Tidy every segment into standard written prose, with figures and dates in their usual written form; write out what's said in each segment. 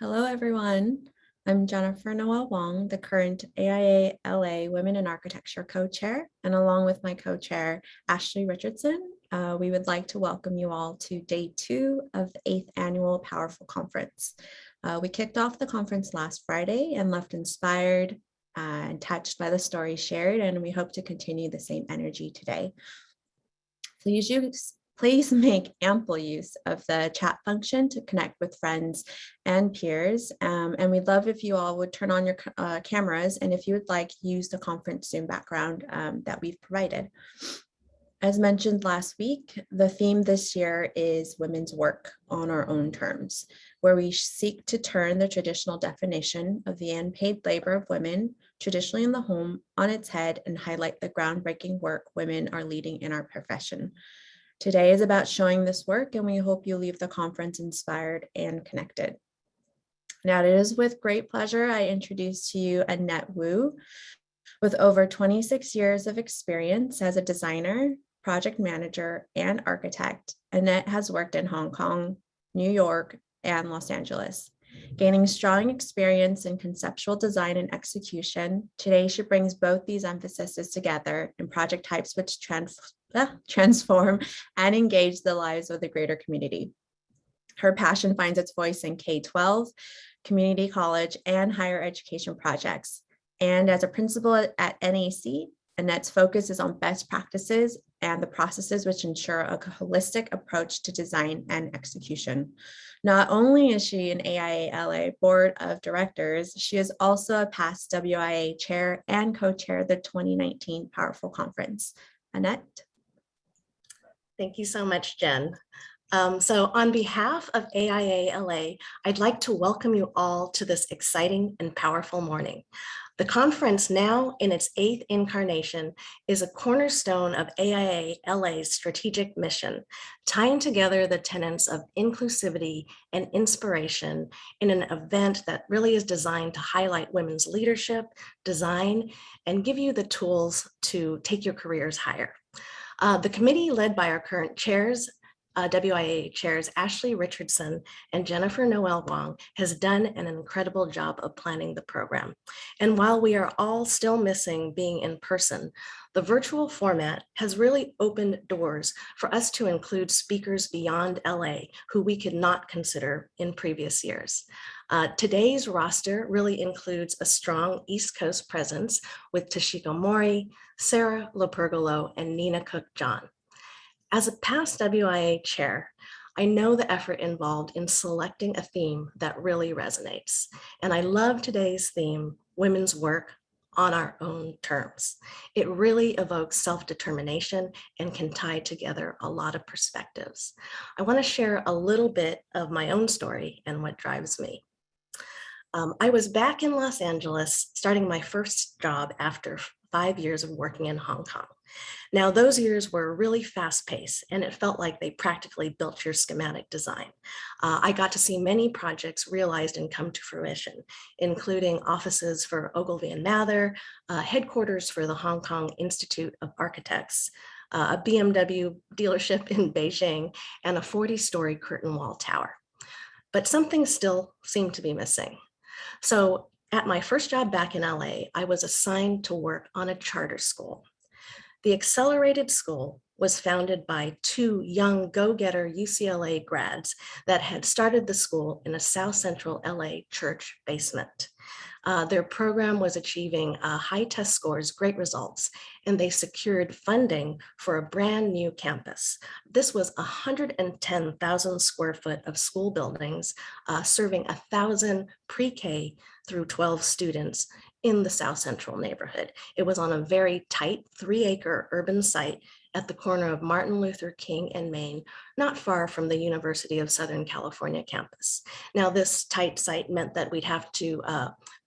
Hello, everyone. I'm Jennifer Noel Wong, the current AIALA Women in Architecture co-chair, and along with my co-chair, Ashley Richardson, we would like to welcome you all to day 2 of the 8th Annual Powerful Conference. We kicked off the conference last Friday and left inspired and touched by the stories shared, and we hope to continue the same energy today. Please make ample use of the chat function to connect with friends and peers. And we'd love if you all would turn on your cameras, and if you would like, use the conference Zoom background that we've provided. As mentioned last week, the theme this year is women's work on our own terms, where we seek to turn the traditional definition of the unpaid labor of women, traditionally in the home, on its head and highlight the groundbreaking work women are leading in our profession. Today is about showing this work, and we hope you leave the conference inspired and connected. Now, it is with great pleasure I introduce to you Annette Wu. With over 26 years of experience as a designer, project manager, and architect, Annette has worked in Hong Kong, New York, and Los Angeles. Gaining strong experience in conceptual design and execution, today she brings both these emphases together in project types which transform and engage the lives of the greater community. Her passion finds its voice in K-12, community college, and higher education projects. And as a principal at NAC, Annette's focus is on best practices and the processes which ensure a holistic approach to design and execution. Not only is she an AIALA Board of Directors, she is also a past WIA Chair and co-chair of the 2019 Powerful Conference. Annette? Thank you so much, Jen. So on behalf of AIALA, I'd like to welcome you all to this exciting and powerful morning. The conference, now in its 8th incarnation, is a cornerstone of AIALA's strategic mission, tying together the tenets of inclusivity and inspiration in an event that really is designed to highlight women's leadership, design, and give you the tools to take your careers higher. The committee, led by our current chairs, WIA chairs Ashley Richardson and Jennifer Noel Wong, has done an incredible job of planning the program. And while we are all still missing being in person, the virtual format has really opened doors for us to include speakers beyond LA who we could not consider in previous years. Today's roster really includes a strong East Coast presence with Toshiko Mori, Sarah Lopergolo, and Nina Cook-John. As a past WIA chair, I know the effort involved in selecting a theme that really resonates. And I love today's theme, women's work on our own terms. It really evokes self-determination and can tie together a lot of perspectives. I want to share a little bit of my own story and what drives me. I was back in Los Angeles, starting my first job after 5 years of working in Hong Kong. Now, those years were really fast-paced, and it felt like they practically built your schematic design. I got to see many projects realized and come to fruition, including offices for Ogilvy and Mather, headquarters for the Hong Kong Institute of Architects, a BMW dealership in Beijing, and a 40-story curtain wall tower. But something still seemed to be missing. So at my first job back in LA, I was assigned to work on a charter school. The Accelerated School was founded by 2 young go-getter UCLA grads that had started the school in a South Central LA church basement. Their program was achieving high test scores, great results, and they secured funding for a brand new campus. This was 110,000 square foot of school buildings, serving 1,000 pre-K through 12 students in the South Central neighborhood. It was on a very tight 3-acre urban site at the corner of Martin Luther King and Main, not far from the University of Southern California campus. Now, this tight site meant that we'd have to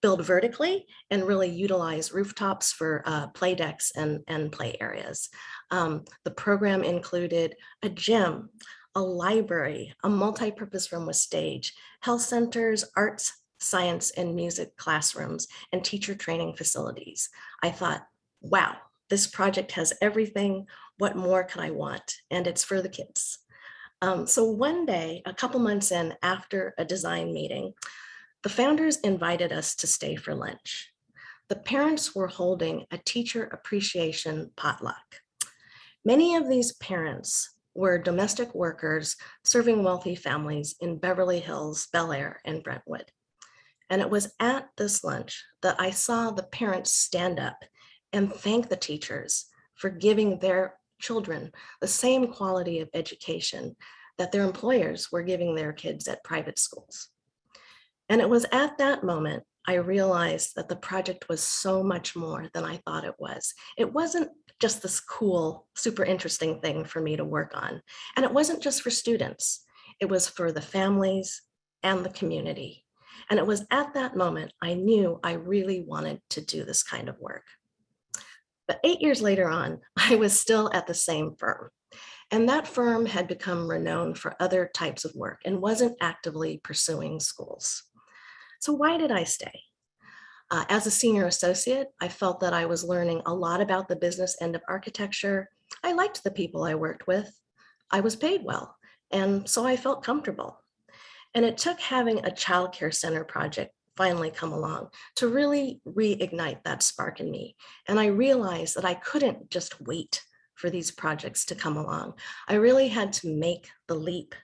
build vertically and really utilize rooftops for play decks and play areas. The program included a gym, a library, a multi-purpose room with stage, health centers, arts, science, and music classrooms, and teacher training facilities. I thought, wow, this project has everything. What more could I want? And it's for the kids. So one day, a couple months in after a design meeting, The founders invited us to stay for lunch. The parents were holding a teacher appreciation potluck. Many of these parents were domestic workers serving wealthy families in Beverly Hills, Bel Air, and Brentwood. And it was at this lunch that I saw the parents stand up and thank the teachers for giving their children the same quality of education that their employers were giving their kids at private schools. And it was at that moment I realized that the project was so much more than I thought it was. It wasn't just this cool, super interesting thing for me to work on. And it wasn't just for students. It was for the families and the community. And it was at that moment I knew I really wanted to do this kind of work. But 8 years later on, I was still at the same firm. And that firm had become renowned for other types of work and wasn't actively pursuing schools. So why did I stay? As a senior associate, I felt that I was learning a lot about the business end of architecture. I liked the people I worked with. I was paid well, and so I felt comfortable. And it took having a childcare center project finally come along to really reignite that spark in me. And I realized that I couldn't just wait for these projects to come along. I really had to make the leap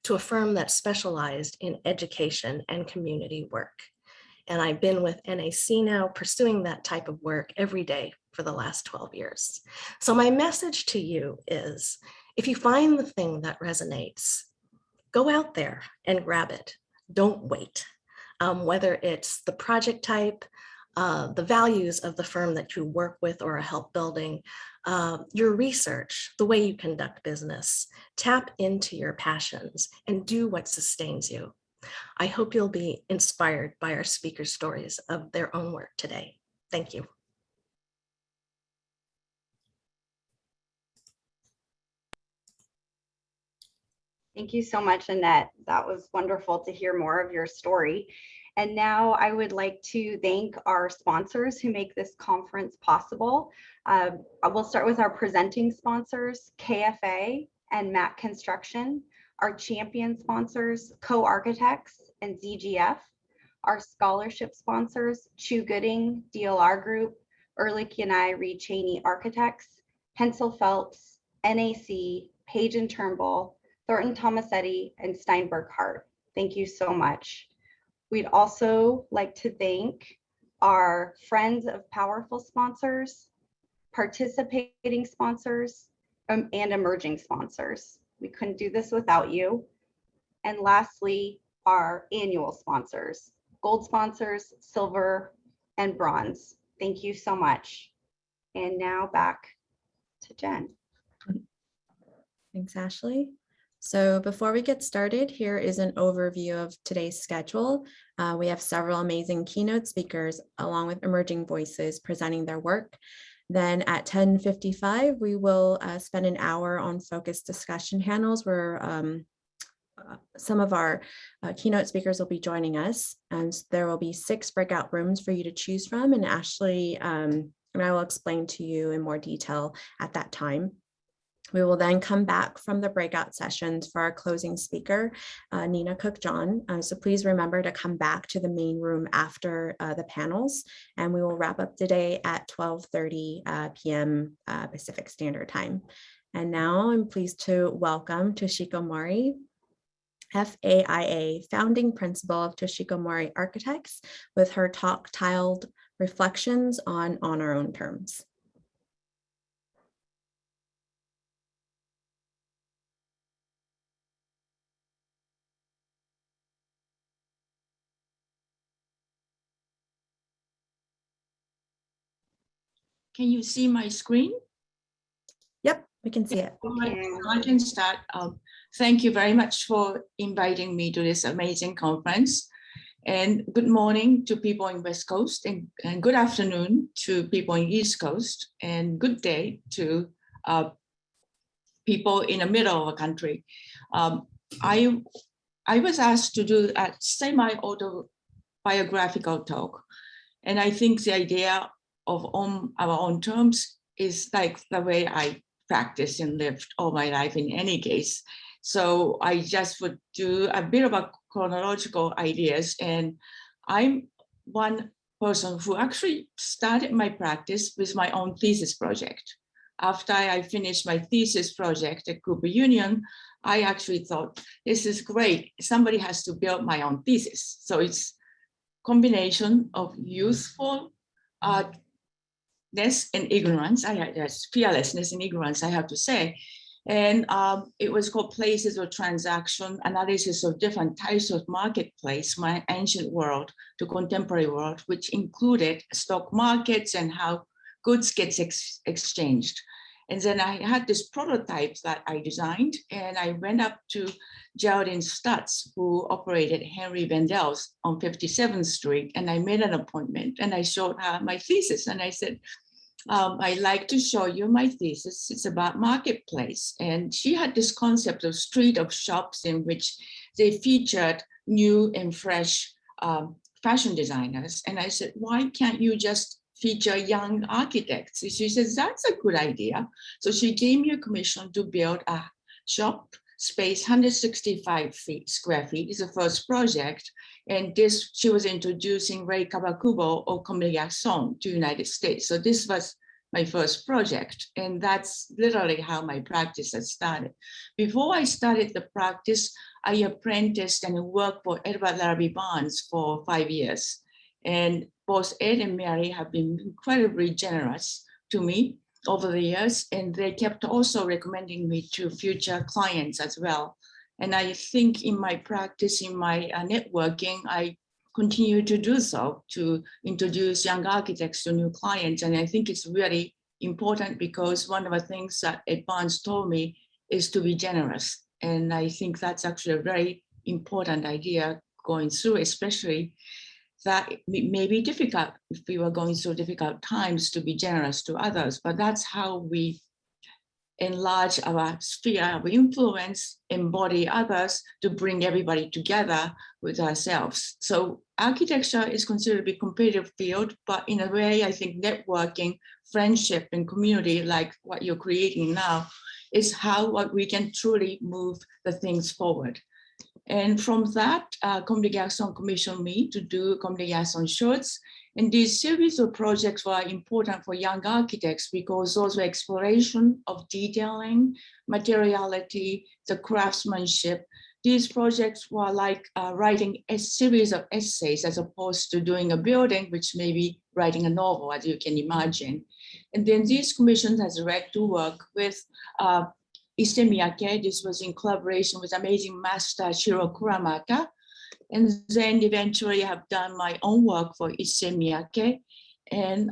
to a firm that specialized in education and community work. And I've been with NAC now pursuing that type of work every day for the last 12 years. So my message to you is, if you find the thing that resonates, go out there and grab it. Don't wait. Whether it's the project type, the values of the firm that you work with or help building, your research, the way you conduct business, tap into your passions and do what sustains you. I hope you'll be inspired by our speakers' stories of their own work today. Thank you. Thank you so much, Annette. That was wonderful to hear more of your story. And now I would like to thank our sponsors who make this conference possible. We'll start with our presenting sponsors, KFA and Mac Construction, our champion sponsors, Co-Architects and ZGF, our scholarship sponsors, Chu Gooding, DLR Group, Ehrlich and I, Reed Cheney Architects, Hensel Phelps, NAC, Page and Turnbull, Thornton Tomasetti, and Steinberg Hart. Thank you so much. We'd also like to thank our Friends of Powerful sponsors, participating sponsors, and emerging sponsors. We couldn't do this without you. And lastly, our annual sponsors, gold sponsors, silver, and bronze. Thank you so much. And now back to Jen. Thanks, Ashley. So before we get started, here is an overview of today's schedule. We have several amazing keynote speakers along with emerging voices presenting their work. Then at 10:55, we will spend an hour on focused discussion panels where some of our keynote speakers will be joining us. And there will be 6 breakout rooms for you to choose from. And Ashley and I will explain to you in more detail at that time. We will then come back from the breakout sessions for our closing speaker, Nina Cook-John. So please remember to come back to the main room after the panels, and we will wrap up today at 12:30 p.m. Pacific Standard Time. And now I'm pleased to welcome Toshiko Mori, FAIA, founding principal of Toshiko Mori Architects, with her talk titled Reflections on Our Own Terms. Can you see my screen? Yep, we can see it. All right, so I can start. Thank you very much for inviting me to this amazing conference. And good morning to people in West Coast, and good afternoon to people in East Coast, and good day to people in the middle of the country. I was asked to do a semi-autobiographical talk, and I think the idea of on our own terms is like the way I practiced and lived all my life in any case. So I just would do a bit of a chronological ideas and I'm one person who actually started my practice with my own thesis project. After I finished my thesis project at Cooper Union, I actually thought, this is great. Somebody has to build my own thesis. So it's combination of youthfulness and ignorance. I had fearlessness and ignorance, I have to say. And it was called Places of Transaction, Analysis of Different Types of Marketplace, my ancient world to contemporary world, which included stock markets and how goods get exchanged. And then I had this prototype that I designed, and I went up to Geraldine Stutz, who operated Henry Vendel's on 57th Street, and I made an appointment, and I showed her my thesis, and I said, I'd like to show you my thesis. It's about marketplace. And she had this concept of street of shops in which they featured new and fresh fashion designers. And I said, why can't you just feature young architects? She says, that's a good idea. So she gave me a commission to build a shop space, 165 square feet is the first project. And this, she was introducing Ray Kawakubo or Comme des Garçons to the United States. So this was my first project. And that's literally how my practice had started. Before I started the practice, I apprenticed and worked for Edward Larrabee Barnes for 5 years. And both Ed and Mary have been incredibly generous to me over the years, and they kept also recommending me to future clients as well. And I think in my practice, in my networking, I continue to do so, to introduce young architects to new clients. And I think it's really important because one of the things that Ed Barnes told me is to be generous. And I think that's actually a very important idea going through, especially that it may be difficult if we were going through difficult times to be generous to others, but that's how we enlarge our sphere of influence, embody others to bring everybody together with ourselves. So architecture is considered to be a competitive field, but in a way, I think networking, friendship, and community like what you're creating now is how we can truly move the things forward. And from that, Comme des Garçons commissioned me to do Comme des Garçons shorts. And this series of projects were important for young architects because those were exploration of detailing, materiality, the craftsmanship. These projects were like writing a series of essays as opposed to doing a building, which may be writing a novel, as you can imagine. And then these commissions has led to work with Issey Miyake. This was in collaboration with amazing master Shiro Kuramata. And then eventually I have done my own work for Issey Miyake. And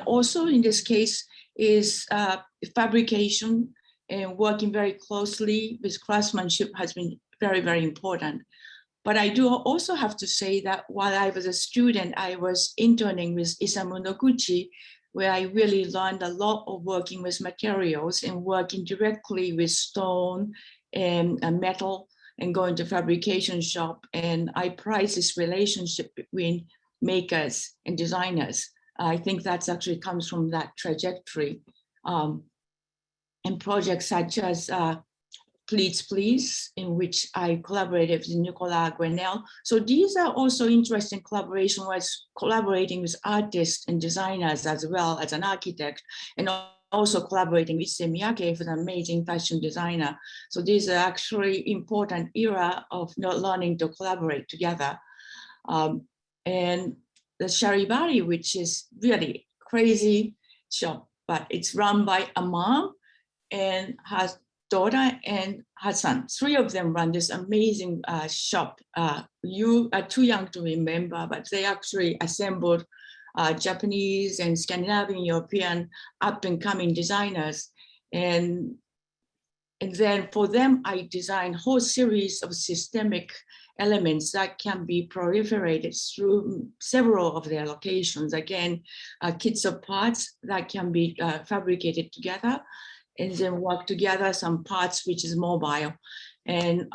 also in this case is fabrication, and working very closely with craftsmanship has been very, very important. But I do also have to say that while I was a student, I was interning with Isamu Noguchi, where I really learned a lot of working with materials and working directly with stone and metal and going to fabrication shop. And I prize this relationship between makers and designers. I think that's actually comes from that trajectory. And projects such as Please Please, in which I collaborated with Nicolas Grenelle. So these are also interesting collaboration with collaborating with artists and designers as well as an architect, and also collaborating with Issey Miyake for an amazing fashion designer. So these are actually important era of learning to collaborate together. And the Charivari, which is really crazy shop, but it's run by a mom and her daughter and her son. Three of them run this amazing shop. You are too young to remember, but they actually assembled Japanese and Scandinavian, European up and coming designers. And then for them, I designed a whole series of systemic elements that can be proliferated through several of their locations. Again, kits of parts that can be fabricated together and then work together, some parts which is mobile. And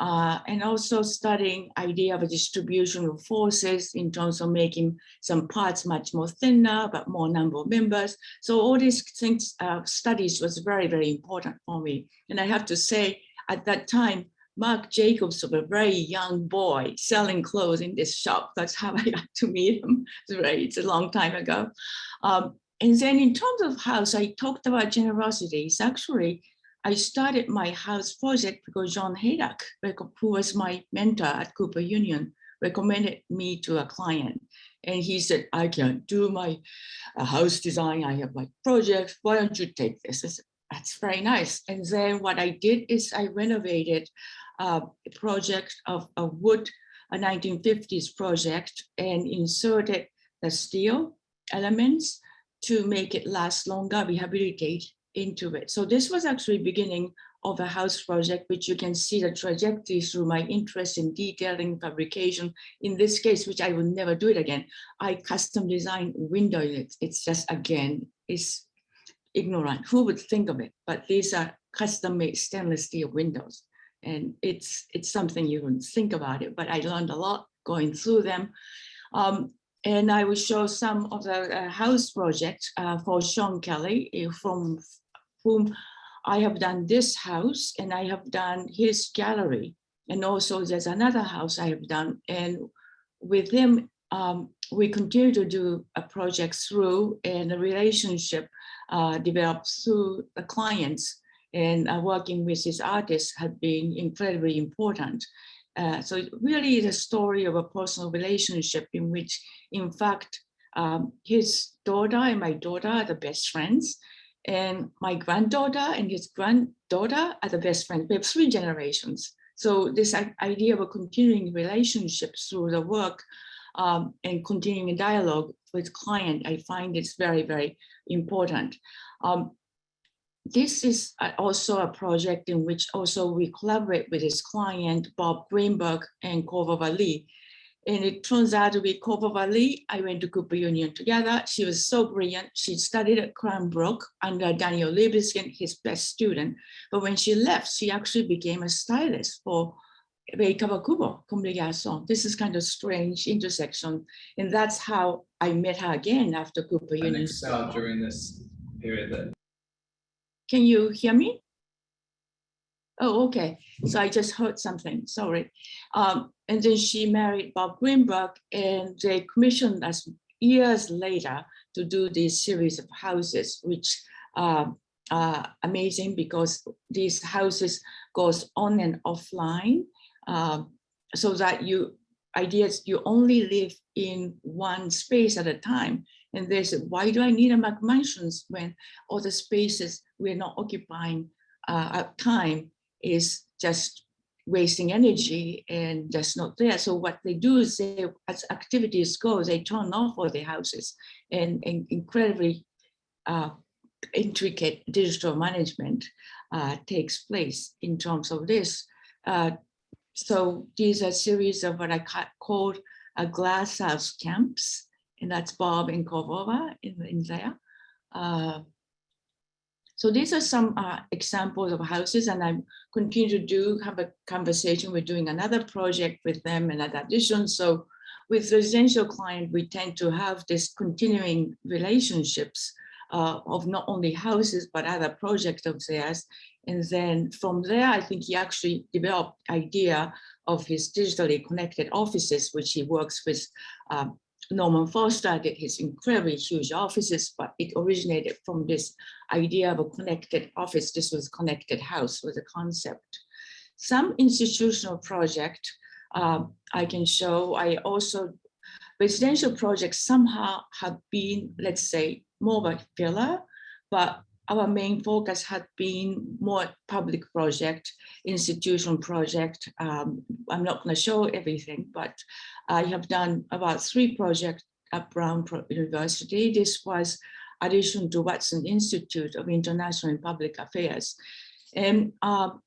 also studying idea of a distribution of forces in terms of making some parts much more thinner, but more number of members. So all these things, studies was very, very important for me. And I have to say, at that time, Mark Jacobs was a very young boy selling clothes in this shop. That's how I got to meet him. It's a long time ago. And then in terms of house, I talked about generosity. It's actually, I started my house project because John Haydock, who was my mentor at Cooper Union, recommended me to a client. And he said, I can't do my house design. I have my project. Why don't you take this? I said, that's very nice. And then what I did is I renovated a project of a wood, a 1950s project, and inserted the steel elements to make it last longer, rehabilitate into it. So this was actually beginning of a house project, which you can see the trajectory through my interest in detailing, fabrication. In this case, which I will never do it again, I custom designed window units. It's just, again, it's ignorant. Who would think of it? But these are custom made stainless steel windows. And it's something you wouldn't think about it, but I learned a lot going through them. And I will show some of the house projects for Sean Kelly, from whom I have done this house, and I have done his gallery. And also there's another house I have done. And with him, we continue to do a project through, and a relationship developed through the clients, and working with his artists had been incredibly important. So it really is a story of a personal relationship in which, in fact, his daughter and my daughter are the best friends, and my granddaughter and his granddaughter are the best friends. We have 3 generations. So this idea of a continuing relationship through the work and continuing a dialogue with client, I find it's very, very important. This is also a project in which also we collaborate with his client, Bob Greenberg and Kovova Lee. And it turns out to be Kovova Lee. I went to Cooper Union together. She was so brilliant. She studied at Cranbrook under Daniel Libeskind, his best student. But when she left, she actually became a stylist for Rei Kawakubo, Comme des Garçons. This is kind of strange intersection. And that's how I met her again after Cooper Union. And excelled during this period then. Can you hear me? Oh, okay. So I just heard something, sorry. And then she married Bob Greenberg, and they commissioned us years later to do this series of houses, which are amazing because these houses goes on and offline, so that you only live in one space at a time. And they said, why do I need a McMansions when all the spaces we're not occupying at time is just wasting energy and just not there. So what they do is they, as activities go, they turn off all the houses, and incredibly intricate digital management takes place in terms of this. So these are a series of what I called glass house camps, and that's Bob and Kovova in there. So these are some examples of houses, and I continue to have a conversation. We're doing another project with them, another addition. So with residential client, we tend to have this continuing relationships of not only houses, but other projects of theirs. And then from there, I think he actually developed idea of his digitally connected offices, which he works with Norman Foster did his incredibly huge offices, but it originated from this idea of a connected office. This was connected house was a concept. Some institutional project I can show. I also, residential projects somehow have been, let's say, more of a filler, but our main focus had been more public project, institutional project. I'm not going to show everything, but I have done about 3 projects at Brown University. This was addition to Watson Institute of International and Public Affairs. And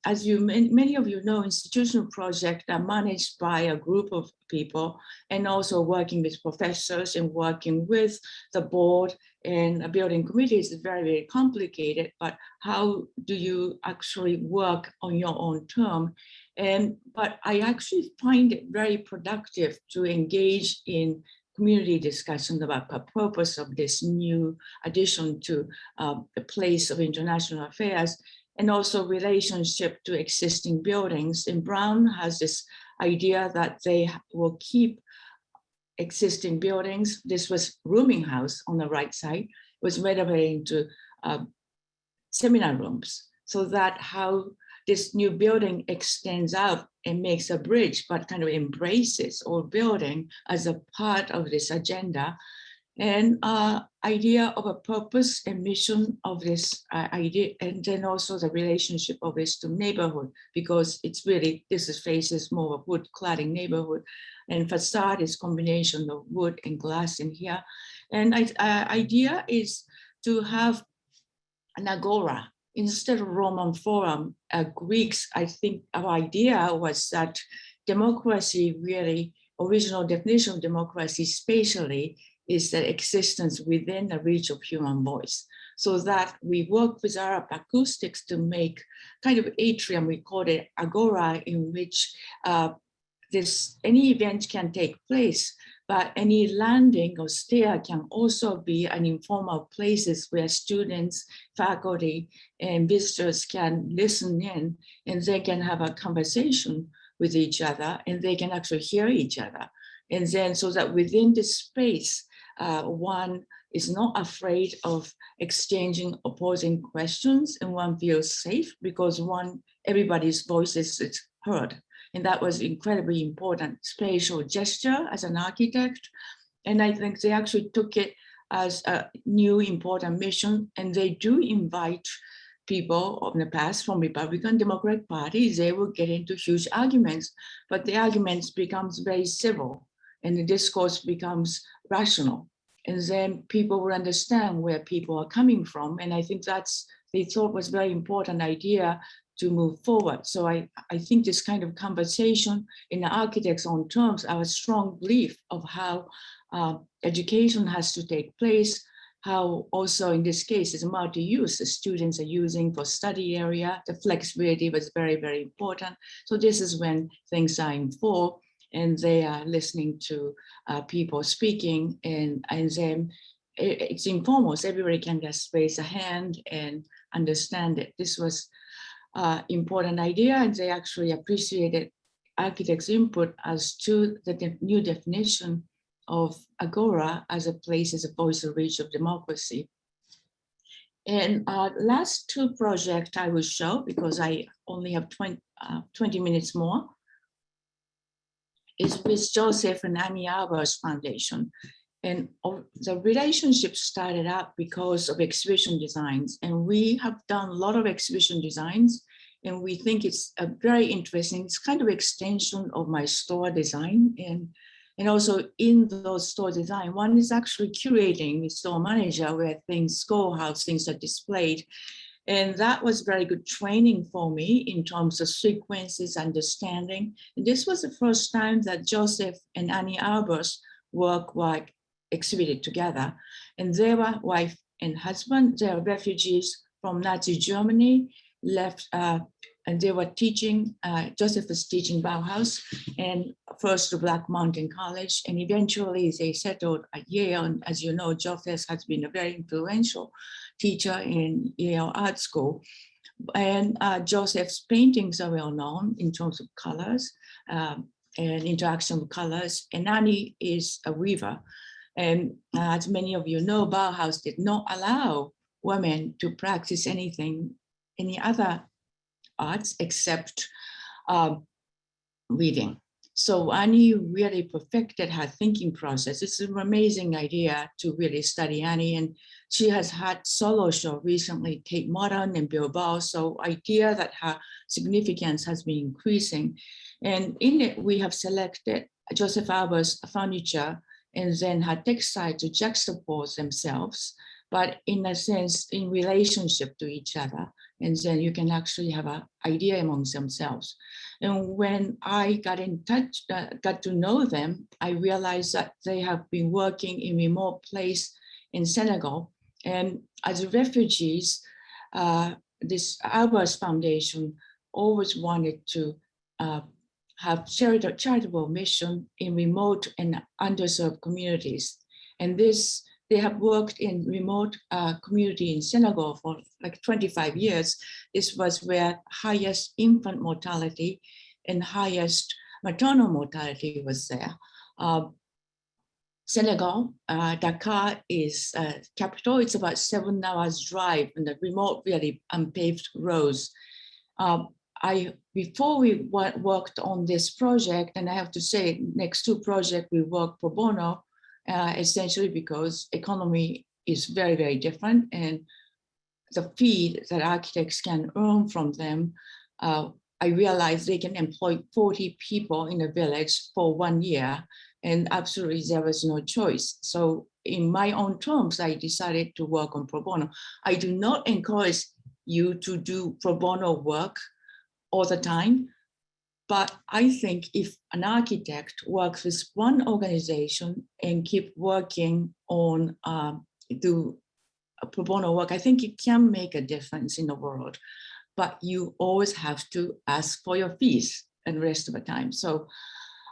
as many of you know, institutional projects are managed by a group of people, and also working with professors and working with the board and a building committee is very, very complicated, but how do you actually work on your own term? But I actually find it very productive to engage in community discussions about the purpose of this new addition to the place of international affairs. and also relationship to existing buildings. And Brown has this idea that they will keep existing buildings. This was rooming house on the right side, was renovated into seminar rooms, so that how this new building extends out and makes a bridge, but kind of embraces all building as a part of this agenda. And idea of a purpose and mission of this idea, and then also the relationship of this to neighborhood, because it's really, this is faces more of wood cladding neighborhood, and facade is combination of wood and glass in here. And idea is to have an agora instead of Roman Forum. Greeks, I think our idea was that democracy, really original definition of democracy spatially, is the existence within the reach of human voice. So that we work with our acoustics to make kind of atrium, we call it agora, in which any event can take place, but any landing or stair can also be an informal places where students, faculty, and visitors can listen in, and they can have a conversation with each other, and they can actually hear each other. And then so that within this space, one is not afraid of exchanging opposing questions, and one feels safe because everybody's voice is heard. And that was incredibly important spatial gesture as an architect. And I think they actually took it as a new important mission. And they do invite people of the past from Republican Democratic Party. They will get into huge arguments, but the arguments becomes very civil and the discourse becomes rational. And then people will understand where people are coming from. And I think they thought was very important idea to move forward. So I think this kind of conversation in the architect's own terms, our strong belief of how education has to take place, how also in this case is multi-use, the students are using for study area, the flexibility was very, very important. So this is when things are in full and they are listening to people speaking, and then it's informal, so everybody can just raise a hand and understand it. This was important idea, and they actually appreciated architects' input as to the new definition of agora as a place, as a voice of reach of democracy. And last two projects I will show, because I only have 20 minutes more, is with Joseph and AIALA's foundation. And the relationship started out because of exhibition designs. And we have done a lot of exhibition designs, and we think it's very interesting. It's kind of extension of my store design. And also in those store design, one is actually curating the store manager where things go, how things are displayed. And that was very good training for me in terms of sequences, understanding. And this was the first time that Joseph and AIALA's work were exhibited together. And they were wife and husband. They are refugees from Nazi Germany, left, and they were teaching, Joseph was teaching Bauhaus and first to Black Mountain College, and eventually they settled at Yale. And as you know, Joseph has been a very influential teacher in Yale Art School. And Joseph's paintings are well known in terms of colors and interaction with colors. And Annie is a weaver. And as many of you know, Bauhaus did not allow women to practice any other arts except weaving. So Annie really perfected her thinking process. It's an amazing idea to really study Annie, and she has had solo show recently, Tate Modern and Bilbao. So idea that her significance has been increasing. And in it, we have selected Joseph Albert's furniture and then her textile to juxtapose themselves, but in a sense, in relationship to each other. And then you can actually have an idea amongst themselves. And when I got in touch, got to know them, I realized that they have been working in a remote place in Senegal. And as refugees, this Albert's Foundation always wanted to have charitable mission in remote and underserved communities. And this they have worked in remote community in Senegal for like 25 years. This was where highest infant mortality and highest maternal mortality was there. Senegal, Dakar is capital. It's about 7 hours drive in the remote, really unpaved roads. Before we worked on this project, and I have to say, next two projects we worked pro bono, essentially because economy is very, very different, and the fee that architects can earn from them, I realized they can employ 40 people in a village for 1 year, and absolutely there was no choice. So in my own terms, I decided to work on pro bono. I do not encourage you to do pro bono work all the time, but I think if an architect works with one organization and keep working on do pro bono work, I think it can make a difference in the world, but you always have to ask for your fees and the rest of the time. So,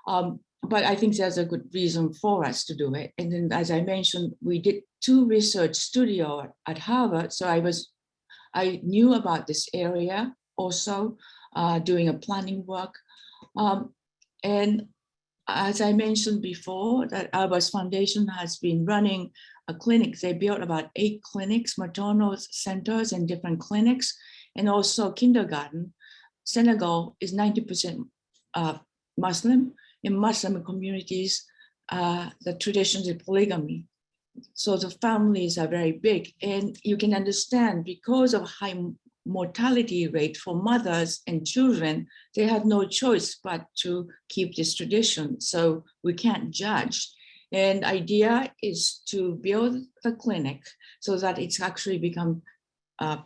but I think there's a good reason for us to do it. And then, as I mentioned, we did 2 research studios at Harvard. So I knew about this area also, doing a planning work. And as I mentioned before, that Albert's Foundation has been running a clinic. They built about 8 clinics, maternal centers and different clinics, and also kindergarten. Senegal is 90% Muslim. In Muslim communities, the tradition is polygamy. So the families are very big, and you can understand because of high mortality rate for mothers and children, they have no choice but to keep this tradition. So we can't judge. And idea is to build the clinic so that it's actually become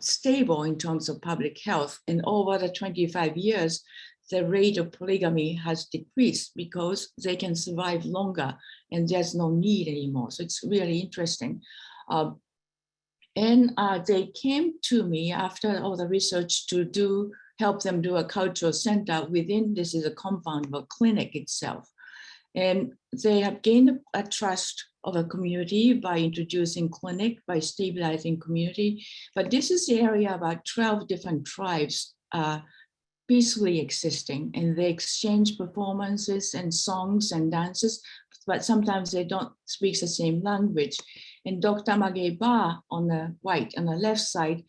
stable in terms of public health. And over the 25 years, the rate of polygamy has decreased because they can survive longer and there's no need anymore. So it's really interesting. And they came to me after all the research to help them do a cultural center within, this is a compound of a clinic itself. And they have gained a trust of a community by introducing clinic, by stabilizing community. But this is the area about 12 different tribes peacefully existing, and they exchange performances and songs and dances, but sometimes they don't speak the same language. And Dr. Mageba on the right, on the left side,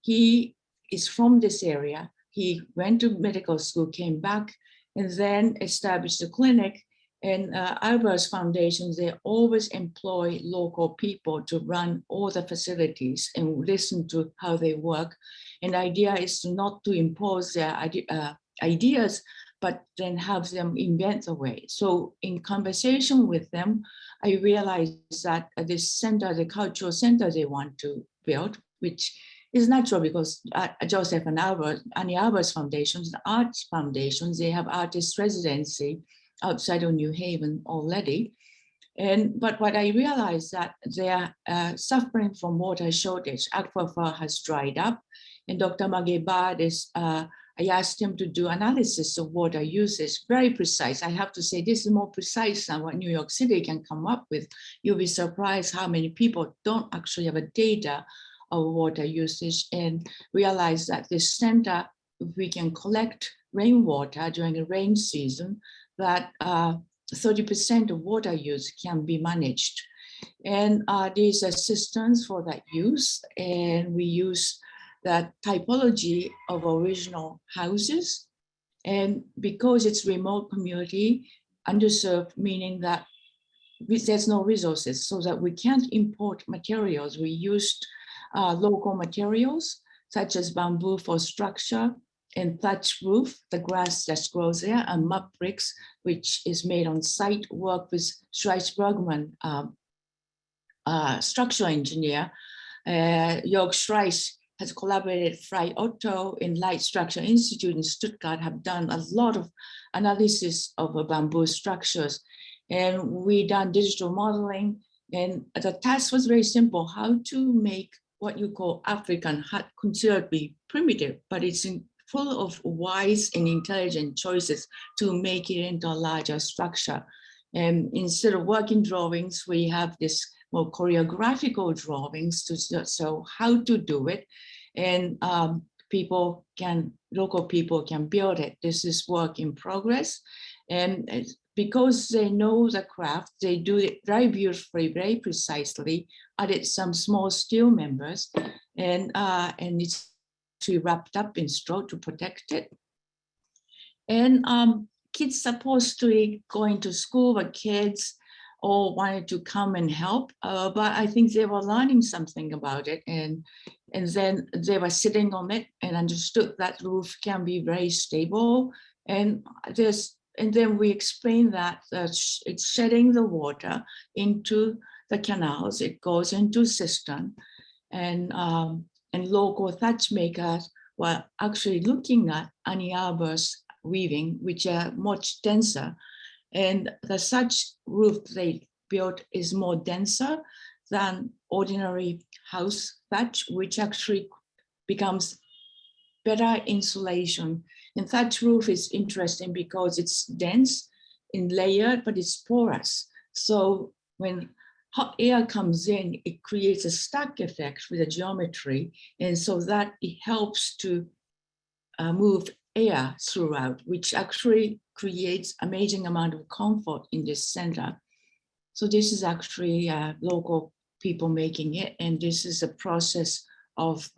he is from this area. He went to medical school, came back, and then established a clinic. And Albert's Foundation, they always employ local people to run all the facilities and listen to how they work. And the idea is not to impose their ideas, but then have them invent a way. So in conversation with them, I realized that this center, the cultural center they want to build, which is natural because Joseph and Albert, Annie Albert's foundations, the arts foundations, they have artist residency outside of New Haven already. But what I realized that they are suffering from water shortage. Aquifer has dried up, and Dr. Mageba is, I asked him to do analysis of water usage, very precise. I have to say this is more precise than what New York City can come up with. You'll be surprised how many people don't actually have a data of water usage, and realize that this center, if we can collect rainwater during the rain season, that 30% of water use can be managed. And there's assistance for that use, and we use that typology of original houses. And because it's remote community, underserved, meaning that there's no resources, so that we can't import materials. We used local materials, such as bamboo for structure, and thatch roof, the grass that grows there, and mud bricks, which is made on site, work with Schreiss Bergman, structural engineer. Jörg Schreiss has collaborated with Frei Otto in Light Structure Institute in Stuttgart, have done a lot of analysis of bamboo structures. And we done digital modeling, and the task was very simple, how to make what you call African hut, considered to be primitive, but it's full of wise and intelligent choices to make it into a larger structure. And instead of working drawings, we have this more choreographical drawings to show how to do it. And local people can build it. This is work in progress. And because they know the craft, they do it very beautifully, very precisely, added some small steel members, and it's wrapped up in straw to protect it. And kids supposed to be going to school, but kids all wanted to come and help, but I think they were learning something about it, and then they were sitting on it and understood that roof can be very stable. And then we explained that it's shedding the water into the canals, it goes into cistern, and local thatch makers were actually looking at AIALA's weaving, which are much denser. And the such roof they built is more denser than ordinary house thatch, which actually becomes better insulation. And thatch roof is interesting because it's dense in layered, but it's porous. So when hot air comes in, it creates a stack effect with the geometry. And so that it helps to move air throughout, which actually creates amazing amount of comfort in this center. So this is actually local people making it, and this is a process of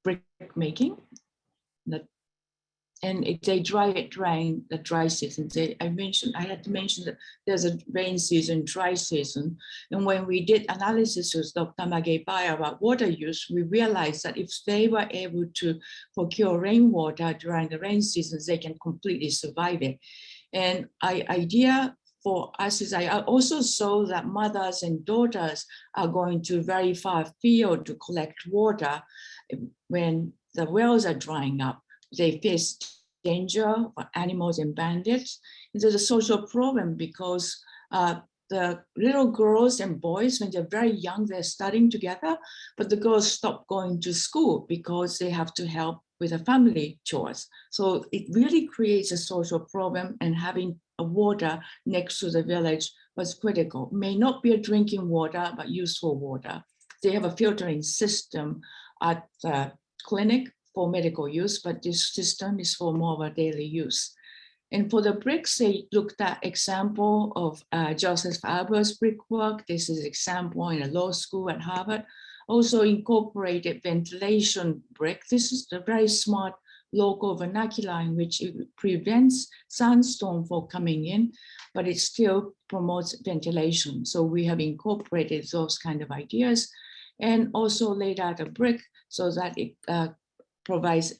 brick making. And they dry it during the dry season. I had to mention that there's a rain season, dry season. And when we did analysis with Dr. Magebaya about water use, we realized that if they were able to procure rainwater during the rain seasons, they can completely survive it. And idea for us is I also saw that mothers and daughters are going to very far field to collect water when the wells are drying up. They face danger for animals and bandits. It's a social problem because the little girls and boys, when they're very young, they're studying together, but the girls stop going to school because they have to help with the family chores. So it really creates a social problem, and having a water next to the village was critical. May not be a drinking water, but useful water. They have a filtering system at the clinic for medical use, but this system is for more of a daily use. And for the bricks, they looked at example of Joseph Albert's brickwork. This is example in a law school at Harvard. Also incorporated ventilation brick. This is a very smart local vernacular in which it prevents sandstorm from coming in, but it still promotes ventilation. So we have incorporated those kind of ideas, and also laid out a brick so that it provides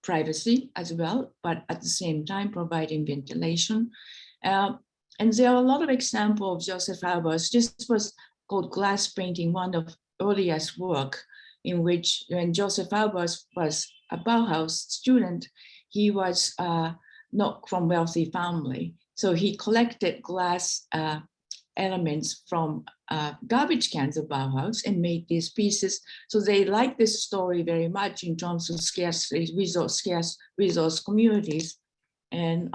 privacy as well, but at the same time providing ventilation. And there are a lot of examples of Joseph Albers. This was called glass painting, one of earliest work in which when Joseph Albers was a Bauhaus student, he was not from wealthy family. So he collected glass elements from garbage cans of Bauhaus and made these pieces. So they like this story very much in terms of scarce resource communities. And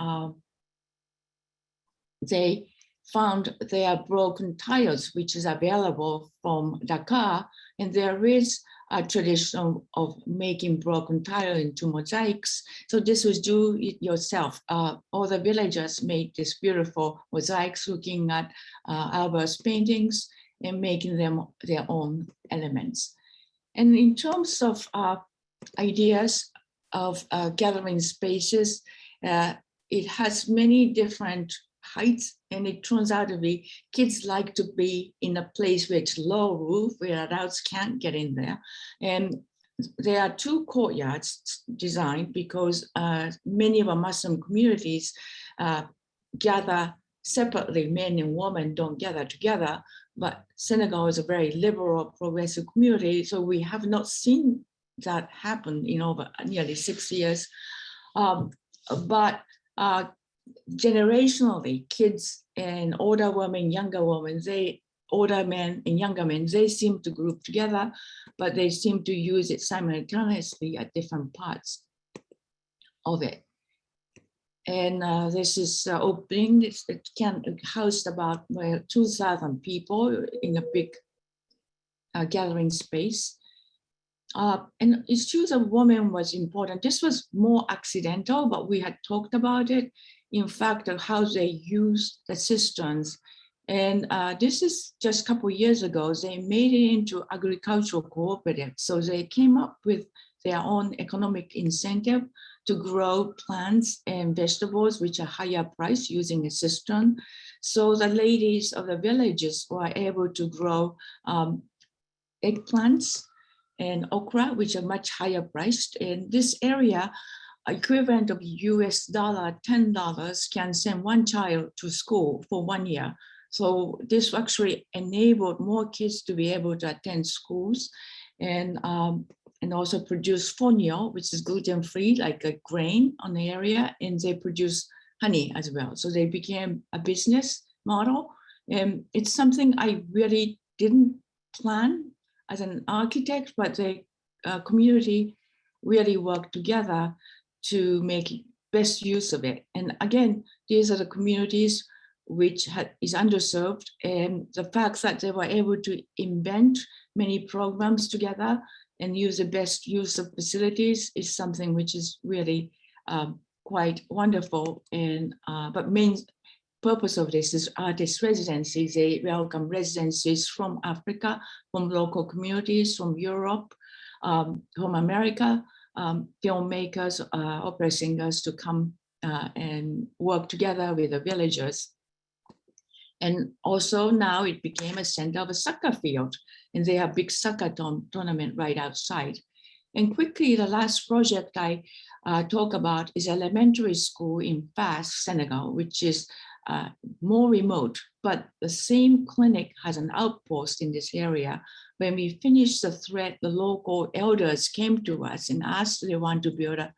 they found their broken tiles, which is available from Dakar. And there is a tradition of making broken tile into mosaics. So this was do it yourself. All the villagers made this beautiful mosaics looking at Albert's paintings and making them their own elements. And in terms of ideas of gathering spaces, it has many different heights, and it turns out to be kids like to be in a place where it's low roof, where adults can't get in there. And there are two courtyards designed because many of our Muslim communities gather separately. Men and women don't gather together, but Senegal is a very liberal, progressive community, so we have not seen that happen in over nearly 6 years. But generationally, kids and older women, younger women, older men and younger men, they seem to group together, but they seem to use it simultaneously at different parts of it. And this is opening. It can house about 2,000 people in a big gathering space. And its use of women was important. This was more accidental, but we had talked about it. In fact, how they use the cisterns. And this is just a couple of years ago, they made it into agricultural cooperative. So they came up with their own economic incentive to grow plants and vegetables, which are higher priced using a cistern. So the ladies of the villages were able to grow eggplants and okra, which are much higher priced. In this area, equivalent of US dollar, $10 can send one child to school for 1 year. So this actually enabled more kids to be able to attend schools and also produce fonio, which is gluten-free, like a grain on the area, and they produce honey as well. So they became a business model. And it's something I really didn't plan as an architect, but the community really worked together to make best use of it. And again, these are the communities which is underserved, and the fact that they were able to invent many programs together and use the best use of facilities is something which is really quite wonderful. And but main purpose of this is artist residencies. They welcome residencies from Africa, from local communities, from Europe, from America, filmmakers, opera singers to come and work together with the villagers. And also now it became a center of a soccer field, and they have big soccer tournament right outside. And quickly, the last project I talk about is elementary school in Facade, Senegal, which is more remote, but the same clinic has an outpost in this area. When we finished the thread, the local elders came to us and asked if they want to build a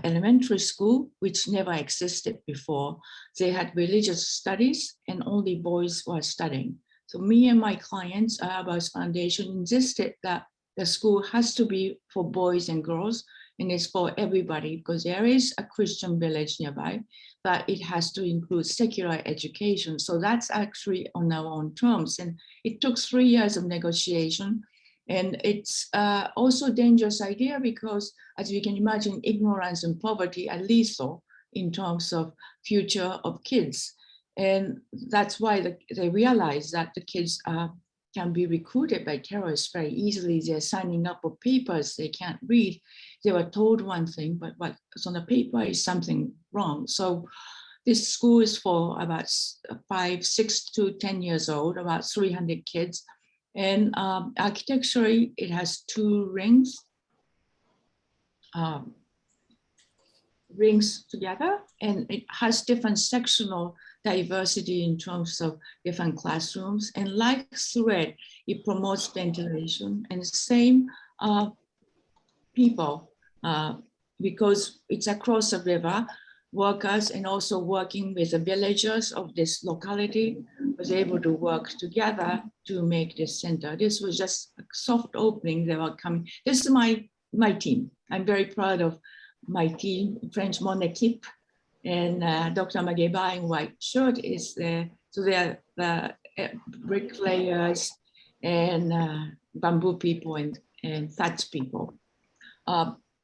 elementary school, which never existed before. They had religious studies and only boys were studying. So me and my clients, AIALA's foundation, insisted that the school has to be for boys and girls, and it's for everybody because there is a Christian village nearby, but it has to include secular education. So that's actually on our own terms. And it took 3 years of negotiation. And it's also a dangerous idea because, as you can imagine, ignorance and poverty are lethal in terms of future of kids. And that's why they realize that the kids can be recruited by terrorists very easily. They're signing up for papers they can't read. They were told one thing, but what's on the paper is something wrong. So this school is for about 6 to 10 years old, about 300 kids. And architecturally, it has 2 rings together, and it has different sectional diversity in terms of different classrooms. And like thread, it promotes ventilation and same people, because it's across the river, workers and also working with the villagers of this locality was able to work together to make this center. This was just a soft opening. They were coming. This is my team. I'm very proud of my team, French mon équipe, and Dr. Mageba in white shirt is there. So they're the bricklayers and bamboo people and thatch people.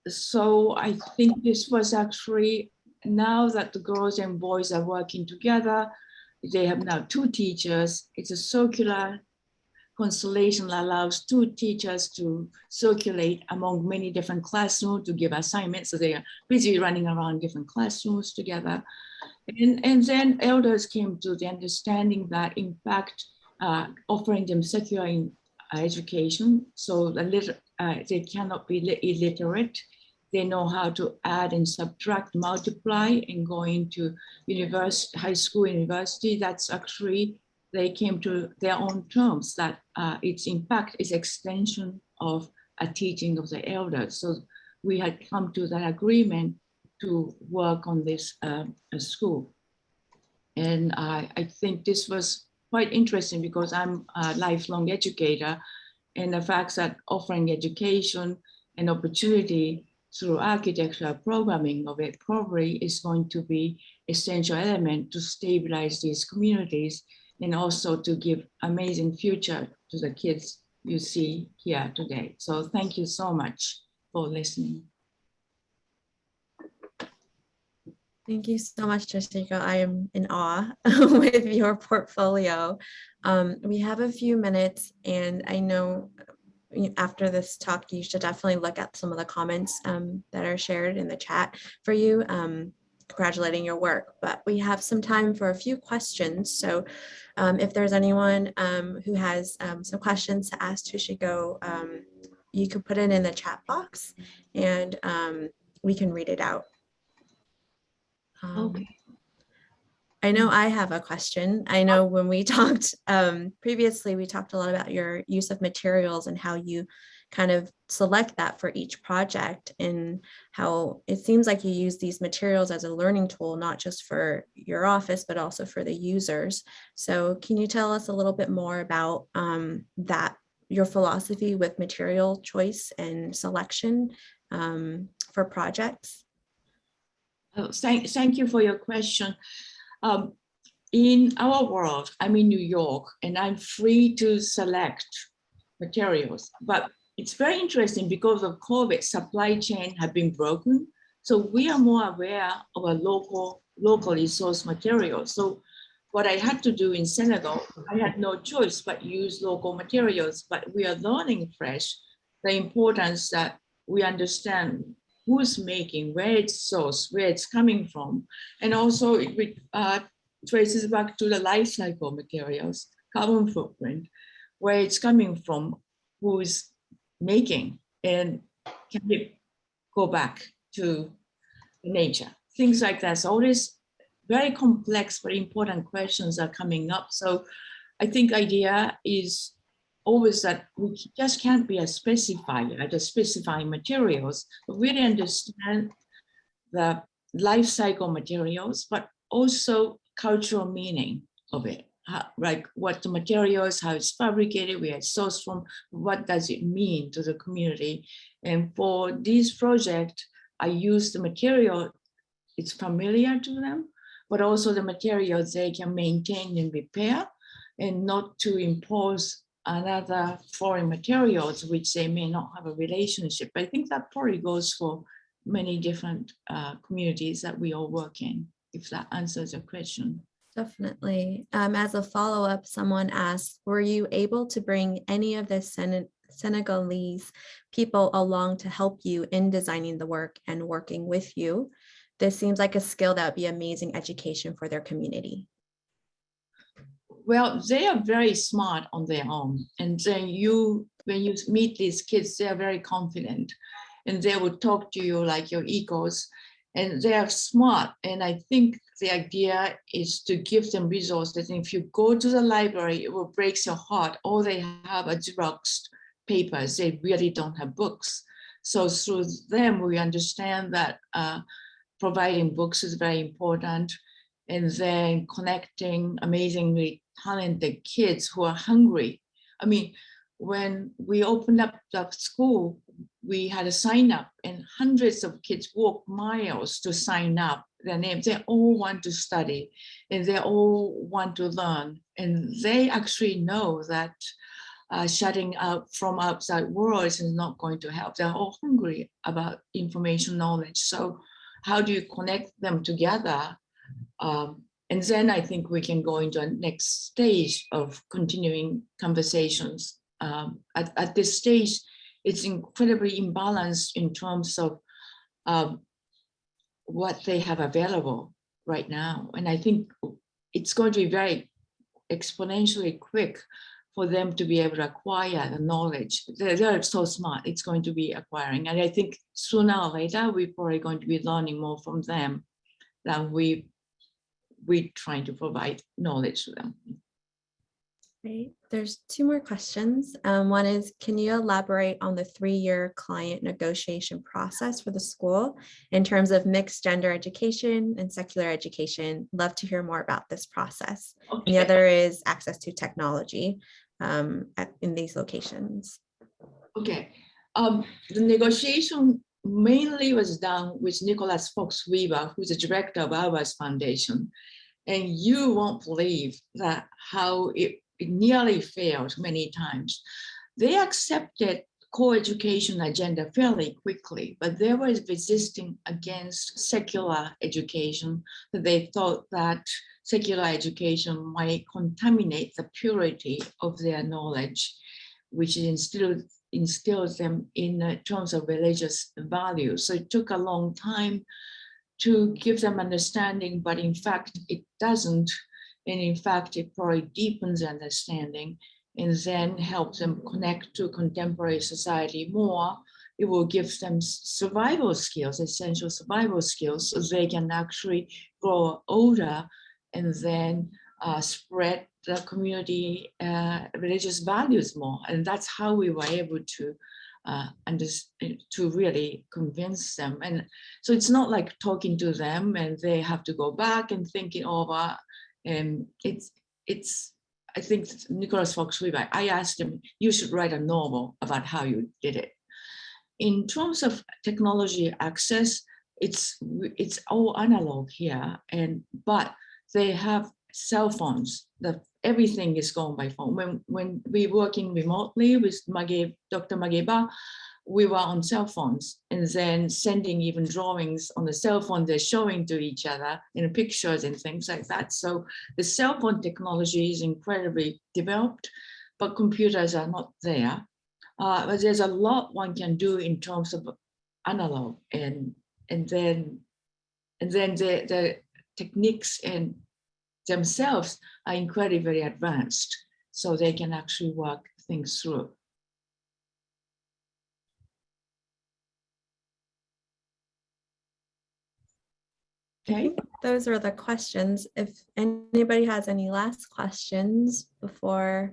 So I think this was actually, now that the girls and boys are working together, they have now 2 teachers. It's a circular constellation that allows 2 teachers to circulate among many different classrooms to give assignments. So they are busy running around different classrooms together. And then elders came to the understanding that, in fact, offering them secular education, so they cannot be illiterate. They know how to add and subtract, multiply, and go into university, high school, university. That's actually, they came to their own terms that it's in fact is extension of a teaching of the elders. So we had come to that agreement to work on this school. And I think this was quite interesting because I'm a lifelong educator, and the fact that offering education and opportunity through architectural programming of it probably is going to be essential element to stabilize these communities and also to give amazing future to the kids you see here today. So thank you so much for listening. Thank you so much, Jessica. I am in awe with your portfolio. We have a few minutes, and I know after this talk, you should definitely look at some of the comments that are shared in the chat for you, congratulating your work. But we have some time for a few questions. So if there's anyone who has some questions to ask Toshiko, you could put it in the chat box and we can read it out. Okay. I know I have a question. I know when we talked previously, we talked a lot about your use of materials and how you kind of select that for each project, and how it seems like you use these materials as a learning tool, not just for your office, but also for the users. So can you tell us a little bit more about that, your philosophy with material choice and selection for projects? Oh, thank you for your question. In our world, I'm in New York and I'm free to select materials, but it's very interesting because of COVID, supply chain have been broken. So we are more aware of a locally sourced materials. So what I had to do in Senegal, I had no choice but use local materials, but we are learning fresh the importance that we understand who's making, where it's sourced, where it's coming from. And also it traces back to the life cycle materials, carbon footprint, where it's coming from, who's making, and can it go back to nature? Things like that. So all these very complex but important questions are coming up. So I think idea is always that we just can't be a specifier, just specifying materials, but really understand the life cycle materials, but also cultural meaning of it. Like what the materials, how it's fabricated, where it's sourced from, what does it mean to the community? And for this project, I use the material, it's familiar to them, but also the materials they can maintain and repair, and not to impose another foreign materials which they may not have a relationship. I think that probably goes for many different communities that we all work in, if that answers your question. Definitely. As a follow-up, someone asked, were you able to bring any of the Senegalese people along to help you in designing the work and working with you? This seems like a skill that would be amazing education for their community. Well, they are very smart on their own. And then when you meet these kids, they are very confident and they will talk to you like your equals, and they are smart. And I think the idea is to give them resources. And if you go to the library, it will break your heart. All they have are Xerox papers. They really don't have books. So through them, we understand that providing books is very important. And then connecting amazingly talented kids who are hungry. I mean, when we opened up the school, we had a sign up and hundreds of kids walked miles to sign up their names. They all want to study and they all want to learn. And they actually know that shutting out from outside world is not going to help. They're all hungry about information knowledge. So how do you connect them together? And then I think we can go into a next stage of continuing conversations. At this stage, it's incredibly imbalanced in terms of what they have available right now. And I think it's going to be very exponentially quick for them to be able to acquire the knowledge. They're so smart, it's going to be acquiring. And I think sooner or later, we're probably going to be learning more from them than we're trying to provide knowledge to them. Great. There's two more questions. One is, can you elaborate on the 3-year client negotiation process for the school in terms of mixed gender education and secular education? Love to hear more about this process. Okay. And the other is access to technology in these locations. Okay. The negotiation mainly was done with Nicholas Fox Weaver, who's the director of Alvarez Foundation. And you won't believe that how it nearly failed many times. They accepted co-education agenda fairly quickly, but they were resisting against secular education. They thought that secular education might contaminate the purity of their knowledge, which instills them in terms of religious values. So it took a long time to give them understanding, but in fact, it doesn't. And in fact, it probably deepens understanding and then helps them connect to contemporary society more. It will give them survival skills, essential survival skills, so they can actually grow older and then spread the community religious values more. And that's how we were able to really convince them. And so it's not like talking to them and they have to go back and think it over. And I think Nicholas Fox Weaver, I asked him, you should write a novel about how you did it. In terms of technology access, it's all analog here, but they have cell phones. Everything is going by phone. When we working remotely with Dr. Mageba, we were on cell phones and then sending even drawings on the cell phone they're showing to each other in pictures and things like that. So the cell phone technology is incredibly developed, but computers are not there. But there's a lot one can do in terms of analog and then the techniques and themselves are incredibly very advanced, so they can actually work things through. Okay. Those are the questions. If anybody has any last questions before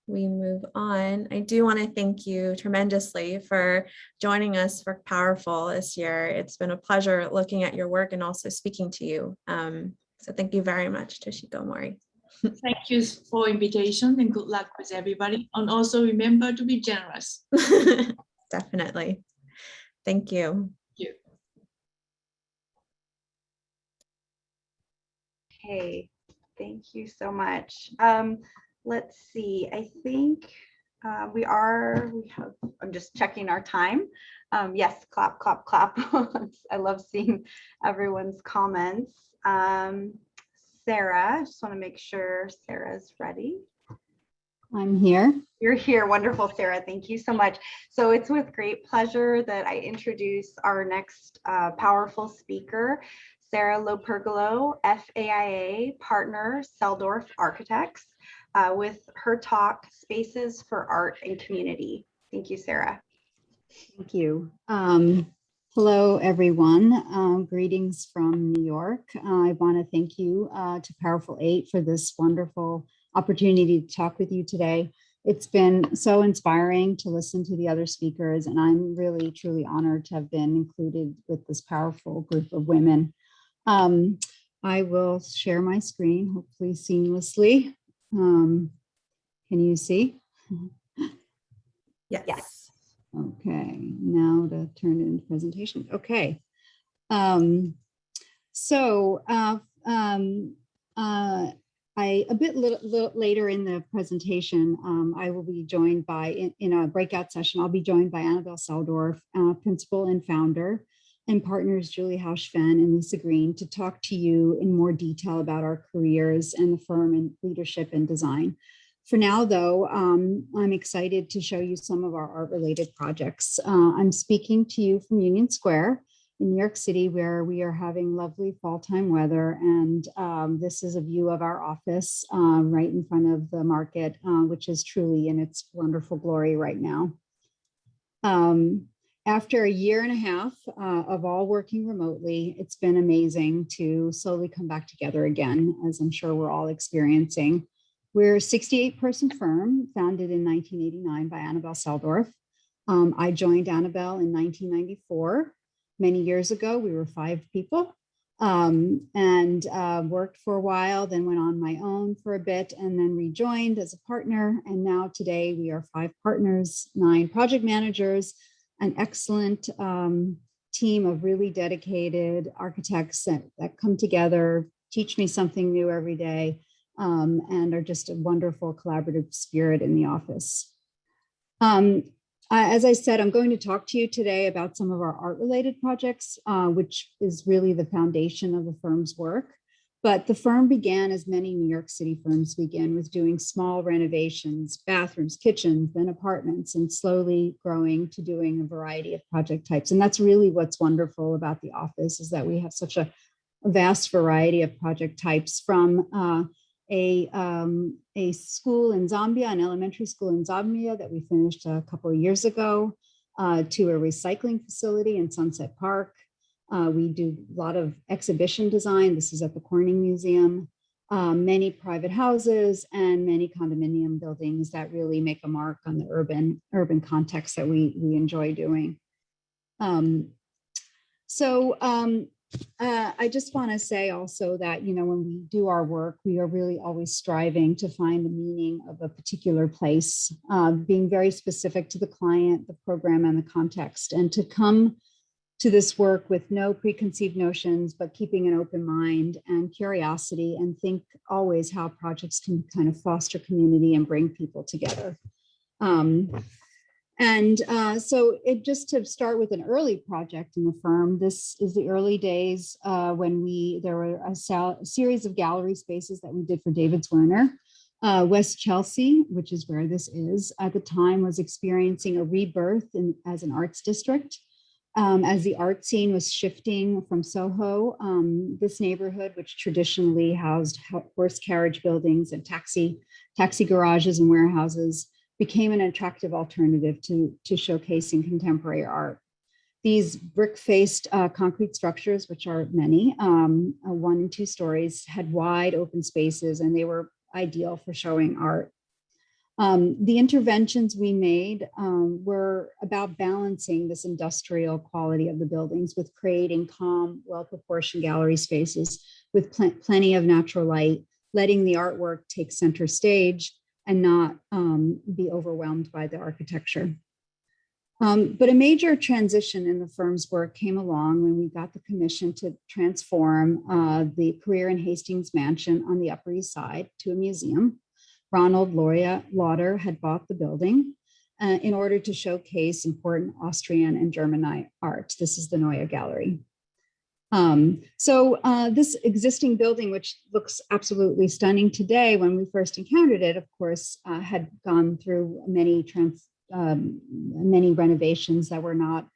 we move on, I do want to thank you tremendously for joining us for Powerful this year. It's been a pleasure looking at your work and also speaking to you. So thank you very much, Toshiko Mori. Thank you for invitation and good luck with everybody. And also remember to be generous. Definitely. Thank you. Okay, thank you so much. Let's see, I think I'm just checking our time. Yes, clap, clap, clap. I love seeing everyone's comments. Sarah, I just want to make sure Sarah's ready. I'm here. You're here. Wonderful, Sarah. Thank you so much. So it's with great pleasure that I introduce our next powerful speaker, Sarah Lopergolo, FAIA partner, Seldorf Architects, with her talk, Spaces for Art and Community. Thank you, Sarah. Thank you. Hello, everyone. Greetings from New York. I want to thank you to Powerful 8 for this wonderful opportunity to talk with you today. It's been so inspiring to listen to the other speakers, and I'm really, truly honored to have been included with this powerful group of women. I will share my screen, hopefully seamlessly. Can you see? Yes. Okay, now to turn it into presentation. Okay. A bit little later in the presentation, I will be joined by, in a breakout session, I'll be joined by Annabelle Seldorf, principal and founder, and partners Julie Hauschven and Lisa Green, to talk to you in more detail about our careers and the firm and leadership and design. For now, though, I'm excited to show you some of our art-related projects. I'm speaking to you from Union Square in New York City, where we are having lovely fall-time weather. And this is a view of our office right in front of the market, which is truly in its wonderful glory right now. After a year and a half of all working remotely, it's been amazing to slowly come back together again, as I'm sure we're all experiencing. We're a 68-person firm founded in 1989 by Annabelle Seldorf. I joined Annabelle in 1994. Many years ago, we were 5 people and worked for a while, then went on my own for a bit and then rejoined as a partner. And now today we are 5 partners, 9 project managers, an excellent team of really dedicated architects that come together, teach me something new every day, and are just a wonderful collaborative spirit in the office. As I said, I'm going to talk to you today about some of our art-related projects, which is really the foundation of the firm's work. But the firm began, as many New York City firms begin, with doing small renovations, bathrooms, kitchens, then apartments, and slowly growing to doing a variety of project types. And that's really what's wonderful about the office, is that we have such a vast variety of project types, from a school in Zambia, an elementary school in Zambia that we finished a couple of years ago, to a recycling facility in Sunset Park. We do a lot of exhibition design. This is at the Corning Museum, many private houses, and many condominium buildings that really make a mark on the urban context that we enjoy doing. I just want to say also that, when we do our work, we are really always striving to find the meaning of a particular place, being very specific to the client, the program, and the context, and to come to this work with no preconceived notions, but keeping an open mind and curiosity, and think always how projects can kind of foster community and bring people together. So just to start with an early project in the firm, this is the early days when there were a series of gallery spaces that we did for David Zwirner. West Chelsea, which is where this is, at the time was experiencing a rebirth as an arts district. As the art scene was shifting from Soho, this neighborhood, which traditionally housed horse carriage buildings and taxi garages and warehouses, became an attractive alternative to showcasing contemporary art. These brick-faced concrete structures, which are many, 1 and 2 stories, had wide open spaces, and they were ideal for showing art. The interventions we made were about balancing this industrial quality of the buildings with creating calm, well-proportioned gallery spaces with plenty of natural light, letting the artwork take center stage and not be overwhelmed by the architecture. But a major transition in the firm's work came along when we got the commission to transform the Career and Hastings Mansion on the Upper East Side to a museum. Ronald Lauder had bought the building in order to showcase important Austrian and German art. This is the Neue Gallery. This existing building, which looks absolutely stunning today, when we first encountered it, of course, had gone through many renovations that were not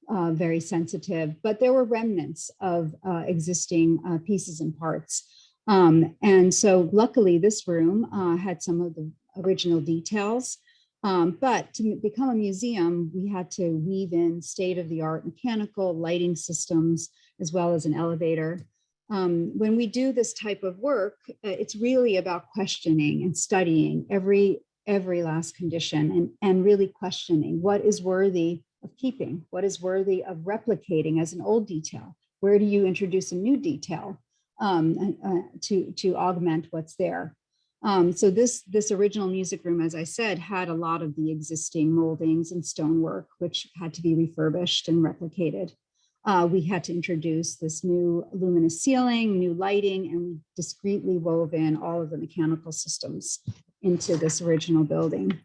very sensitive, but there were remnants of existing pieces and parts. And so luckily this room had some of the original details, but to become a museum, we had to weave in state-of-the-art mechanical lighting systems, as well as an elevator. When we do this type of work, it's really about questioning and studying every last condition, and really questioning what is worthy of keeping, what is worthy of replicating as an old detail. Where do you introduce a new detail to augment what's there? So this original music room, as I said, had a lot of the existing moldings and stonework, which had to be refurbished and replicated. We had to introduce this new luminous ceiling, new lighting, and we discreetly wove in all of the mechanical systems into this original building.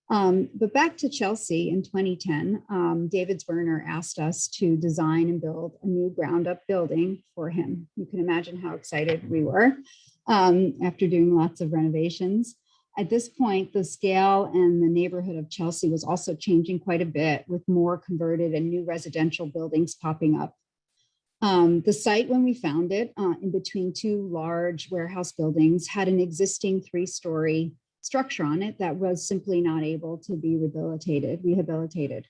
But back to Chelsea in 2010, David Zwirner asked us to design and build a new ground-up building for him. You can imagine how excited we were after doing lots of renovations. At this point, the scale and the neighborhood of Chelsea was also changing quite a bit, with more converted and new residential buildings popping up. The site, when we found it, in between 2 large warehouse buildings, had an existing 3-story structure on it that was simply not able to be rehabilitated.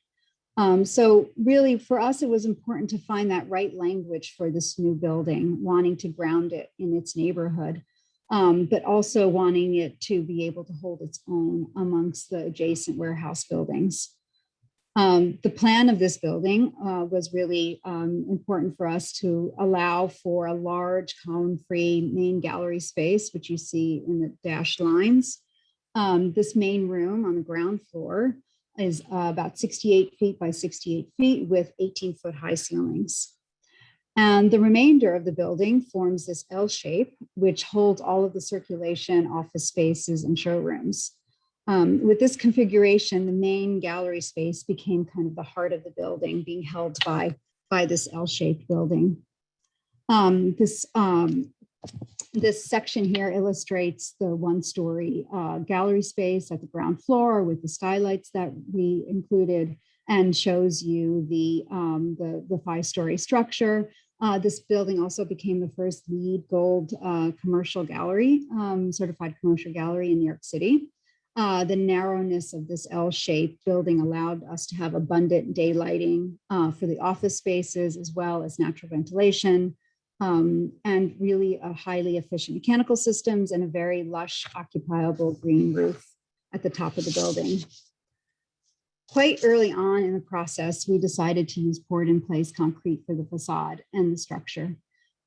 So really, for us, it was important to find that right language for this new building, wanting to ground it in its neighborhood, but also wanting it to be able to hold its own amongst the adjacent warehouse buildings. The plan of this building was really important for us to allow for a large column-free main gallery space, which you see in the dashed lines. This main room on the ground floor is about 68 feet by 68 feet with 18-foot high ceilings. And the remainder of the building forms this L shape, which holds all of the circulation, office spaces, and showrooms. With this configuration, the main gallery space became kind of the heart of the building, being held by this L-shaped building. This section here illustrates the one-story gallery space at the ground floor with the skylights that we included, and shows you the 5-story structure. This building also became the first LEED Gold commercial gallery, certified commercial gallery in New York City. The narrowness of this L-shaped building allowed us to have abundant daylighting for the office spaces, as well as natural ventilation, and really a highly efficient mechanical systems and a very lush occupiable green roof at the top of the building. Quite early on in the process, we decided to use poured-in-place concrete for the facade and the structure.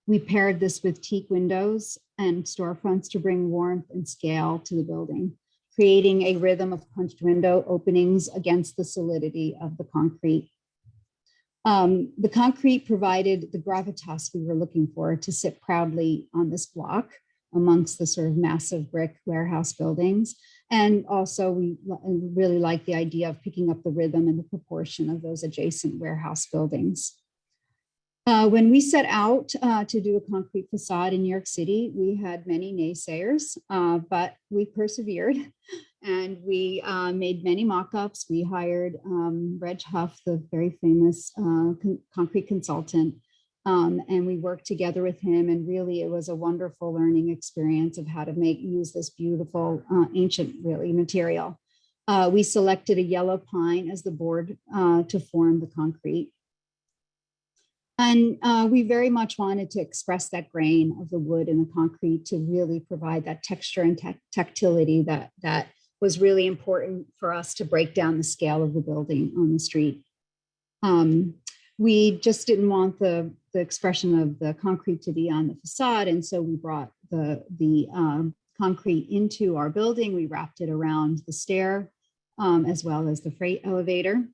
We paired this with teak windows and storefronts to bring warmth and scale to the building, creating a rhythm of punched window openings against the solidity of the concrete. The concrete provided the gravitas we were looking for to sit proudly on this block amongst the sort of massive brick warehouse buildings. And also we really like the idea of picking up the rhythm and the proportion of those adjacent warehouse buildings. When we set out to do a concrete facade in New York City, we had many naysayers, but we persevered and we made many mock-ups. We hired Reg Huff, the very famous concrete consultant, and we worked together with him, and really it was a wonderful learning experience of how to use this beautiful ancient really material. We selected a yellow pine as the board to form the concrete. And we very much wanted to express that grain of the wood and the concrete to really provide that texture and tactility that was really important for us to break down the scale of the building on the street. We just didn't want the expression of the concrete to be on the facade, and so we brought the concrete into our building. We wrapped it around the stair as well as the freight elevator.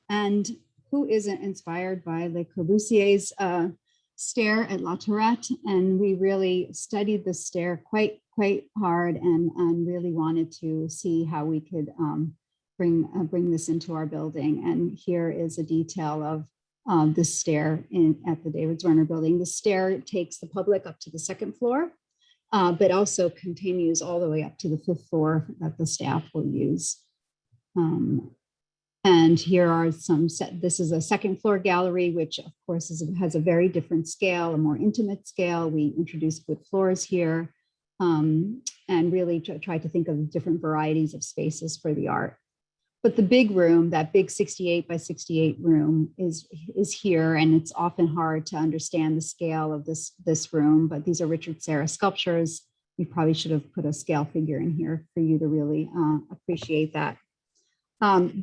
And who isn't inspired by Le Corbusier's stair at La Tourette? And we really studied the stair quite hard and really wanted to see how we could bring this into our building. And here is a detail of this stair at the David Zwirner building. The stair takes the public up to the 2nd floor, but also continues all the way up to the 5th floor that the staff will use. And here are this is a 2nd floor gallery, which of course has a very different scale, a more intimate scale. We introduced wood floors here and really tried to think of different varieties of spaces for the art. But the big room, that big 68 by 68 room is here, and it's often hard to understand the scale of this room, but these are Richard Serra sculptures. We probably should have put a scale figure in here for you to really appreciate that.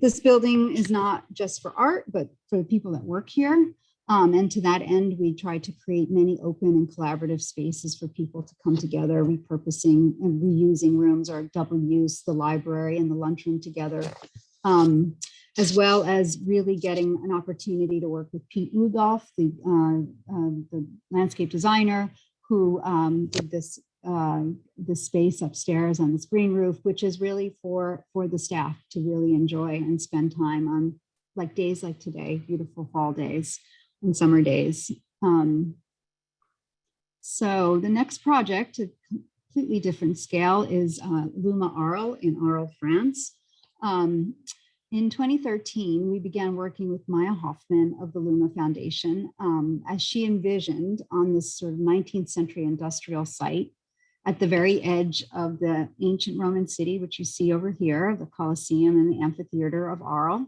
This building is not just for art, but for the people that work here. And to that end, we try to create many open and collaborative spaces for people to come together, repurposing and reusing rooms or double use the library and the lunchroom together, as well as really getting an opportunity to work with Pete Rudolph, the landscape designer, who did this space upstairs on this green roof, which is really for the staff to really enjoy and spend time on, like days like today, beautiful fall days and summer days. So the next project, a completely different scale, is Luma Arles in Arles, France. In 2013, we began working with Maya Hoffman of the Luma Foundation as she envisioned on this sort of 19th century industrial site at the very edge of the ancient Roman city, which you see over here, the Colosseum and the amphitheater of Arles.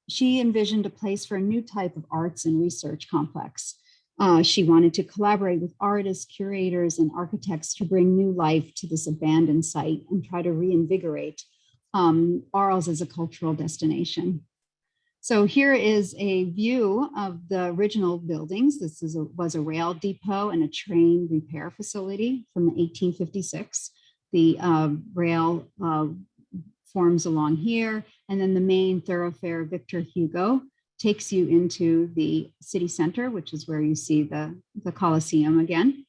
She envisioned a place for a new type of arts and research complex. She wanted to collaborate with artists, curators, and architects to bring new life to this abandoned site and try to reinvigorate Arles as a cultural destination. So here is a view of the original buildings. This was a rail depot and a train repair facility from 1856. The rail forms along here. And then the main thoroughfare, Victor Hugo, takes you into the city center, which is where you see the Coliseum again.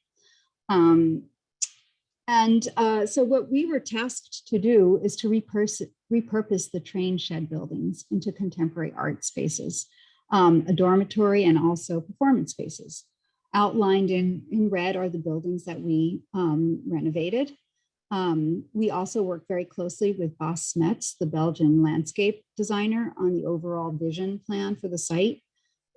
So what we were tasked to do is to repurpose the train shed buildings into contemporary art spaces, a dormitory and also performance spaces. Outlined in red are the buildings that we renovated. We also worked very closely with Bas Smets, the Belgian landscape designer, on the overall vision plan for the site.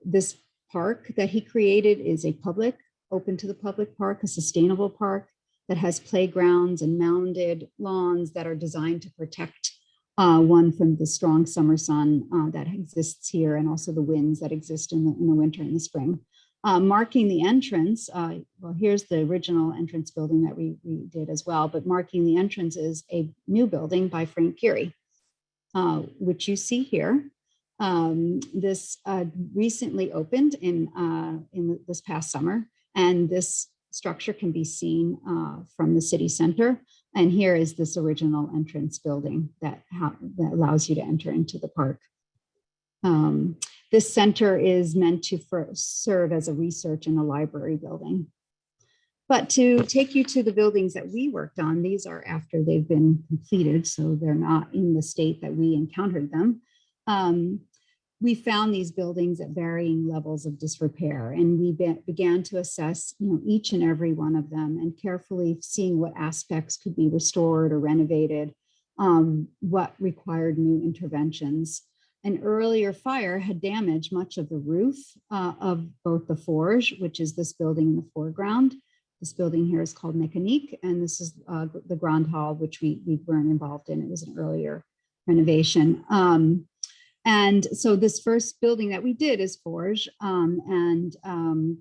This park that he created is a public, open to the public park, a sustainable park that has playgrounds and mounded lawns that are designed to protect one from the strong summer sun that exists here, and also the winds that exist in the winter and the spring. Marking the entrance, well, here's the original entrance building that we did as well, but marking the entrance is a new building by Frank Gehry, which you see here. This recently opened in this past summer, and this structure can be seen from the city center. And here is this original entrance building that allows you to enter into the park. This center is meant to serve as a research and a library building. But to take you to the buildings that we worked on, these are after they've been completed, so they're not in the state that we encountered them. We found these buildings at varying levels of disrepair, and we began to assess, each and every one of them, and carefully seeing what aspects could be restored or renovated, what required new interventions. An earlier fire had damaged much of the roof of both the Forge, which is this building in the foreground. This building here is called Mécanique, and this is the Grand Hall, which we weren't involved in. It was an earlier renovation. And so this first building that we did is Forge, and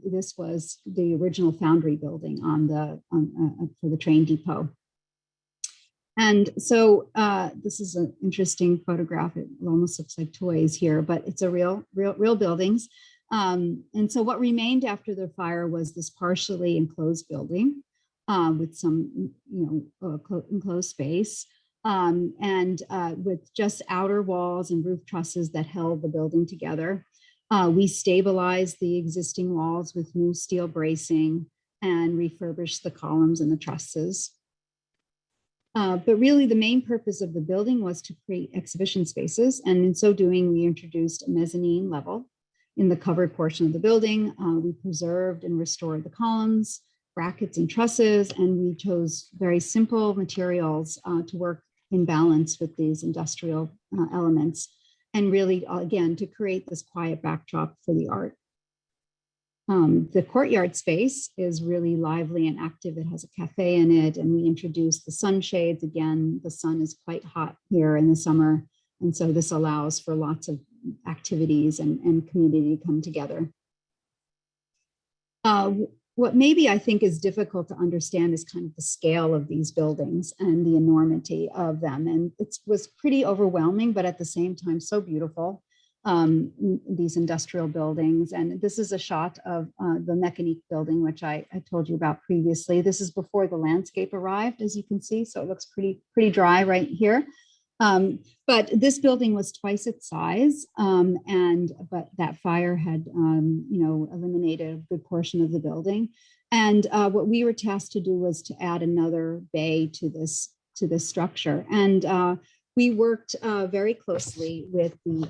this was the original foundry building for the train depot. And so this is an interesting photograph. It almost looks like toys here, but it's a real buildings. And so what remained after the fire was this partially enclosed building with some, enclosed space. And with just outer walls and roof trusses that held the building together. We stabilized the existing walls with new steel bracing and refurbished the columns and the trusses. But really the main purpose of the building was to create exhibition spaces. And in so doing, we introduced a mezzanine level in the covered portion of the building. We preserved and restored the columns, brackets and trusses, and we chose very simple materials to work in balance with these industrial elements, and really, again, to create this quiet backdrop for the art. The courtyard space is really lively and active. It has a cafe in it, and we introduced the sunshades. Again, the sun is quite hot here in the summer, and so this allows for lots of activities and community to come together. What maybe I think is difficult to understand is kind of the scale of these buildings and the enormity of them. And it was pretty overwhelming, but at the same time, so beautiful, these industrial buildings. And this is a shot of the Mécanique building, which I told you about previously. This is before the landscape arrived, as you can see. So it looks pretty dry right here. But this building was twice its size, but that fire had, eliminated a good portion of the building. And what we were tasked to do was to add another bay to this structure. And we worked very closely with the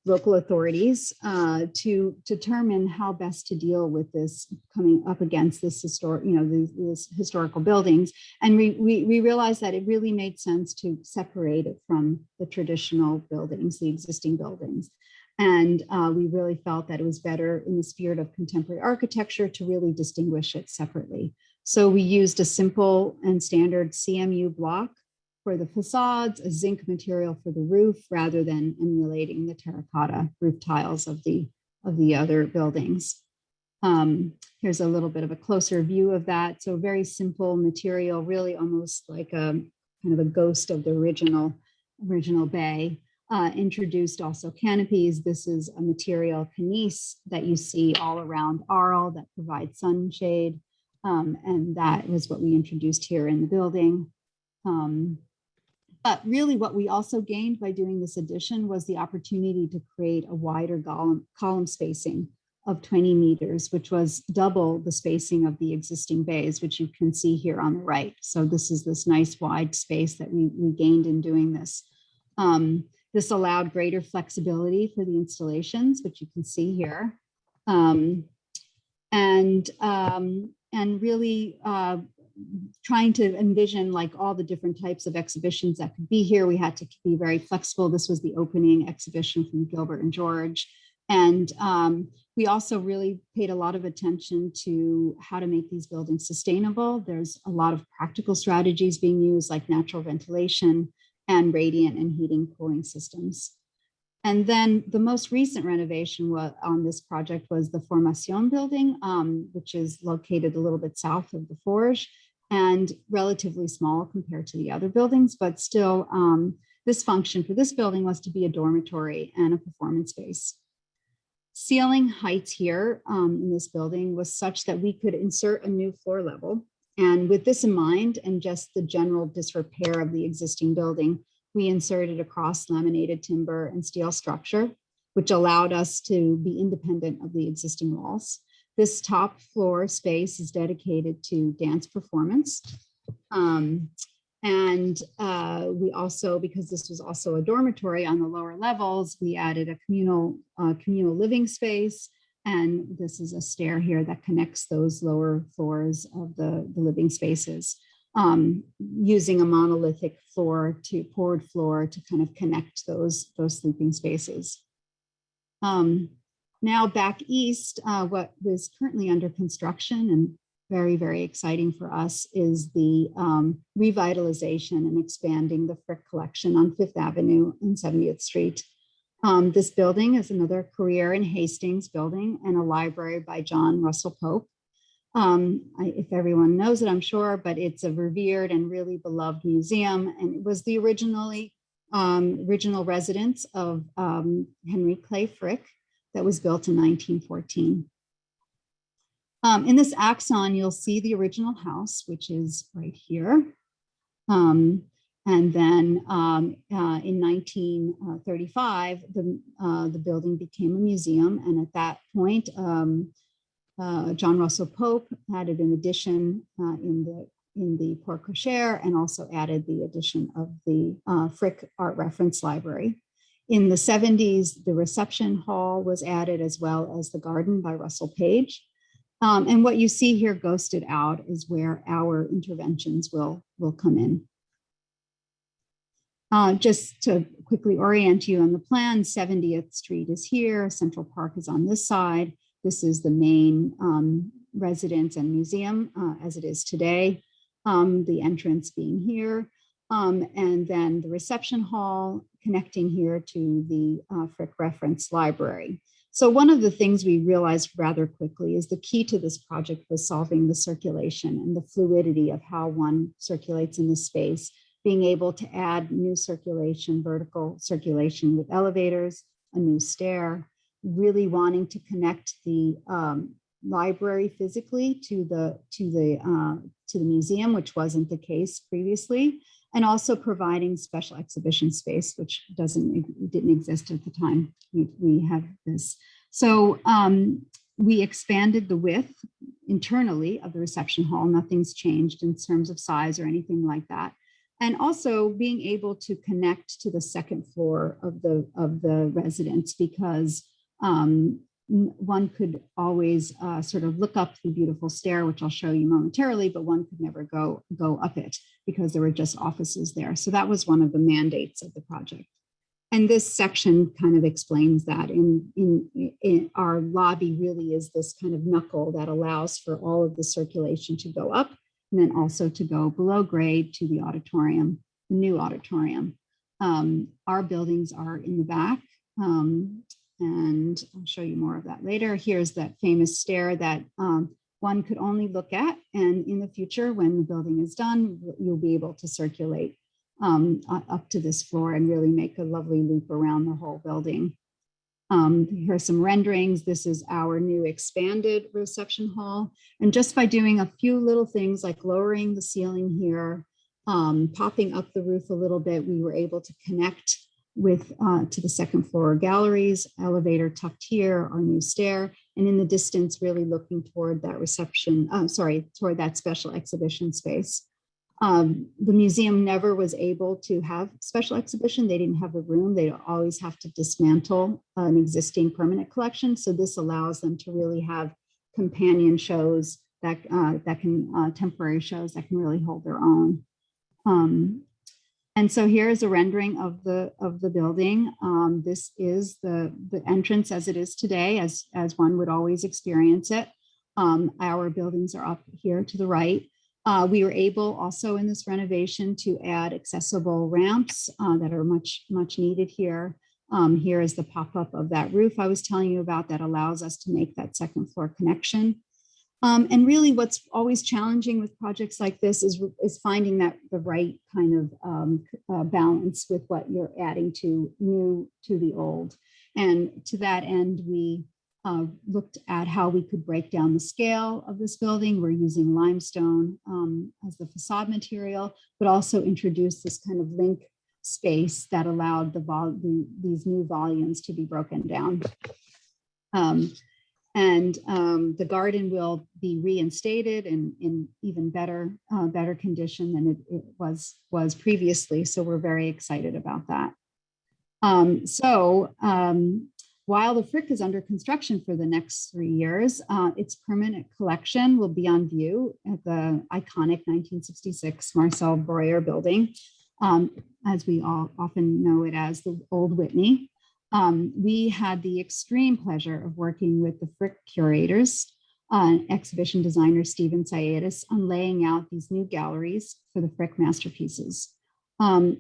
local authorities to determine how best to deal with this coming up against this these historical buildings. And we realized that it really made sense to separate it from the traditional buildings, the existing buildings. And we really felt that it was better in the spirit of contemporary architecture to really distinguish it separately. So we used a simple and standard CMU block for the facades, a zinc material for the roof, rather than emulating the terracotta roof tiles of the other buildings. Here's a little bit of a closer view of that. So very simple material, really almost like a kind of a ghost of the original bay. Introduced also canopies. This is a material canis that you see all around Arles that provides sunshade. And that was what we introduced here in the building. But really what we also gained by doing this addition was the opportunity to create a wider column spacing of 20 meters, which was double the spacing of the existing bays, which you can see here on the right. So this is this nice wide space that we gained in doing this. This allowed greater flexibility for the installations, which you can see here. And really trying to envision like all the different types of exhibitions that could be here. We had to be very flexible. This was the opening exhibition from Gilbert and George. And we also really paid a lot of attention to how to make these buildings sustainable. There's a lot of practical strategies being used, like natural ventilation and radiant and heating cooling systems. And then the most recent renovation on this project was the Formation building, which is located a little bit south of the Forge and relatively small compared to the other buildings, but still this function for this building was to be a dormitory and a performance space. Ceiling heights here in this building was such that we could insert a new floor level. And with this in mind, and just the general disrepair of the existing building, we inserted a cross-laminated timber and steel structure, which allowed us to be independent of the existing walls. This top floor space is dedicated to dance performance. We also, because this was also a dormitory on the lower levels, we added a communal living space. And this is a stair here that connects those lower floors of the living spaces, using a monolithic poured floor to kind of connect those sleeping spaces. Now back east, what was currently under construction and very, very exciting for us is the revitalization and expanding the Frick collection on 5th Avenue and 70th Street. This building is another career in Hastings building and a library by John Russell Pope. If everyone knows it, I'm sure, but it's a revered and really beloved museum. And it was the original residence of Henry Clay Frick that was built in 1914. In this axon, you'll see the original house, which is right here. And then in 1935, the building became a museum. And at that point, John Russell Pope added an addition in the porte cochere and also added the addition of the Frick Art Reference Library. In the 70s, the reception hall was added as well as the garden by Russell Page. And what you see here ghosted out is where our interventions will come in. Just to quickly orient you on the plan, 70th Street is here, Central Park is on this side. This is the main residence and museum as it is today, the entrance being here. And then the reception hall connecting here to the Frick Reference Library. So one of the things we realized rather quickly is the key to this project was solving the circulation and the fluidity of how one circulates in the space, being able to add new circulation, vertical circulation with elevators, a new stair, really wanting to connect the library physically to the museum, which wasn't the case previously, and also providing special exhibition space, which didn't exist at the time we have this. So we expanded the width internally of the reception hall. Nothing's changed in terms of size or anything like that. And also being able to connect to the second floor of the residence, because one could always sort of look up the beautiful stair, which I'll show you momentarily, but one could never go up it because there were just offices there. So that was one of the mandates of the project. And this section kind of explains that in our lobby really is this kind of knuckle that allows for all of the circulation to go up and then also to go below grade to the auditorium, the new auditorium. Our buildings are in the back. And I'll show you more of that later. Here's that famous stair that one could only look at. And in the future, when the building is done, you'll be able to circulate up to this floor and really make a lovely loop around the whole building. Here are some renderings. This is our new expanded reception hall. And just by doing a few little things like lowering the ceiling here Popping up the roof a little bit, we were able to connect with to the second floor galleries, elevator tucked here, our new stair, and in the distance, really looking toward that toward that special exhibition space. The museum never was able to have special exhibition. They didn't have the room. They always have to dismantle an existing permanent collection. So this allows them to really have companion shows that can temporary shows that can really hold their own. And so here is a rendering of the building. This is the entrance as it is today, as one would always experience it. Our buildings are up here to the right. We were able also in this renovation to add accessible ramps that are much needed here. Here is the pop-up of that roof I was telling you about that allows us to make that second floor connection. And really what's always challenging with projects like this is finding the right kind of balance with what you're adding to new to the old. And to that end, we looked at how we could break down the scale of this building. We're using limestone as the facade material, but also introduced this kind of link space that allowed these new volumes to be broken down. The garden will be reinstated in even better condition than it was previously. So we're very excited about that. While the Frick is under construction for the next 3 years, its permanent collection will be on view at the iconic 1966 Marcel Breuer building, as we all often know it as the Old Whitney. We had the extreme pleasure of working with the Frick curators, exhibition designer Stephen Saiatis, on laying out these new galleries for the Frick masterpieces.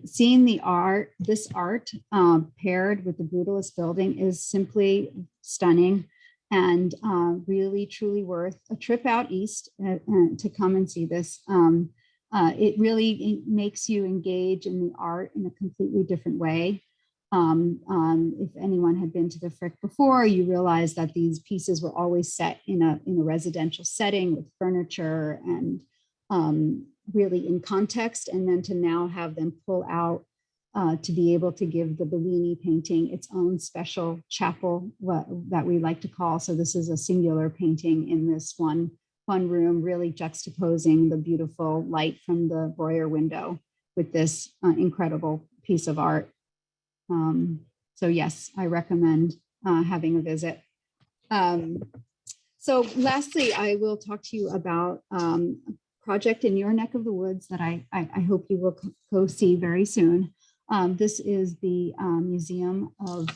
Seeing this art paired with the Brutalist building is simply stunning and really truly worth a trip out east to come and see this. It really makes you engage in the art in a completely different way. If anyone had been to the Frick before, you realize that these pieces were always set in a residential setting with furniture and really in context, and then to now have them pull out to be able to give the Bellini painting its own special chapel, that we like to call. So this is a singular painting in this one room, really juxtaposing the beautiful light from the Breuer window with this incredible piece of art. So yes, I recommend having a visit. So lastly, I will talk to you about project in your neck of the woods that I hope you will go see very soon. This is the Museum of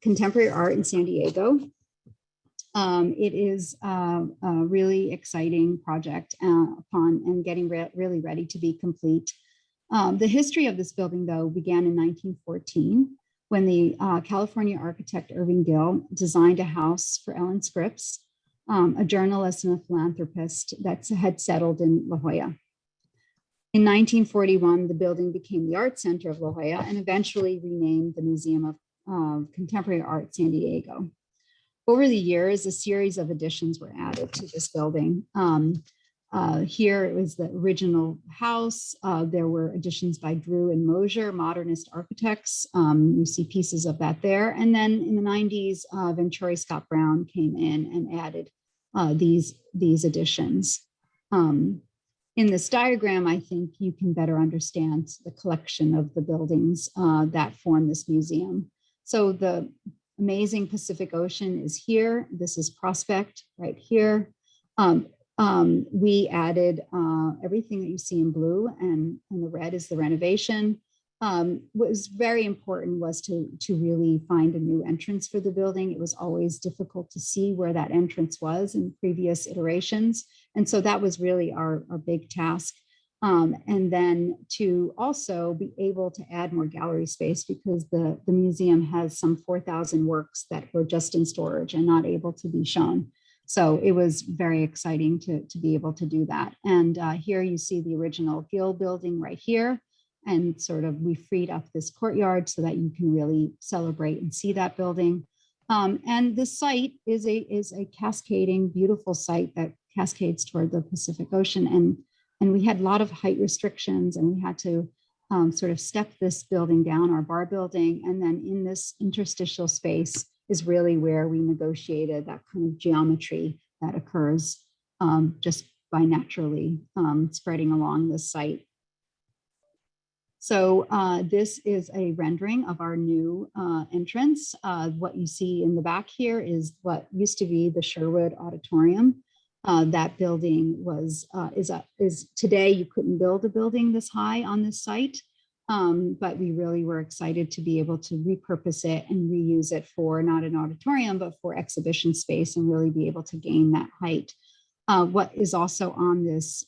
Contemporary Art in San Diego. It is a really exciting project and getting really ready to be complete. The history of this building, though, began in 1914 when the California architect Irving Gill designed a house for Ellen Scripps, a journalist and a philanthropist that had settled in La Jolla. In 1941, the building became the Art Center of La Jolla and eventually renamed the Museum of Contemporary Art San Diego. Over the years, a series of additions were added to this building. Here it was the original house. There were additions by Drew and Mosier, modernist architects. You see pieces of that there. And then in the 90s, Venturi Scott Brown came in and added these additions. In this diagram, I think you can better understand the collection of the buildings that form this museum. So the amazing Pacific Ocean is here. This is Prospect right here. We added everything that you see in blue, and the red is the renovation. What was very important was to really find a new entrance for the building. It was always difficult to see where that entrance was in previous iterations. And so that was really our big task. And then to also be able to add more gallery space, because the museum has some 4,000 works that were just in storage and not able to be shown. So it was very exciting to be able to do that. And here you see the original Gill building right here. And sort of we freed up this courtyard so that you can really celebrate and see that building. And the site is a cascading, beautiful site that cascades toward the Pacific Ocean. And we had a lot of height restrictions, and we had to sort of step this building down, our bar building. And then in this interstitial space is really where we negotiated that kind of geometry that occurs just by naturally spreading along the site. So this is a rendering of our new entrance. What you see in the back here is what used to be the Sherwood Auditorium. That building was is today, you couldn't build a building this high on this site, but we really were excited to be able to repurpose it and reuse it for not an auditorium, but for exhibition space, and really be able to gain that height. What is also on this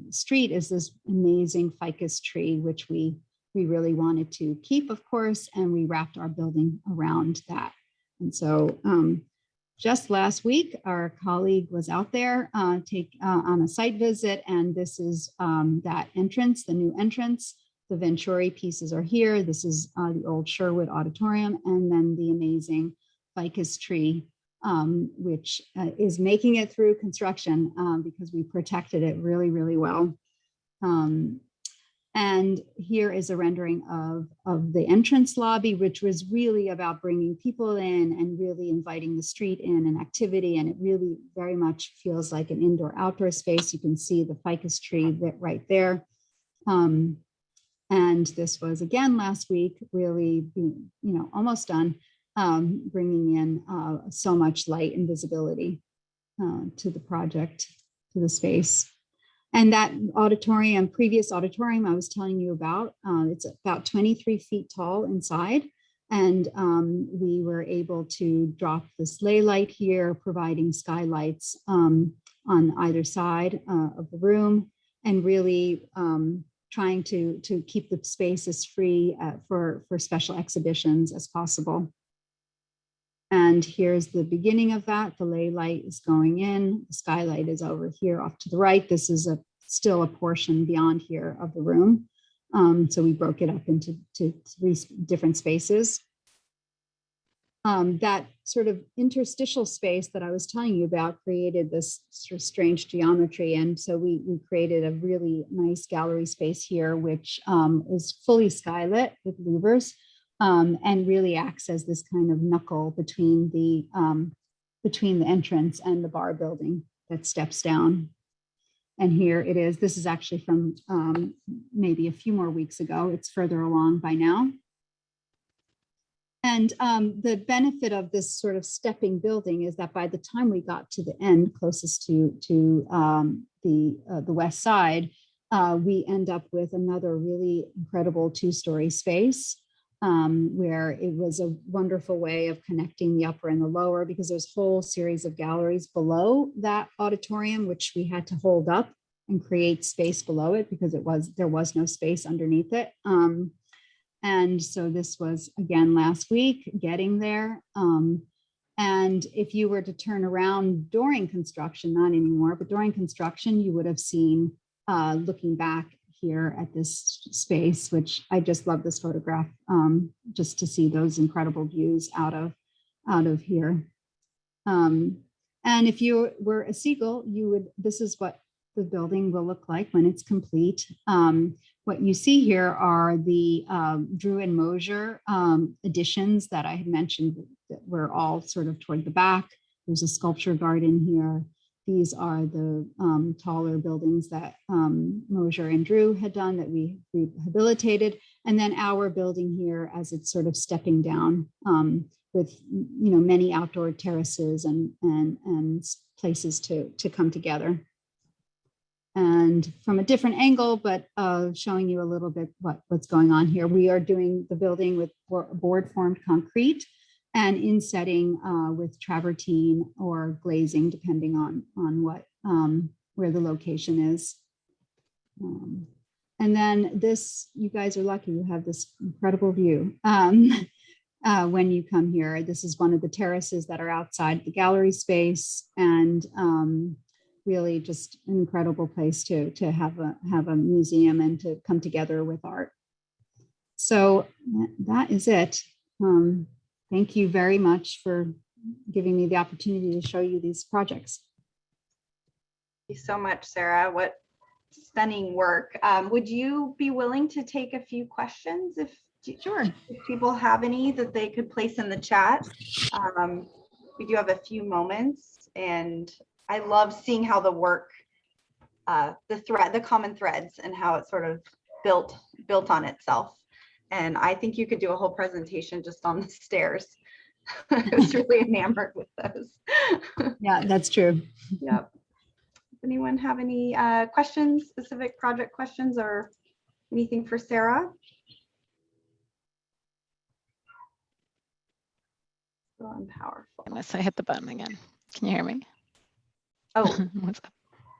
street is this amazing ficus tree, which we really wanted to keep, of course, and we wrapped our building around that. And so just last week, our colleague was out there on a site visit, and this is that entrance, the new entrance. The Venturi pieces are here. This is the old Sherwood Auditorium, and then the amazing ficus tree, which is making it through construction because we protected it really, really well. And here is a rendering of the entrance lobby, which was really about bringing people in and really inviting the street in and activity. And it really very much feels like an indoor-outdoor space. You can see the ficus tree right there. And this was, again, last week, really being, almost done, bringing in so much light and visibility to the project, to the space. And that auditorium, previous auditorium I was telling you about, it's about 23 feet tall inside. And we were able to drop this lay light here, providing skylights on either side of the room, and really trying to keep the space as free for special exhibitions as possible. And here's the beginning of that. The lay light is going in. The skylight is over here off to the right. This is still a portion beyond here of the room. So we broke it up into 3 different spaces. That sort of interstitial space that I was telling you about created this sort of strange geometry. And so we created a really nice gallery space here, which is fully skylit with louvers. And really acts as this kind of knuckle between the entrance and the bar building that steps down. And here it is. This is actually from maybe a few more weeks ago. It's further along by now. And the benefit of this sort of stepping building is that by the time we got to the end, closest to the west side, we end up with another really incredible 2-story space. Where it was a wonderful way of connecting the upper and the lower, because there's a whole series of galleries below that auditorium, which we had to hold up and create space below it because there was no space underneath it. And so this was, again, last week, getting there. And if you were to turn around during construction, not anymore, but during construction, you would have seen, looking back here at this space, which I just love this photograph, just to see those incredible views out of here. And if you were a seagull, this is what the building will look like when it's complete. What you see here are the Drew and Mosier additions that I had mentioned that were all sort of toward the back. There's a sculpture garden here. These are the taller buildings that Mosier and Drew had done that we rehabilitated. And then our building here as it's sort of stepping down with many outdoor terraces and places to come together. And from a different angle, but showing you a little bit what's going on here. We are doing the building with board formed concrete and insetting with travertine or glazing, depending on what where the location is. And then this, you guys are lucky, you have this incredible view when you come here. This is one of the terraces that are outside the gallery space, and really just an incredible place to have a museum and to come together with art. So that is it. Thank you very much for giving me the opportunity to show you these projects. Thank you so much, Sarah. What stunning work. Would you be willing to take a few questions if people have any that they could place in the chat? We do have a few moments, and I love seeing how the work, the common threads, and how it sort of built on itself. And I think you could do a whole presentation just on the stairs. I was really enamored with those. Yeah, that's true. Yep. Does anyone have any questions, specific project questions, or anything for Sarah? So powerful. Unless I hit the button again. Can you hear me? Oh, What's up?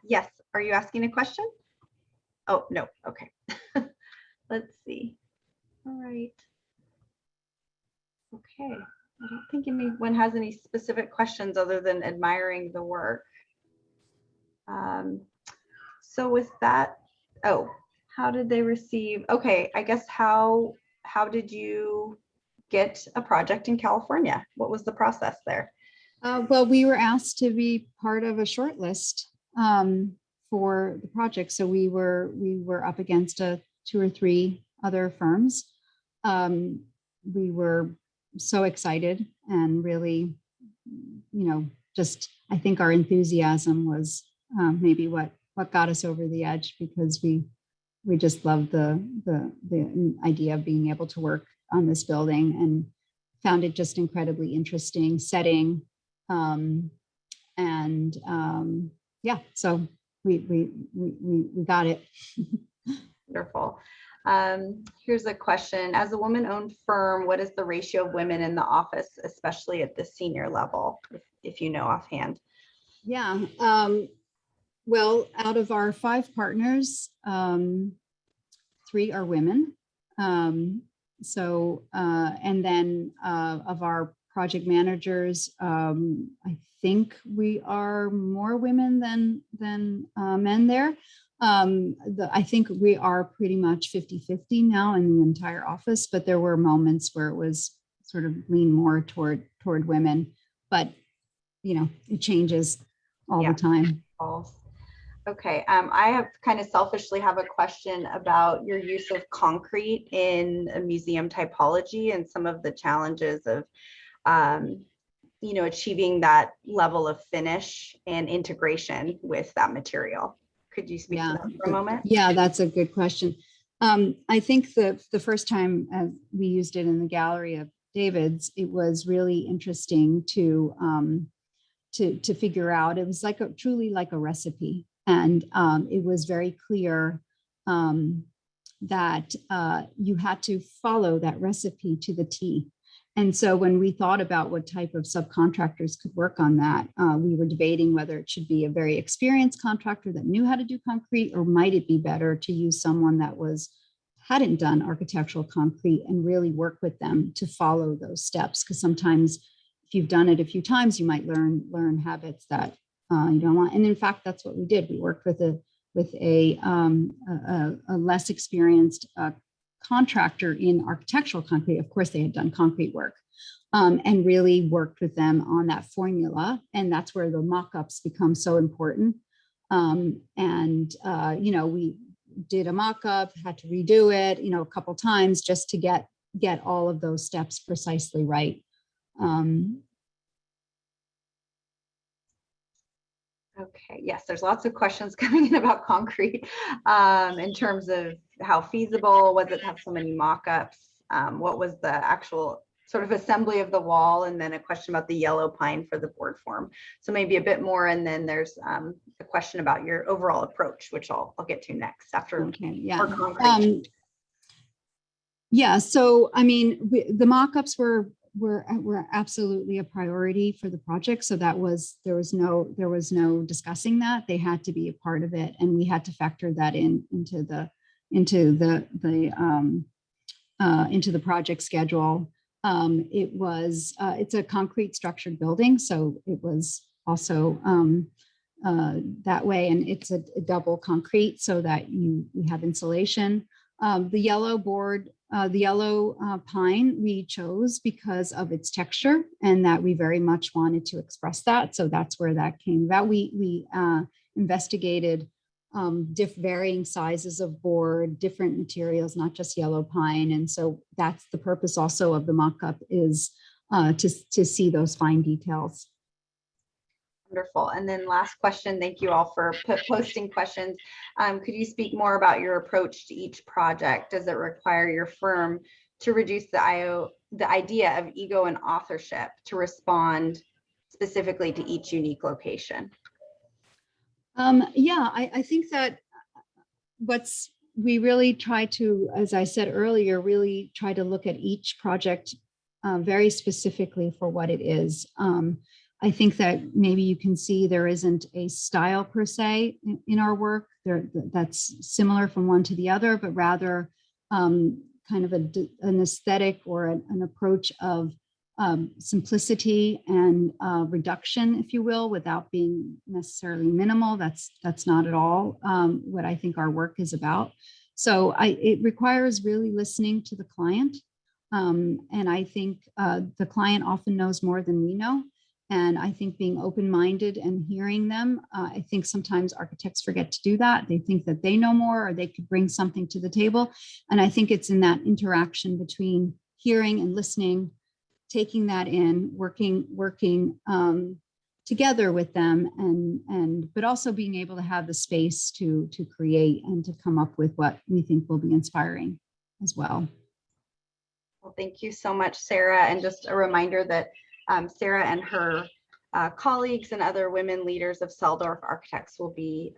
yes. Are you asking a question? Oh, no. Okay. Let's see. All right. Okay. I don't think anyone has any specific questions other than admiring the work. So with that, oh, how did they receive? Okay, I guess how did you get a project in California? What was the process there? Well, we were asked to be part of a short list for the project. So we were up against 2 or 3 other firms. We were so excited and really, just I think our enthusiasm was maybe what got us over the edge, because we just loved the idea of being able to work on this building and found it just incredibly interesting setting. Yeah, so we got it. Wonderful. Here's a question. As a woman-owned firm, what is the ratio of women in the office, especially at the senior level, if you know offhand? Yeah. Well, out of our 5 partners, 3 are women. And then of our project managers, I think we are more women than men there. I think we are pretty much 50-50 now in the entire office, but there were moments where it was sort of lean more toward women, but it changes all the time. Okay, I have kind of selfishly have a question about your use of concrete in a museum typology and some of the challenges of achieving that level of finish and integration with that material. Could you speak to that for a moment? Yeah, that's a good question. I think the first time we used it in the gallery of David's, it was really interesting to figure out. It was truly like a recipe, and it was very clear that you had to follow that recipe to the T. And so when we thought about what type of subcontractors could work on that, we were debating whether it should be a very experienced contractor that knew how to do concrete, or might it be better to use someone that hadn't done architectural concrete and really work with them to follow those steps. Because sometimes if you've done it a few times, you might learn habits that you don't want. And in fact, that's what we did. We worked with a less experienced contractor in architectural concrete. Of course, they had done concrete work, and really worked with them on that formula. And that's where the mock-ups become so important. We did a mock-up, had to redo it, a couple times just to get all of those steps precisely right. Okay, yes, there's lots of questions coming in about concrete in terms of how feasible was it to have so many mock-ups? What was the actual sort of assembly of the wall? And then a question about the yellow pine for the board form. So maybe a bit more, and then there's a question about your overall approach, which I'll get to next after. Okay, yeah. Concrete. Yeah, so I mean, the mock-ups were absolutely a priority for the project. So there was no discussing that. They had to be a part of it, and we had to factor that into the project schedule. It's a concrete structured building, so it was also that way, and it's a double concrete so that you have insulation. The yellow board. The yellow pine we chose because of its texture, and that we very much wanted to express that. So that's where that came about. We investigated varying sizes of board, different materials, not just yellow pine. And so that's the purpose also of the mock-up, is to see those fine details. Wonderful. And then last question, thank you all for posting questions. Could you speak more about your approach to each project? Does it require your firm to reduce the idea of ego and authorship to respond specifically to each unique location? Yeah, I think that we really try to, as I said earlier, really try to look at each project very specifically for what it is. I think that maybe you can see there isn't a style per se in our work that's similar from one to the other, but rather kind of an aesthetic or an approach of simplicity and reduction, if you will, without being necessarily minimal. That's not at all what I think our work is about. So it requires really listening to the client. And I think the client often knows more than we know. And I think being open-minded and hearing them, I think sometimes architects forget to do that. They think that they know more or they could bring something to the table. And I think it's in that interaction between hearing and listening, taking that in, working together with them, but also being able to have the space to create and to come up with what we think will be inspiring as well. Well, thank you so much, Sarah. And just a reminder that Sarah and her colleagues and other women leaders of Seldorf Architects will be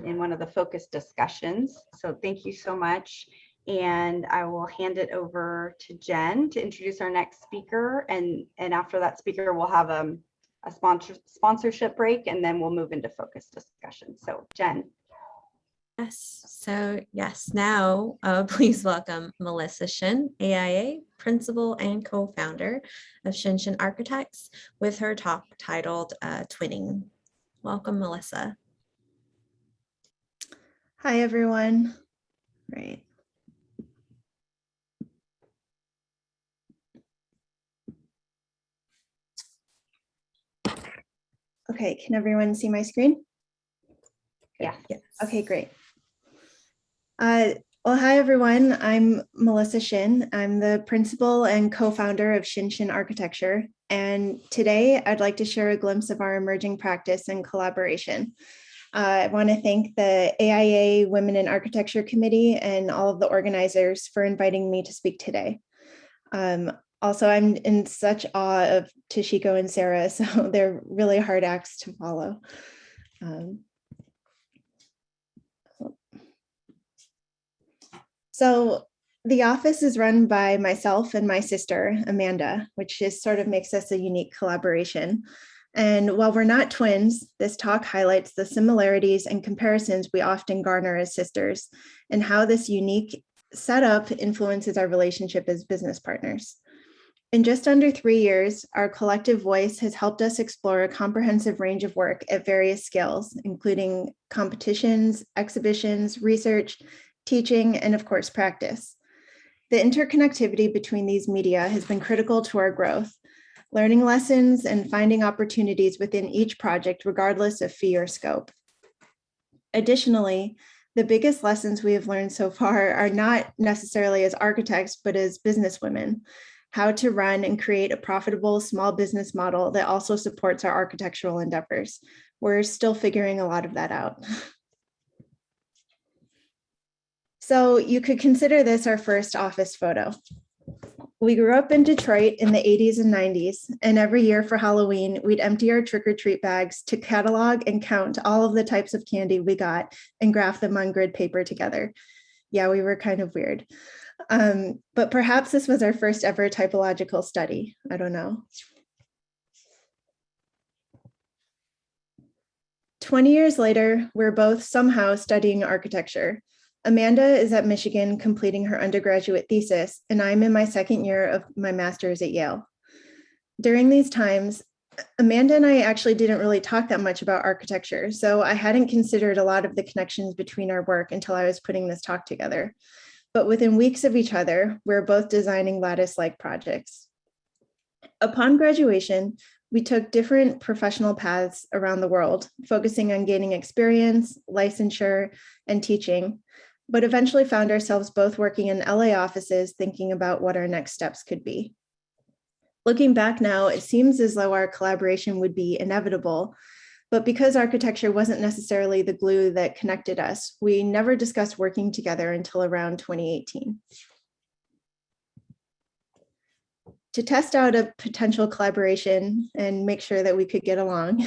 in one of the focus discussions. So thank you so much. And I will hand it over to Jen to introduce our next speaker. And after that speaker, we'll have a sponsorship break, and then we'll move into focus discussion. So Jen. Yes. So yes, now please welcome Melissa Shin, AIA Principal and Co-founder of Shin Architects, with her talk titled Twinning. Welcome, Melissa. Hi, everyone. Great. Okay, can everyone see my screen? Yeah. Yes. Okay, great. Well, hi, everyone. I'm Melissa Shin. I'm the principal and co-founder of Shin Architecture. And today I'd like to share a glimpse of our emerging practice and collaboration. I want to thank the AIA Women in Architecture Committee and all of the organizers for inviting me to speak today. Also, I'm in such awe of Toshiko and Sarah, so they're really hard acts to follow. So the office is run by myself and my sister, Amanda, which just sort of makes us a unique collaboration. And while we're not twins, this talk highlights the similarities and comparisons we often garner as sisters and how this unique setup influences our relationship as business partners. In just under 3 years, our collective voice has helped us explore a comprehensive range of work at various scales, including competitions, exhibitions, research, teaching, and of course, practice. The interconnectivity between these media has been critical to our growth, learning lessons and finding opportunities within each project, regardless of fee or scope. Additionally, the biggest lessons we have learned so far are not necessarily as architects, but as businesswomen, how to run and create a profitable small business model that also supports our architectural endeavors. We're still figuring a lot of that out. So you could consider this our first office photo. We grew up in Detroit in the 80s and 90s, and every year for Halloween, we'd empty our trick-or-treat bags to catalog and count all of the types of candy we got and graph them on grid paper together. Yeah, we were kind of weird. But perhaps this was our first ever typological study. I don't know. 20 years later, we're both somehow studying architecture. Amanda is at Michigan completing her undergraduate thesis, and I'm in my second year of my master's at Yale. During these times, Amanda and I actually didn't really talk that much about architecture, so I hadn't considered a lot of the connections between our work until I was putting this talk together. But within weeks of each other, we're both designing lattice-like projects. Upon graduation, We took different professional paths around the world, focusing on gaining experience, licensure, and teaching, but eventually found ourselves both working in LA offices thinking about what our next steps could be. Looking back now, it seems as though our collaboration would be inevitable, but because architecture wasn't necessarily the glue that connected us, we never discussed working together until around 2018. To test out a potential collaboration and make sure that we could get along,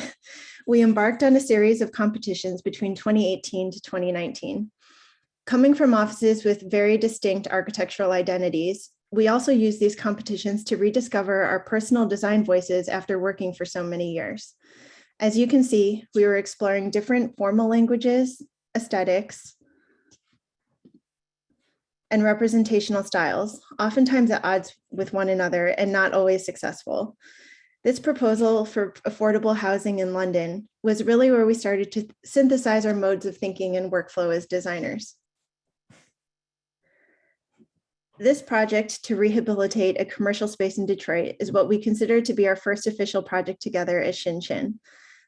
we embarked on a series of competitions between 2018 to 2019. Coming from offices with very distinct architectural identities, we also used these competitions to rediscover our personal design voices after working for so many years. As you can see, we were exploring different formal languages, aesthetics, and representational styles, oftentimes at odds with one another and not always successful. This proposal for affordable housing in London was really where we started to synthesize our modes of thinking and workflow as designers. This project to rehabilitate a commercial space in Detroit is what we consider to be our first official project together as Shin Shin.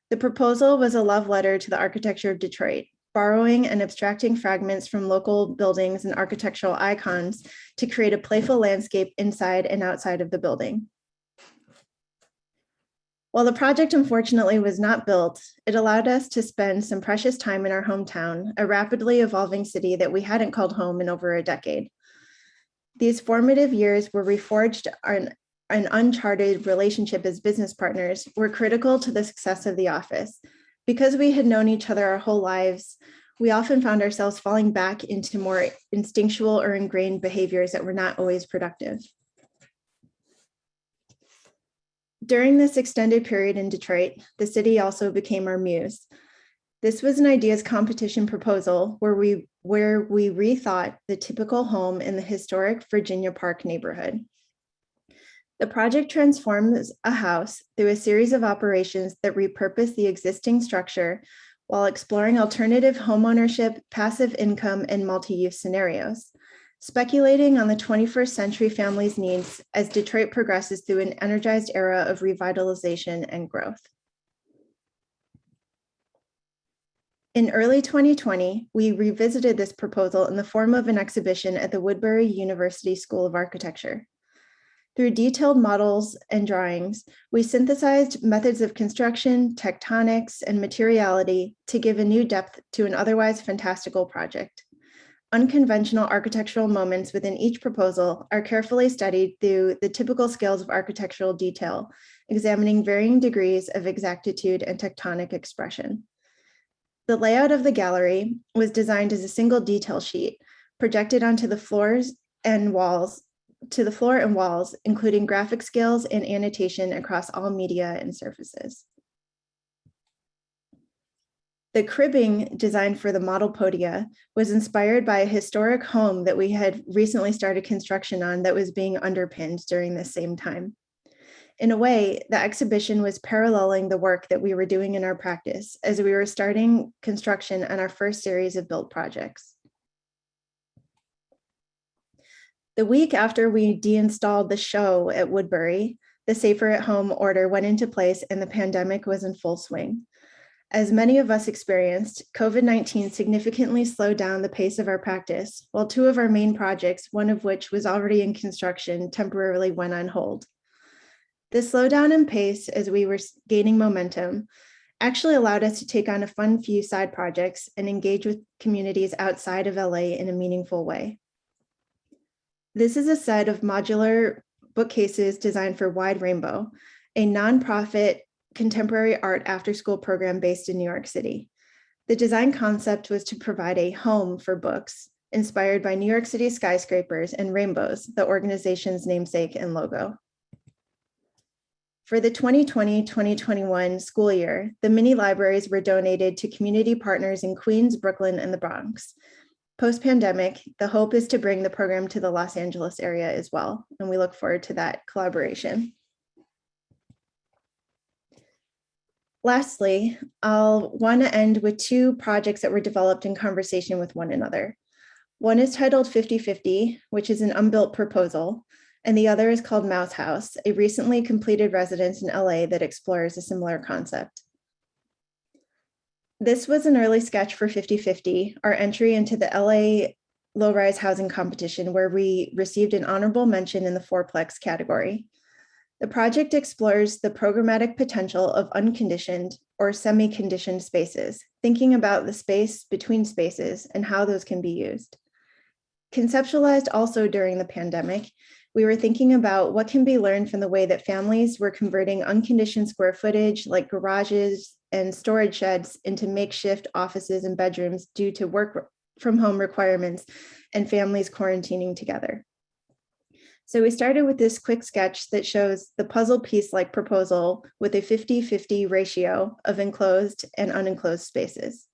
The proposal was a love letter to the architecture of Detroit, borrowing and abstracting fragments from local buildings and architectural icons to create a playful landscape inside and outside of the building. While the project unfortunately was not built, it allowed us to spend some precious time in our hometown, a rapidly evolving city that we hadn't called home in over a decade. These formative years where we forged an uncharted relationship as business partners were critical to the success of the office. Because we had known each other our whole lives, we often found ourselves falling back into more instinctual or ingrained behaviors that were not always productive. During this extended period in Detroit, the city also became our muse. This was an ideas competition proposal where we rethought the typical home in the historic Virginia Park neighborhood. The project transforms a house through a series of operations that repurpose the existing structure while exploring alternative homeownership, passive income, and multi-use scenarios, speculating on the 21st century family's needs as Detroit progresses through an energized era of revitalization and growth. In early 2020, we revisited this proposal in the form of an exhibition at the Woodbury University School of Architecture. Through detailed models and drawings, we synthesized methods of construction, tectonics, and materiality to give a new depth to an otherwise fantastical project. Unconventional architectural moments within each proposal are carefully studied through the typical scales of architectural detail, examining varying degrees of exactitude and tectonic expression. The layout of the gallery was designed as a single detail sheet, projected onto the floor and walls, including graphic scales and annotation across all media and surfaces. The cribbing designed for the model podia was inspired by a historic home that we had recently started construction on that was being underpinned during this same time. In a way, the exhibition was paralleling the work that we were doing in our practice as we were starting construction on our first series of build projects. The week after we deinstalled the show at Woodbury, the Safer at Home order went into place and the pandemic was in full swing. As many of us experienced, COVID-19 significantly slowed down the pace of our practice, while two of our main projects, one of which was already in construction, temporarily went on hold. The slowdown in pace as we were gaining momentum actually allowed us to take on a fun few side projects and engage with communities outside of LA in a meaningful way. This is a set of modular bookcases designed for Wide Rainbow, a nonprofit contemporary art after-school program based in New York City. The design concept was to provide a home for books inspired by New York City skyscrapers and rainbows, the organization's namesake and logo. For the 2020-2021 school year, the mini libraries were donated to community partners in Queens, Brooklyn, and the Bronx. Post-pandemic, the hope is to bring the program to the Los Angeles area as well, and we look forward to that collaboration. Lastly, I'll want to end with two projects that were developed in conversation with one another. One is titled 50/50, which is an unbuilt proposal. and the other is called Mouse House, a recently completed residence in LA that explores a similar concept. This was an early sketch for 50/50, our entry into the LA low-rise housing competition, where we received an honorable mention in the fourplex category. The project explores the programmatic potential of unconditioned or semi-conditioned spaces, thinking about the space between spaces and how those can be used. Conceptualized also during the pandemic, we were thinking about what can be learned from the way that families were converting unconditioned square footage like garages and storage sheds into makeshift offices and bedrooms due to work from home requirements and families quarantining together. So we started with this quick sketch that shows the puzzle piece-like proposal with a 50/50 ratio of enclosed and unenclosed spaces.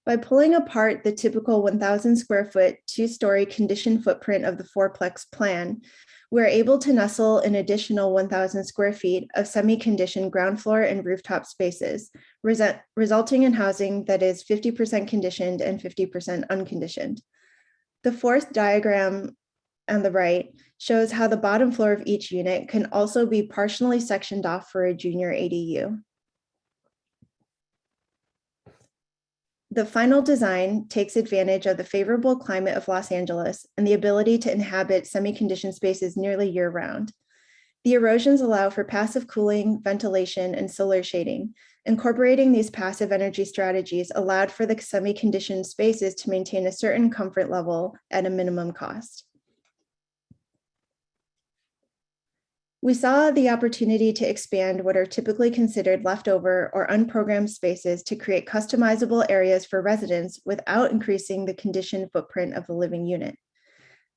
By pulling apart the typical 1,000 square foot, 2-story conditioned footprint of the fourplex plan, we're able to nestle an additional 1,000 square feet of semi-conditioned ground floor and rooftop spaces, resulting in housing that is 50% conditioned and 50% unconditioned. The fourth diagram on the right shows how the bottom floor of each unit can also be partially sectioned off for a junior ADU. The final design takes advantage of the favorable climate of Los Angeles and the ability to inhabit semi-conditioned spaces nearly year-round. The erosions allow for passive cooling, ventilation, and solar shading. Incorporating these passive energy strategies allowed for the semi-conditioned spaces to maintain a certain comfort level at a minimum cost. We saw the opportunity to expand what are typically considered leftover or unprogrammed spaces to create customizable areas for residents without increasing the conditioned footprint of the living unit.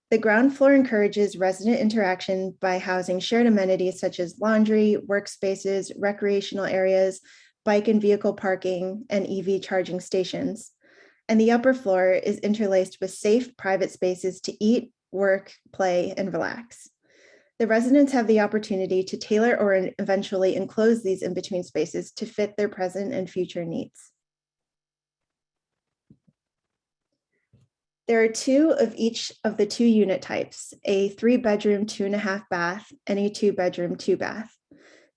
The ground floor encourages resident interaction by housing shared amenities such as laundry, workspaces, recreational areas, bike and vehicle parking, and EV charging stations. And the upper floor is interlaced with safe private spaces to eat, work, play, and relax. The residents have the opportunity to tailor or eventually enclose these in-between spaces to fit their present and future needs. There are 2 of each of the 2 unit types, a 3-bedroom, 2.5 bath, and a 2-bedroom, 2-bath.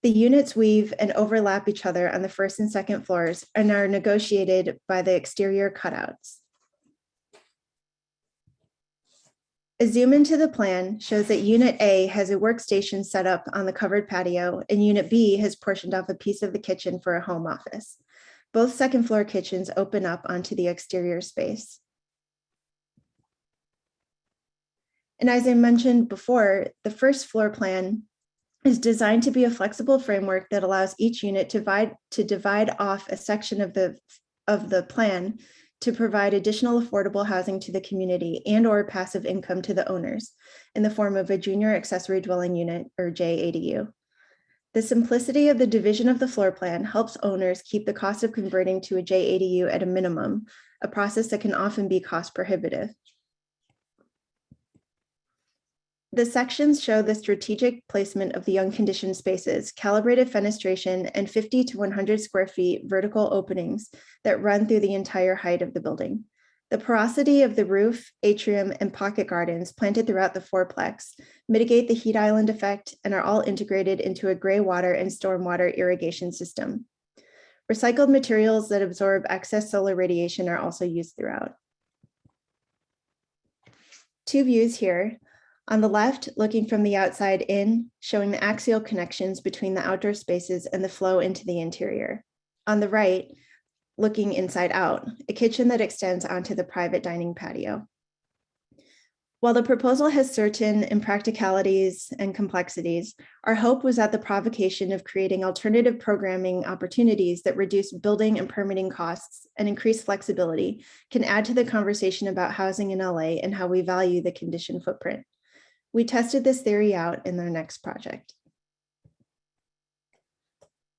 The units weave and overlap each other on the first and second floors and are negotiated by the exterior cutouts. A zoom into the plan shows that Unit A has a workstation set up on the covered patio, and Unit B has portioned off a piece of the kitchen for a home office. Both second floor kitchens open up onto the exterior space. And as I mentioned before, the first floor plan is designed to be a flexible framework that allows each unit to divide off a section of the plan to provide additional affordable housing to the community and/or passive income to the owners in the form of a junior accessory dwelling unit or JADU. The simplicity of the division of the floor plan helps owners keep the cost of converting to a JADU at a minimum, a process that can often be cost prohibitive. The sections show the strategic placement of the unconditioned spaces, calibrated fenestration, and 50 to 100 square feet vertical openings that run through the entire height of the building. The porosity of the roof, atrium, and pocket gardens planted throughout the fourplex mitigate the heat island effect and are all integrated into a gray water and stormwater irrigation system. Recycled materials that absorb excess solar radiation are also used throughout. 2 views here. On the left, looking from the outside in, showing the axial connections between the outdoor spaces and the flow into the interior. On the right, looking inside out, a kitchen that extends onto the private dining patio. While the proposal has certain impracticalities and complexities, our hope was that the provocation of creating alternative programming opportunities that reduce building and permitting costs and increase flexibility can add to the conversation about housing in LA and how we value the conditioned footprint. We tested this theory out in their next project.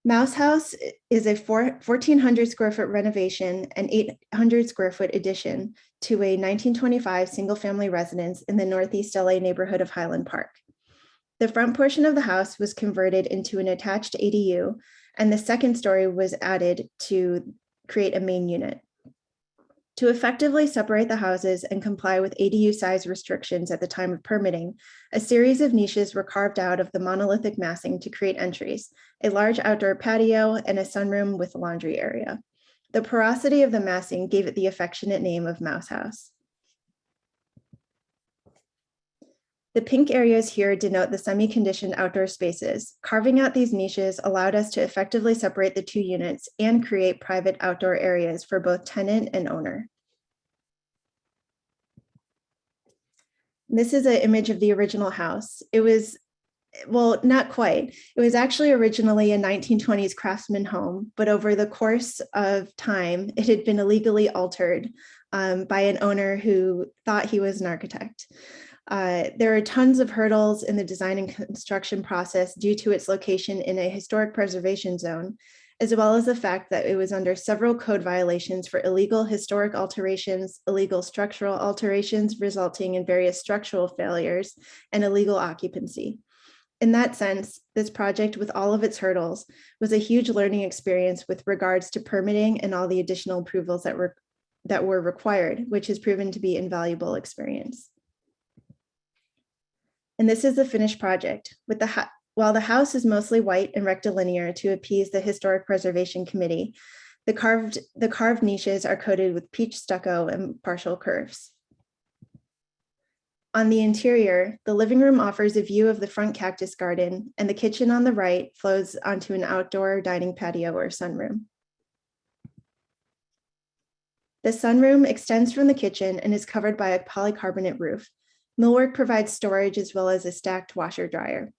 Mouse House is a 1,400 square foot renovation and 800 square foot addition to a 1925 single family residence in the Northeast LA neighborhood of Highland Park. The front portion of the house was converted into an attached ADU, and the second story was added to create a main unit. To effectively separate the houses and comply with ADU size restrictions at the time of permitting, a series of niches were carved out of the monolithic massing to create entries, a large outdoor patio, and a sunroom with a laundry area. The porosity of the massing gave it the affectionate name of Mouse House. The pink areas here denote the semi-conditioned outdoor spaces. Carving out these niches allowed us to effectively separate the two units and create private outdoor areas for both tenant and owner. This is an image of the original house. It was, well, not quite. It was actually originally a 1920s craftsman home, but over the course of time, it had been illegally altered by an owner who thought he was an architect. There are tons of hurdles in the design and construction process due to its location in a historic preservation zone, as well as the fact that it was under several code violations for illegal historic alterations, illegal structural alterations resulting in various structural failures, and illegal occupancy. In that sense, this project, with all of its hurdles, was a huge learning experience with regards to permitting and all the additional approvals that were required, which has proven to be an invaluable experience. And this is the finished project. While the house is mostly white and rectilinear to appease the Historic Preservation Committee, the carved niches are coated with peach stucco and partial curves. On the interior, the living room offers a view of the front cactus garden, and the kitchen on the right flows onto an outdoor dining patio or sunroom. The sunroom extends from the kitchen and is covered by a polycarbonate roof. Millwork provides storage as well as a stacked washer dryer.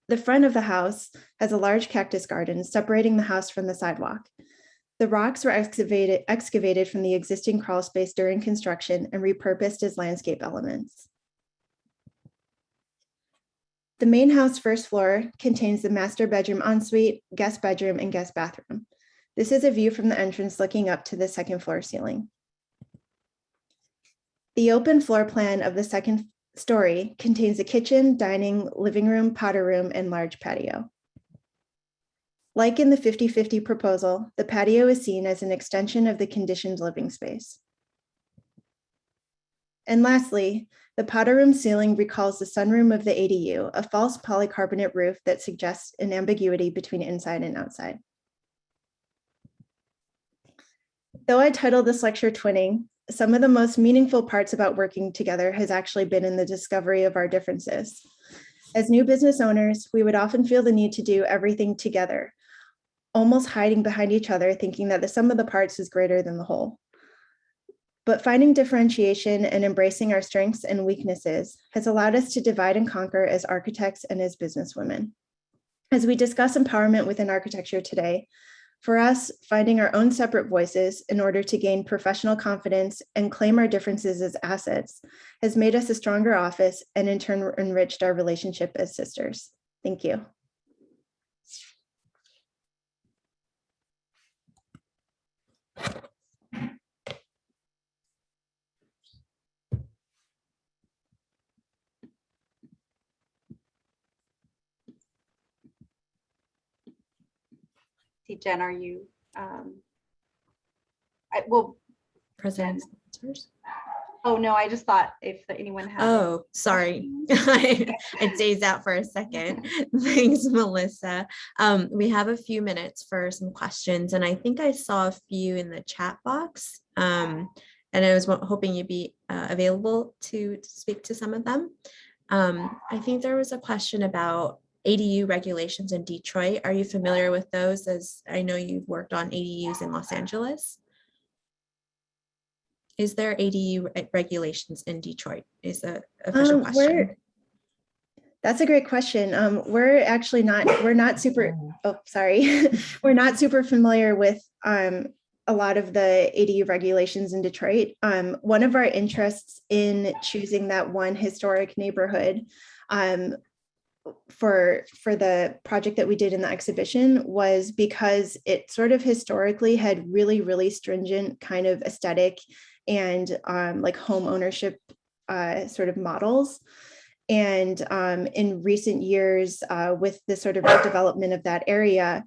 The front of the house has a large cactus garden separating the house from the sidewalk. The rocks were excavated from the existing crawl space during construction and repurposed as landscape elements. The main house first floor contains the master bedroom ensuite, guest bedroom, and guest bathroom. This is a view from the entrance looking up to the second floor ceiling. The open floor plan of the second story contains a kitchen, dining, living room, powder room, and large patio. Like in the 50-50 proposal, the patio is seen as an extension of the conditioned living space. And lastly, the powder room ceiling recalls the sunroom of the ADU, a false polycarbonate roof that suggests an ambiguity between inside and outside. Though I titled this lecture Twinning, some of the most meaningful parts about working together has actually been in the discovery of our differences. As new business owners, we would often feel the need to do everything together, almost hiding behind each other, thinking that the sum of the parts is greater than the whole. But finding differentiation and embracing our strengths and weaknesses has allowed us to divide and conquer as architects and as businesswomen. As we discuss empowerment within architecture today, for us, finding our own separate voices in order to gain professional confidence and claim our differences as assets has made us a stronger office and in turn enriched our relationship as sisters. Thank you. Jen, are you, President sponsors. oh no, I just thought if anyone had. Oh, sorry. It stays out for a second. Thanks, Melissa. We have a few minutes for some questions, and I think I saw a few in the chat box. And I was hoping you'd be available to speak to some of them. I think there was a question about ADU regulations in Detroit. Are you familiar with those? As I know you've worked on ADUs in Los Angeles. Is there ADU regulations in Detroit? Is the official question. That's a great question. We're actually not, we're not super, oh, sorry. We're not super familiar with a lot of the ADU regulations in Detroit. One of our interests in choosing that one historic neighborhood for the project that we did in the exhibition was because it sort of historically had really, really stringent kind of aesthetic and like home ownership sort of models. And in recent years, with the sort of development of that area,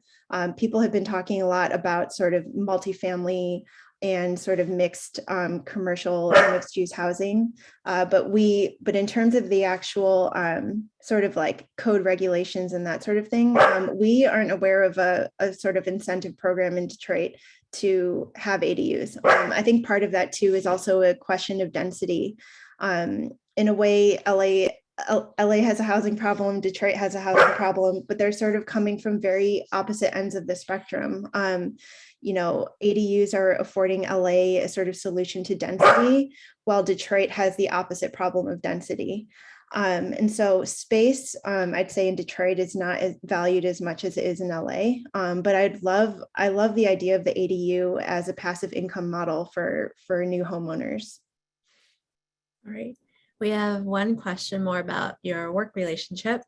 people have been talking a lot about sort of multifamily and sort of mixed commercial and mixed use housing. But in terms of the actual sort of like code regulations and that sort of thing, we aren't aware of a sort of incentive program in Detroit to have ADUs. I think part of that too is also a question of density. In a way, LA has a housing problem, Detroit has a housing problem, but they're sort of coming from very opposite ends of the spectrum. ADUs are affording LA a sort of solution to density, while Detroit has the opposite problem of density. And so space, I'd say in Detroit is not as valued as much as it is in LA. But I love the idea of the ADU as a passive income model for new homeowners. All right. We have one question more about your work relationship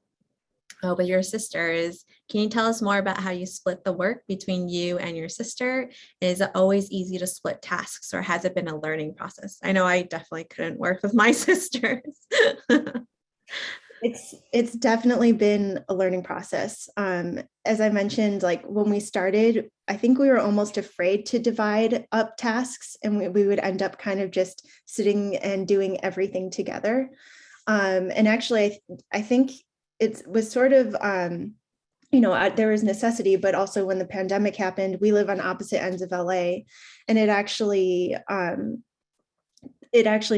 with your sisters. Can you tell us more about how you split the work between you and your sister? Is it always easy to split tasks, or has it been a learning process? I know I definitely couldn't work with my sisters. It's definitely been a learning process. As I mentioned, like when we started, I think we were almost afraid to divide up tasks, and we would end up kind of just sitting and doing everything together. And actually, I think it was sort of, there was necessity, but also when the pandemic happened, we live on opposite ends of LA, and it actually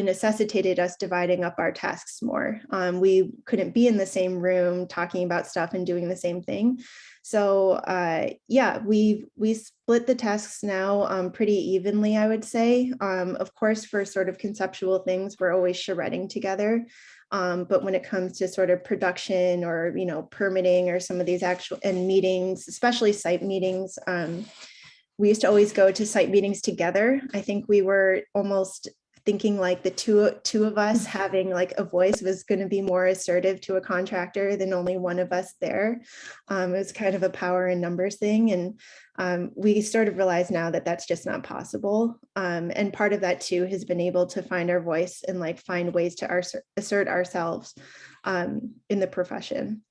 necessitated us dividing up our tasks more. We couldn't be in the same room talking about stuff and doing the same thing. So we split the tasks now pretty evenly, I would say. Of course, for sort of conceptual things, we're always charretting together. But when it comes to sort of production or, permitting or some of these actual and meetings, especially site meetings, we used to always go to site meetings together. I think we were almost thinking like the two of us having like a voice was going to be more assertive to a contractor than only one of us there. It was kind of a power in numbers thing. And we sort of realize now that that's just not possible. And part of that too has been able to find our voice and like find ways to assert ourselves in the profession.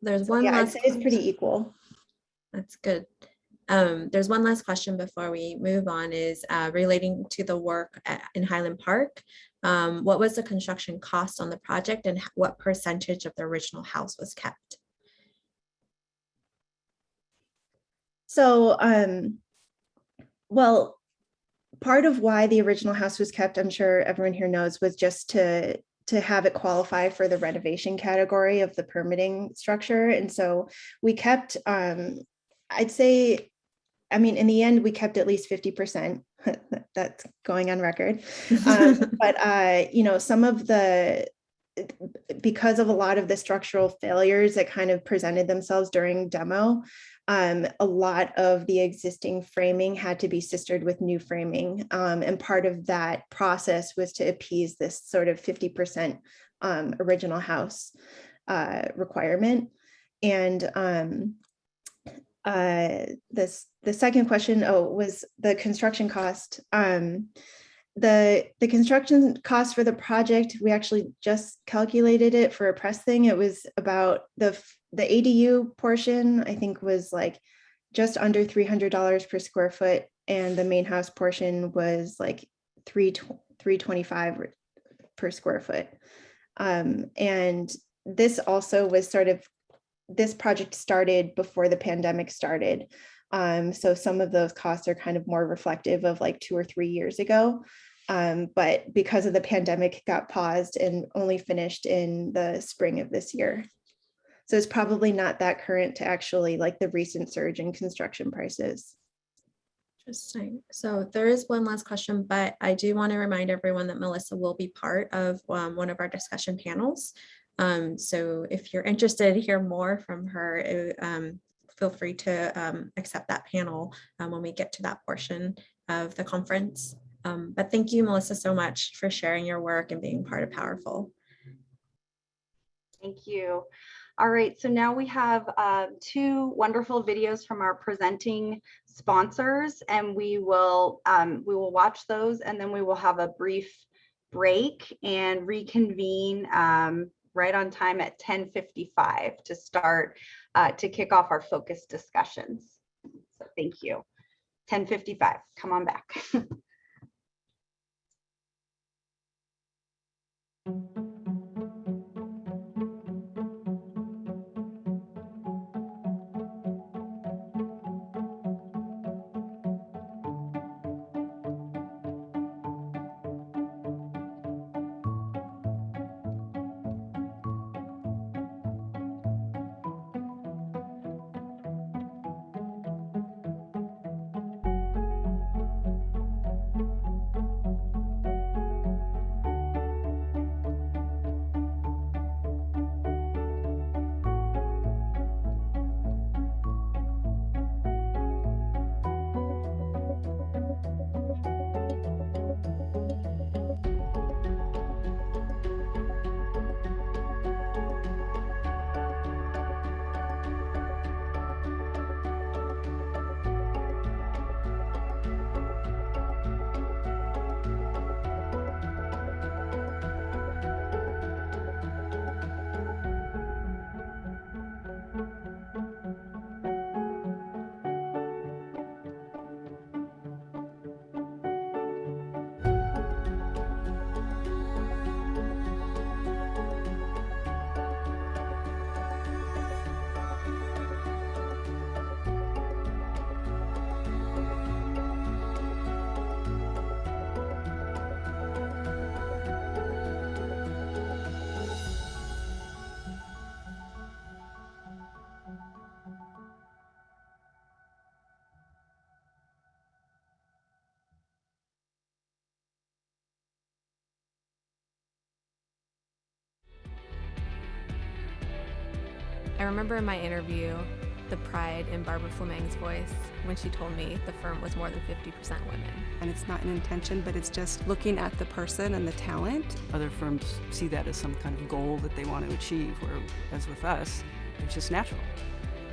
There's one I'd last say it's pretty equal. That's good. There's one last question before we move on, is relating to the work in Highland Park. What was the construction cost on the project, and what percentage of the original house was kept? So, well, part of why the original house was kept, I'm sure everyone here knows, was just to have it qualify for the renovation category of the permitting structure. And so we kept, I'd say, in the end, we kept at least 50%. That's going on record. But some of because of a lot of the structural failures that kind of presented themselves during demo, a lot of the existing framing had to be sistered with new framing. And part of that process was to appease this sort of 50% original house requirement. And the second question was the construction cost. The construction cost for the project, we actually just calculated it for a press thing. It was about the ADU portion, I think, was like just under $300 per square foot, and the main house portion was like $325 per square foot. And this also was sort of, this project started before the pandemic started. So some of those costs are kind of more reflective of like 2 or 3 years ago. But because of the pandemic, it got paused and only finished in the spring of this year. So it's probably not that current to actually like the recent surge in construction prices. Interesting. So there is one last question, but I do want to remind everyone that Melissa will be part of one of our discussion panels. So if you're interested to hear more from her, feel free to accept that panel when we get to that portion of the conference. But thank you, Melissa, so much for sharing your work and being part of Powerful. Thank you. All right, so now we have 2 wonderful videos from our presenting sponsors, and we will watch those, and then we will have a brief break and reconvene right on time at 10:55 to start to kick off our focus discussions. So thank you. 10:55. Come on back. I remember in my interview the pride in Barbara Fleming's voice when she told me the firm was more than 50% women. And it's not an intention, but it's just looking at the person and the talent. Other firms see that as some kind of goal that they want to achieve, whereas with us, it's just natural.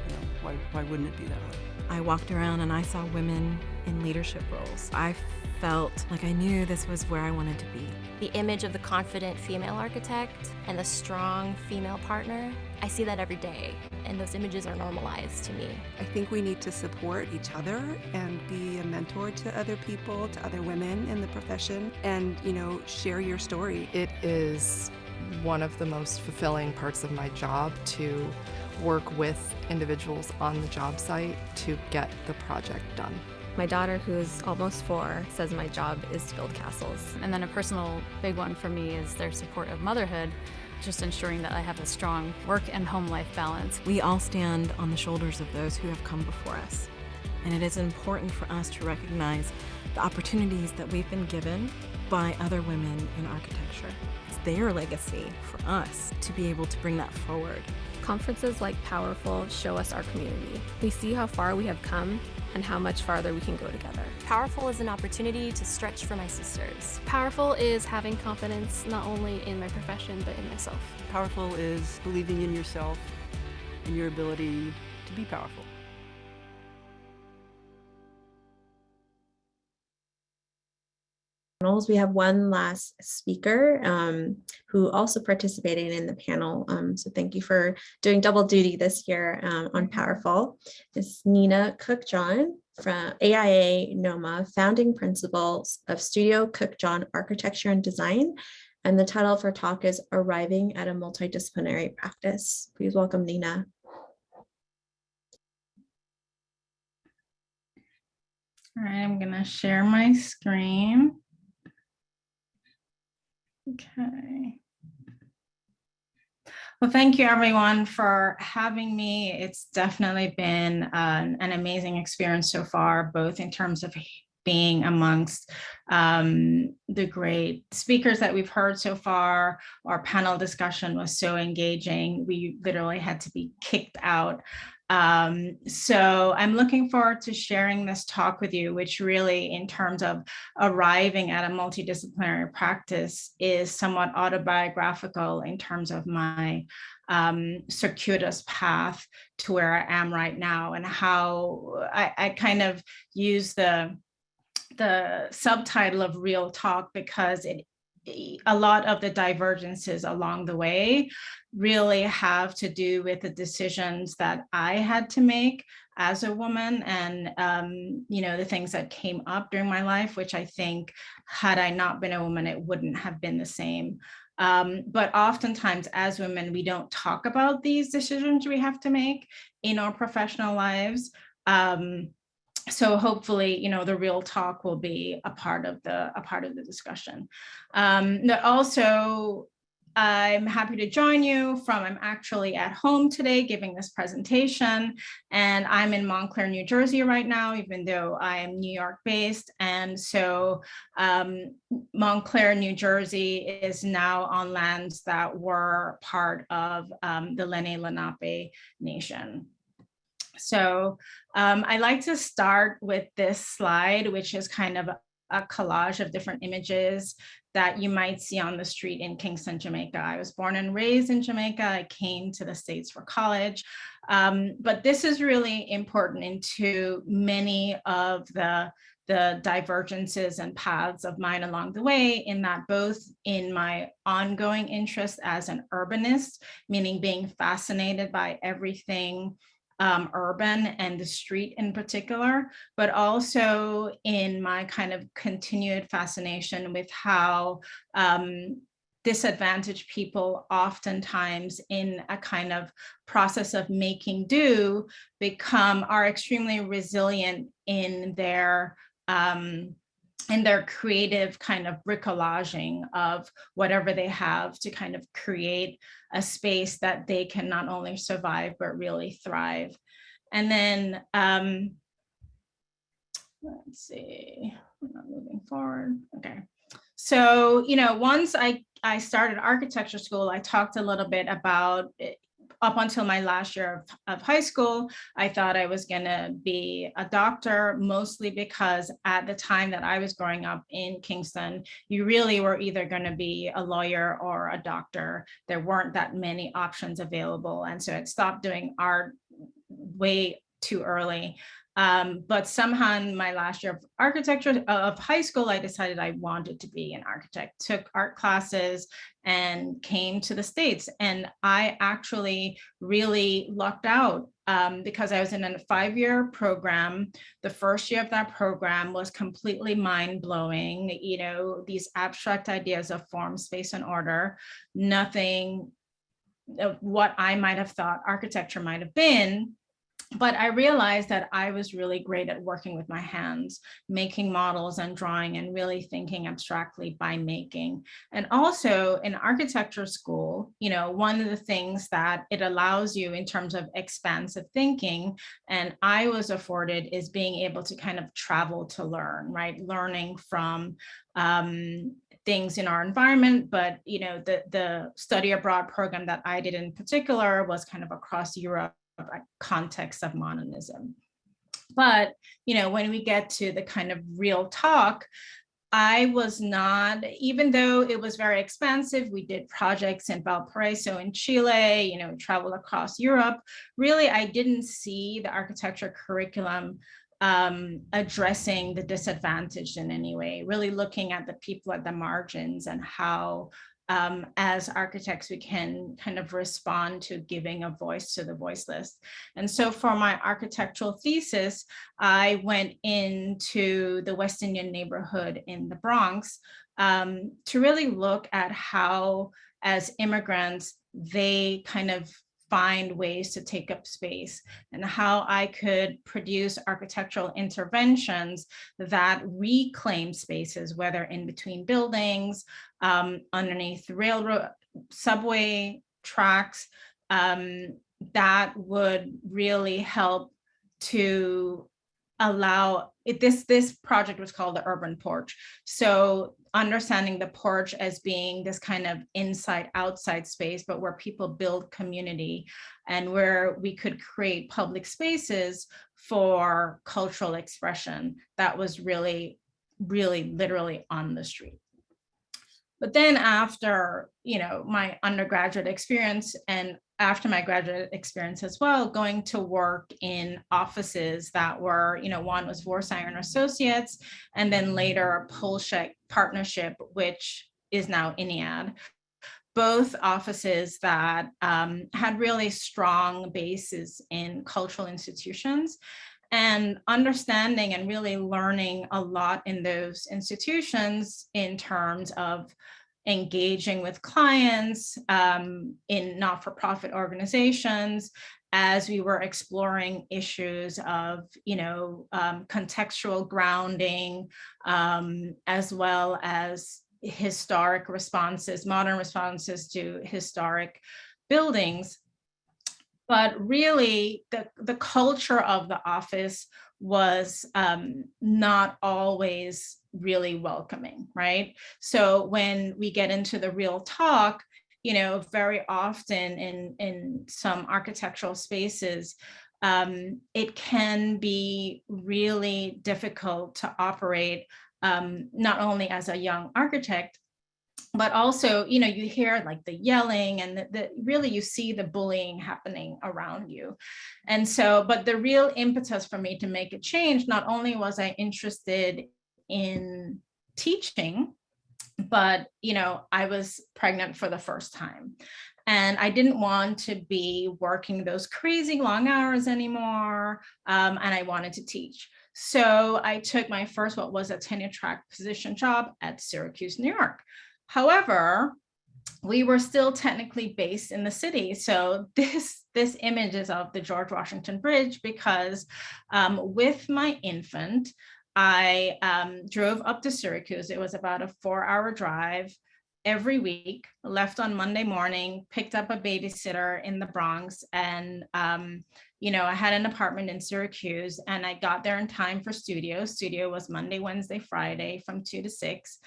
You know, why wouldn't it be that way? I walked around and I saw women in leadership roles. I felt like I knew this was where I wanted to be. The image of the confident female architect and the strong female partner, I see that every day, and those images are normalized to me. I think we need to support each other and be a mentor to other people, to other women in the profession, and, you know, share your story. It is one of the most fulfilling parts of my job to work with individuals on the job site to get the project done. My daughter, who's almost 4, says my job is to build castles. And then a personal big one for me is their support of motherhood, just ensuring that I have a strong work and home life balance. We all stand on the shoulders of those who have come before us. And it is important for us to recognize the opportunities that we've been given by other women in architecture. It's their legacy for us to be able to bring that forward. Conferences like Powerful show us our community. We see how far we have come and how much farther we can go together. Powerful is an opportunity to stretch for my sisters. Powerful is having confidence not only in my profession, but in myself. Powerful is believing in yourself and your ability to be powerful. We have one last speaker who also participated in the panel. So thank you for doing double duty this year on Powerful. It's Nina Cook-John from AIA NOMA, founding principals of Studio Cook-John Architecture and Design. And the title of her talk is Arriving at a Multidisciplinary Practice. Please welcome Nina. All right, I'm gonna share my screen. Okay. Well, thank you everyone for having me. It's definitely been an amazing experience so far, both in terms of being amongst the great speakers that we've heard so far. Our panel discussion was so engaging. We literally had to be kicked out. So I'm looking forward to sharing this talk with you, which really, in terms of arriving at a multidisciplinary practice, is somewhat autobiographical in terms of my circuitous path to where I am right now, and how I kind of use the subtitle of Real Talk because a lot of the divergences along the way really have to do with the decisions that I had to make as a woman, and the things that came up during my life, which I think had I not been a woman, it wouldn't have been the same. But oftentimes as women, we don't talk about these decisions we have to make in our professional lives. So hopefully, the real talk will be a part of the discussion. Also, I'm happy to join you I'm actually at home today giving this presentation, and I'm in Montclair, New Jersey right now, even though I am New York based. And so Montclair, New Jersey is now on lands that were part of the Lenni Lenape Nation. So I like to start with this slide, which is kind of a collage of different images that you might see on the street in Kingston, Jamaica. I was born and raised in Jamaica. I came to the States for college. But this is really important into many of the divergences and paths of mine along the way, in that both in my ongoing interest as an urbanist, meaning being fascinated by everything urban and the street in particular, but also in my kind of continued fascination with how disadvantaged people oftentimes in a kind of process of making do are extremely resilient in their creative kind of bricolaging of whatever they have to kind of create a space that they can not only survive, but really thrive. And then, let's see, we're not moving forward. Okay. So, once I started architecture school, I talked a little bit about up until my last year of high school, I thought I was going to be a doctor, mostly because at the time that I was growing up in Kingston, you really were either going to be a lawyer or a doctor. There weren't that many options available. And so I'd stopped doing art way too early. But somehow in my last year of architecture of high school, I decided I wanted to be an architect, took art classes and came to the States. And I actually really lucked out because I was in a 5-year program. The first year of that program was completely mind-blowing. These abstract ideas of form, space, and order, nothing of what I might have thought architecture might have been. But I realized that I was really great at working with my hands, making models and drawing and really thinking abstractly by making. And also in architecture school, one of the things that it allows you in terms of expansive thinking, and I was afforded, is being able to kind of travel to learn, right? Learning from things in our environment, but the study abroad program that I did in particular was kind of across Europe, context of modernism. But when we get to the kind of real talk, I was not, even though it was very expensive, we did projects in Valparaiso in Chile, travel across Europe. Really, I didn't see the architecture curriculum addressing the disadvantaged in any way, really looking at the people at the margins and how as architects, we can kind of respond to giving a voice to the voiceless. And so for my architectural thesis, I went into the West Indian neighborhood in the Bronx to really look at how, as immigrants, they kind of find ways to take up space, and how I could produce architectural interventions that reclaim spaces, whether in between buildings, underneath railroad, subway tracks, that would really help to allow it. This project was called the Urban Porch. So understanding the porch as being this kind of inside outside space, but where people build community and where we could create public spaces for cultural expression that was really, really literally on the street. But then after, my undergraduate experience and after my graduate experience as well, going to work in offices that were, one was Vorsinger and Associates, and then later Polshek Partnership, which is now INEAD, both offices that had really strong bases in cultural institutions, and understanding and really learning a lot in those institutions in terms of engaging with clients in not-for-profit organizations, as we were exploring issues of, contextual grounding, as well as historic responses, modern responses to historic buildings. But really, the culture of the office was not always really welcoming, right? So when we get into the real talk, very often in some architectural spaces, it can be really difficult to operate, not only as a young architect, but also, you hear like the yelling and really you see the bullying happening around you. And so, but the real impetus for me to make a change, not only was I interested in teaching, but, I was pregnant for the first time. And I didn't want to be working those crazy long hours anymore. And I wanted to teach. So I took my first, what was a tenure track position job at Syracuse, New York. However, we were still technically based in the city. So this image is of the George Washington Bridge, because with my infant, I drove up to Syracuse. It was about a 4-hour drive every week, left on Monday morning, picked up a babysitter in the Bronx, and I had an apartment in Syracuse, and I got there in time for studio. Studio was Monday, Wednesday, Friday from 2 to 6.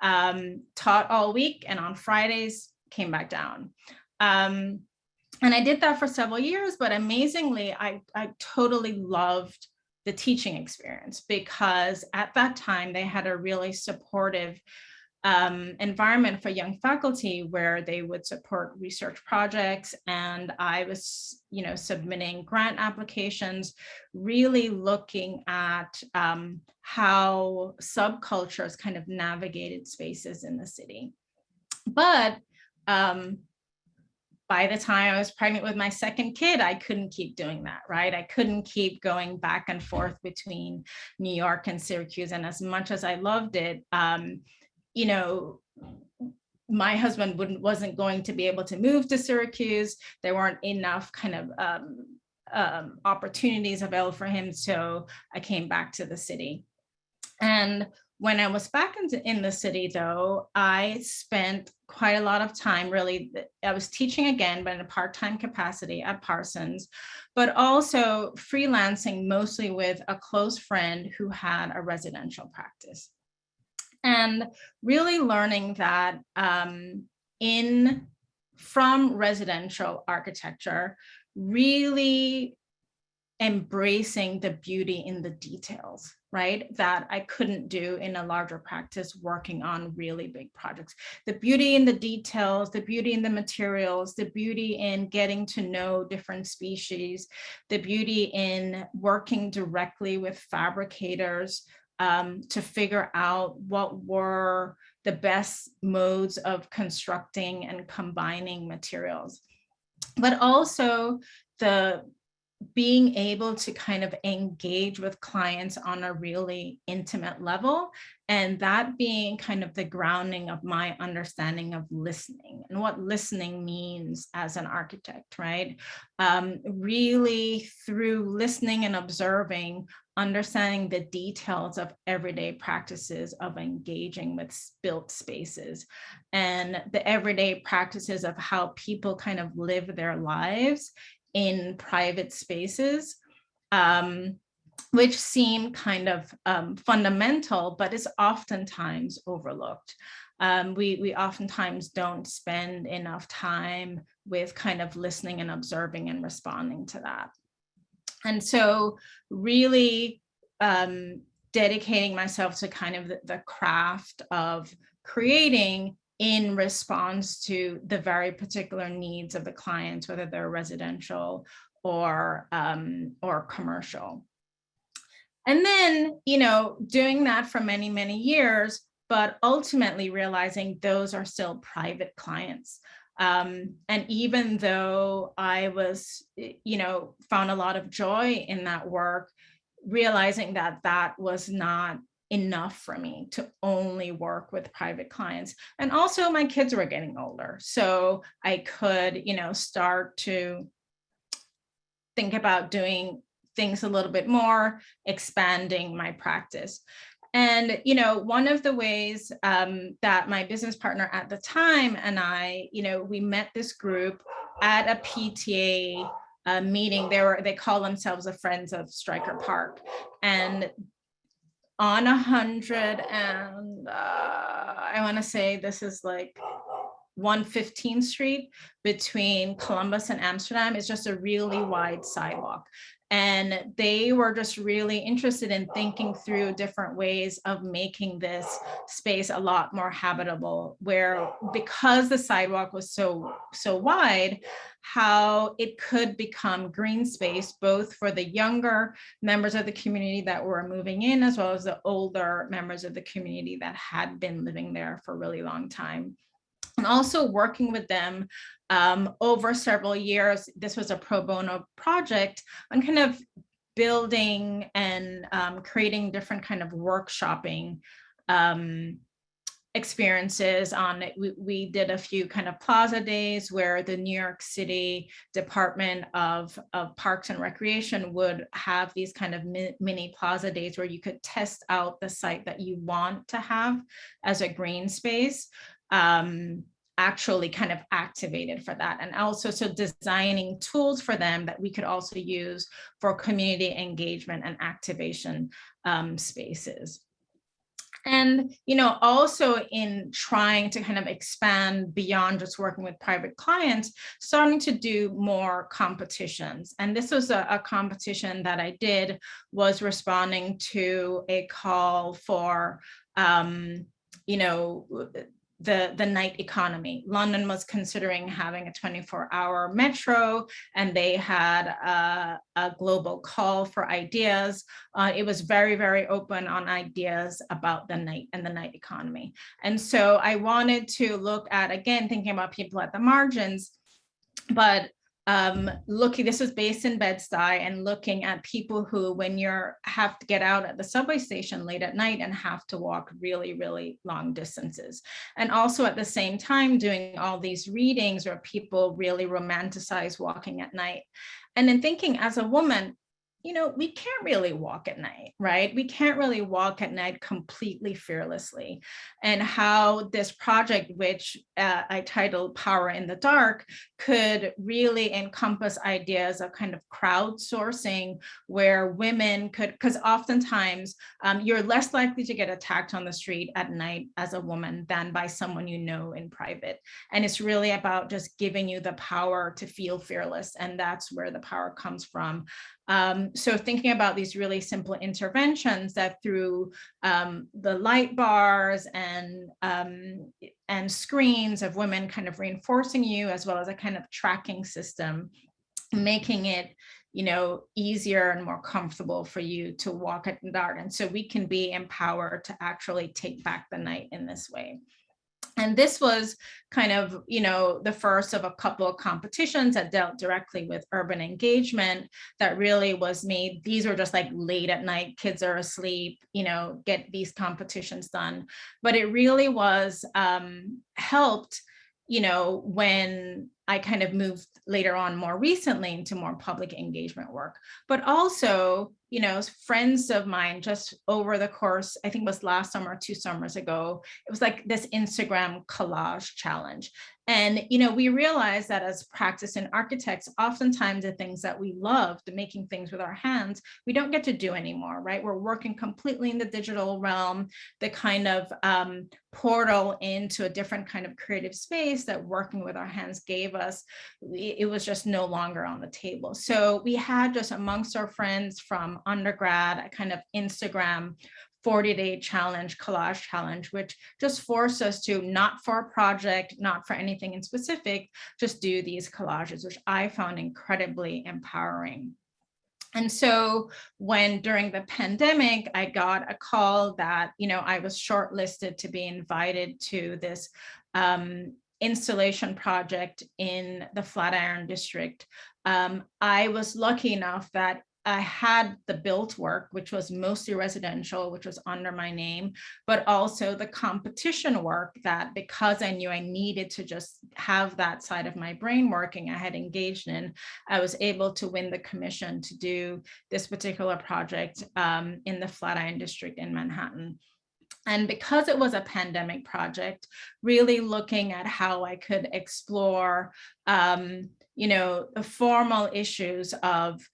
Taught all week, and on Fridays came back down. And I did that for several years, but amazingly, I totally loved the teaching experience, because at that time they had a really supportive environment for young faculty where they would support research projects. And I was, submitting grant applications, really looking at how subcultures kind of navigated spaces in the city. But by the time I was pregnant with my second kid, I couldn't keep doing that, right? I couldn't keep going back and forth between New York and Syracuse. And as much as I loved it, my husband wasn't going to be able to move to Syracuse. There weren't enough kind of opportunities available for him. So I came back to the city. And when I was back in the city, though, I spent quite a lot of time, really. I was teaching again, but in a part-time capacity at Parsons, but also freelancing mostly with a close friend who had a residential practice. And really learning that from residential architecture, really embracing the beauty in the details, right? That I couldn't do in a larger practice working on really big projects. The beauty in the details, the beauty in the materials, the beauty in getting to know different species, the beauty in working directly with fabricators to figure out what were the best modes of constructing and combining materials. But also the being able to kind of engage with clients on a really intimate level, and that being kind of the grounding of my understanding of listening and what listening means as an architect, right? Really through listening and observing, understanding the details of everyday practices of engaging with built spaces and the everyday practices of how people kind of live their lives in private spaces, which seem kind of fundamental, but is oftentimes overlooked. We oftentimes don't spend enough time with kind of listening and observing and responding to that. And so really dedicating myself to kind of the craft of creating in response to the very particular needs of the clients, whether they're residential or commercial. And then, doing that for many, many years, but ultimately realizing those are still private clients. And even though I was, found a lot of joy in that work, realizing that that was not enough for me to only work with private clients. And also my kids were getting older, so I could, start to think about doing things a little bit more, expanding my practice. And, one of the ways that my business partner at the time and I, we met this group at a PTA meeting. They call themselves the Friends of Stryker Park. And on 100 and I want to say this is like 115th Street between Columbus and Amsterdam is just a really wide sidewalk. And they were just really interested in thinking through different ways of making this space a lot more habitable, where because the sidewalk was so wide, how it could become green space, both for the younger members of the community that were moving in, as well as the older members of the community that had been living there for a really long time. And also working with them over several years. This was a pro bono project on kind of building and creating different kind of workshopping experiences on it. We did a few kind of plaza days where the New York City Department of Parks and Recreation would have these kind of mini plaza days where you could test out the site that you want to have as a green space. Actually kind of activated for that. And also so designing tools for them that we could also use for community engagement and activation spaces. And, also in trying to kind of expand beyond just working with private clients, starting to do more competitions. And this was a competition that I did, was responding to a call for, the night economy. London was considering having a 24-hour metro, and they had a global call for ideas. It was very, very open on ideas about the night and the night economy. And so I wanted to look at, again, thinking about people at the margins, but this was based in Bed-Stuy, and looking at people who, when have to get out at the subway station late at night and have to walk really, really long distances. And also at the same time doing all these readings where people really romanticize walking at night. And then thinking, as a woman, we can't really walk at night, right? We can't really walk at night completely fearlessly. And how this project, which I titled Power in the Dark, could really encompass ideas of kind of crowdsourcing, where women could, because oftentimes you're less likely to get attacked on the street at night as a woman than by someone in private. And it's really about just giving you the power to feel fearless. And that's where the power comes from. So thinking about these really simple interventions that through the light bars and screens of women kind of reinforcing you, as well as a kind of tracking system, making it easier and more comfortable for you to walk at the dark. And so we can be empowered to actually take back the night in this way. And this was kind of, the first of a couple of competitions that dealt directly with urban engagement that really was made. These were just like late at night, kids are asleep, get these competitions done. But it really was helped, when I kind of moved later on more recently into more public engagement work. But also, friends of mine, just over the course, I think it was last summer, 2 summers ago, it was like this Instagram collage challenge. And, we realized that as practicing architects, oftentimes the things that we loved, making things with our hands, we don't get to do anymore, right? We're working completely in the digital realm, the kind of portal into a different kind of creative space that working with our hands gave us. It was just no longer on the table. So we had, just amongst our friends from undergrad, a kind of Instagram 40-day challenge, collage challenge, which just forced us to, not for a project, not for anything in specific, just do these collages, which I found incredibly empowering. And so when during the pandemic, I got a call that, I was shortlisted to be invited to this installation project in the Flatiron District, I was lucky enough that I had the built work, which was mostly residential, which was under my name, but also the competition work that, because I knew I needed to just have that side of my brain working, I had engaged in, I was able to win the commission to do this particular project in the Flatiron District in Manhattan. And because it was a pandemic project, really looking at how I could explore, the formal issues of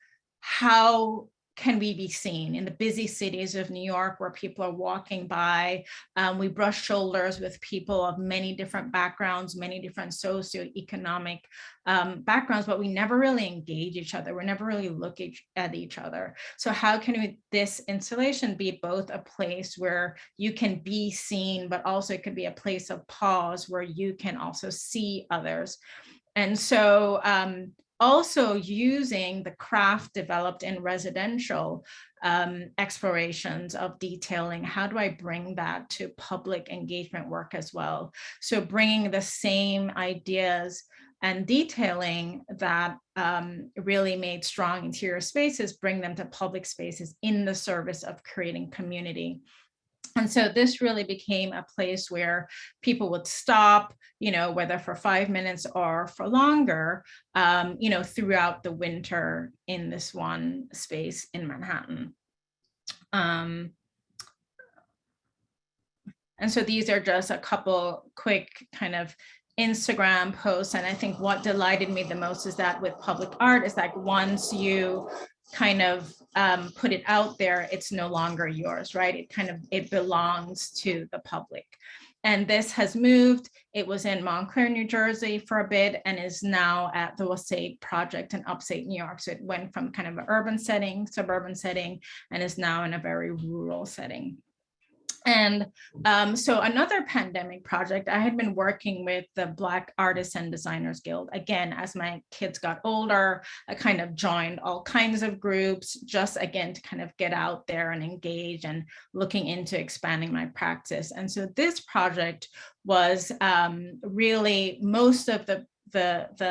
how can we be seen in the busy cities of New York where people are walking by. We brush shoulders with people of many different backgrounds, many different socioeconomic backgrounds, but we never really engage each other. We never really look at each other. So how can this installation be both a place where you can be seen, but also it could be a place of pause where you can also see others. And so also using the craft developed in residential explorations of detailing, how do I bring that to public engagement work as well? So bringing the same ideas and detailing that really made strong interior spaces, bring them to public spaces in the service of creating community. And so this really became a place where people would stop, whether for 5 minutes or for longer, throughout the winter in this one space in Manhattan. And so these are just a couple quick kind of Instagram posts. And I think what delighted me the most is that with public art is like once you kind of put it out there, it's no longer yours, right? It belongs to the public. And this has moved. It was in Montclair, New Jersey for a bit and is now at the Wasate project in upstate New York. So it went from kind of an urban setting, suburban setting, and is now in a very rural setting. And so another pandemic project, I had been working with the Black Artists and Designers Guild. Again, as my kids got older, I kind of joined all kinds of groups, just again, to kind of get out there and engage and looking into expanding my practice. And so this project was really most of the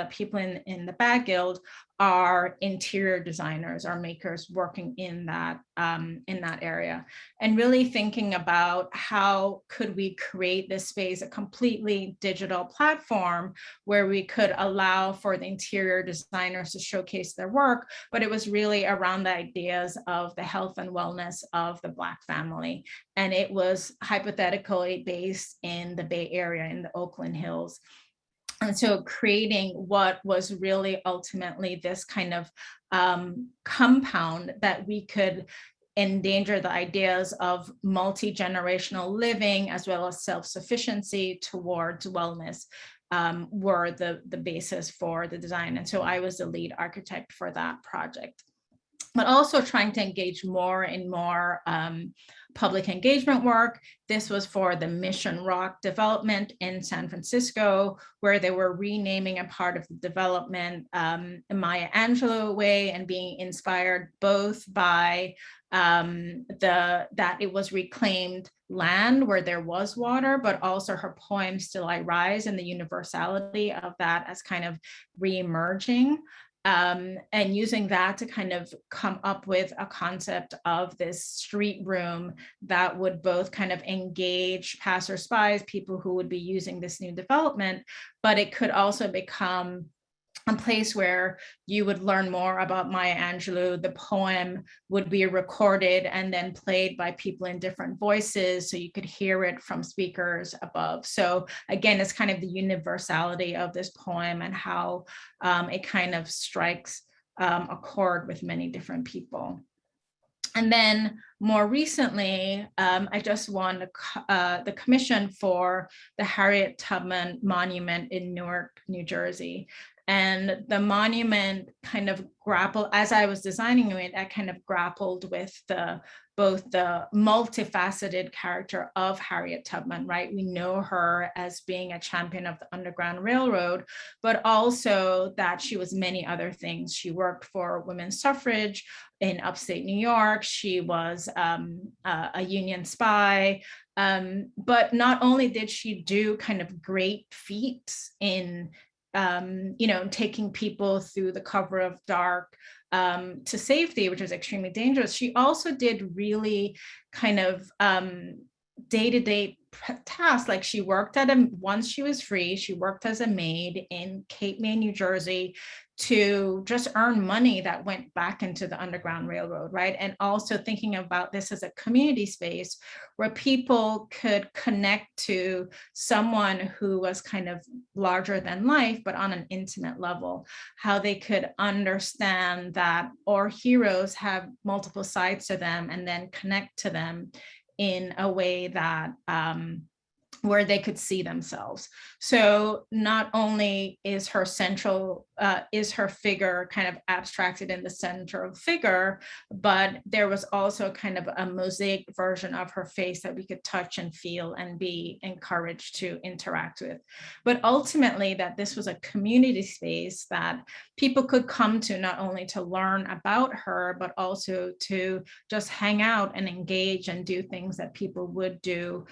people in the BAG Guild are interior designers, are makers working in that area, and really thinking about how could we create this space, a completely digital platform where we could allow for the interior designers to showcase their work, but it was really around the ideas of the health and wellness of the Black family. And it was hypothetically based in the Bay Area, in the Oakland Hills. And so creating what was really ultimately this kind of compound that we could endanger the ideas of multi-generational living as well as self-sufficiency towards wellness were the basis for the design. And so I was the lead architect for that project, but also trying to engage more and more public engagement work. This was for the Mission Rock development in San Francisco, where they were renaming a part of the development Maya Angelou way, and being inspired both by that it was reclaimed land where there was water, but also her poem Still I Rise and the universality of that as kind of re-emerging. And using that to kind of come up with a concept of this street room that would both kind of engage passersby, people who would be using this new development, but it could also become a place where you would learn more about Maya Angelou. The poem would be recorded and then played by people in different voices, so you could hear it from speakers above. So again, it's kind of the universality of this poem and how it kind of strikes a chord with many different people. And then more recently, I just won the commission for the Harriet Tubman Monument in Newark, New Jersey. And the monument kind of grappled, as I was designing it, I kind of grappled with the both the multifaceted character of Harriet Tubman, right? We know her as being a champion of the Underground Railroad, but also that she was many other things. She worked for women's suffrage in upstate New York. She was a Union spy. But not only did she do kind of great feats in taking people through the cover of dark to safety, which was extremely dangerous, she also did really kind of day-to-day tasks. Like she worked once she was free, she worked as a maid in Cape May, New Jersey, to just earn money that went back into the Underground Railroad, right? And also thinking about this as a community space where people could connect to someone who was kind of larger than life, but on an intimate level, how they could understand that our heroes have multiple sides to them and then connect to them in a way that where they could see themselves. So not only is her figure kind of abstracted in the center of figure, but there was also kind of a mosaic version of her face that we could touch and feel and be encouraged to interact with. But ultimately that this was a community space that people could come to not only to learn about her, but also to just hang out and engage and do things that people would do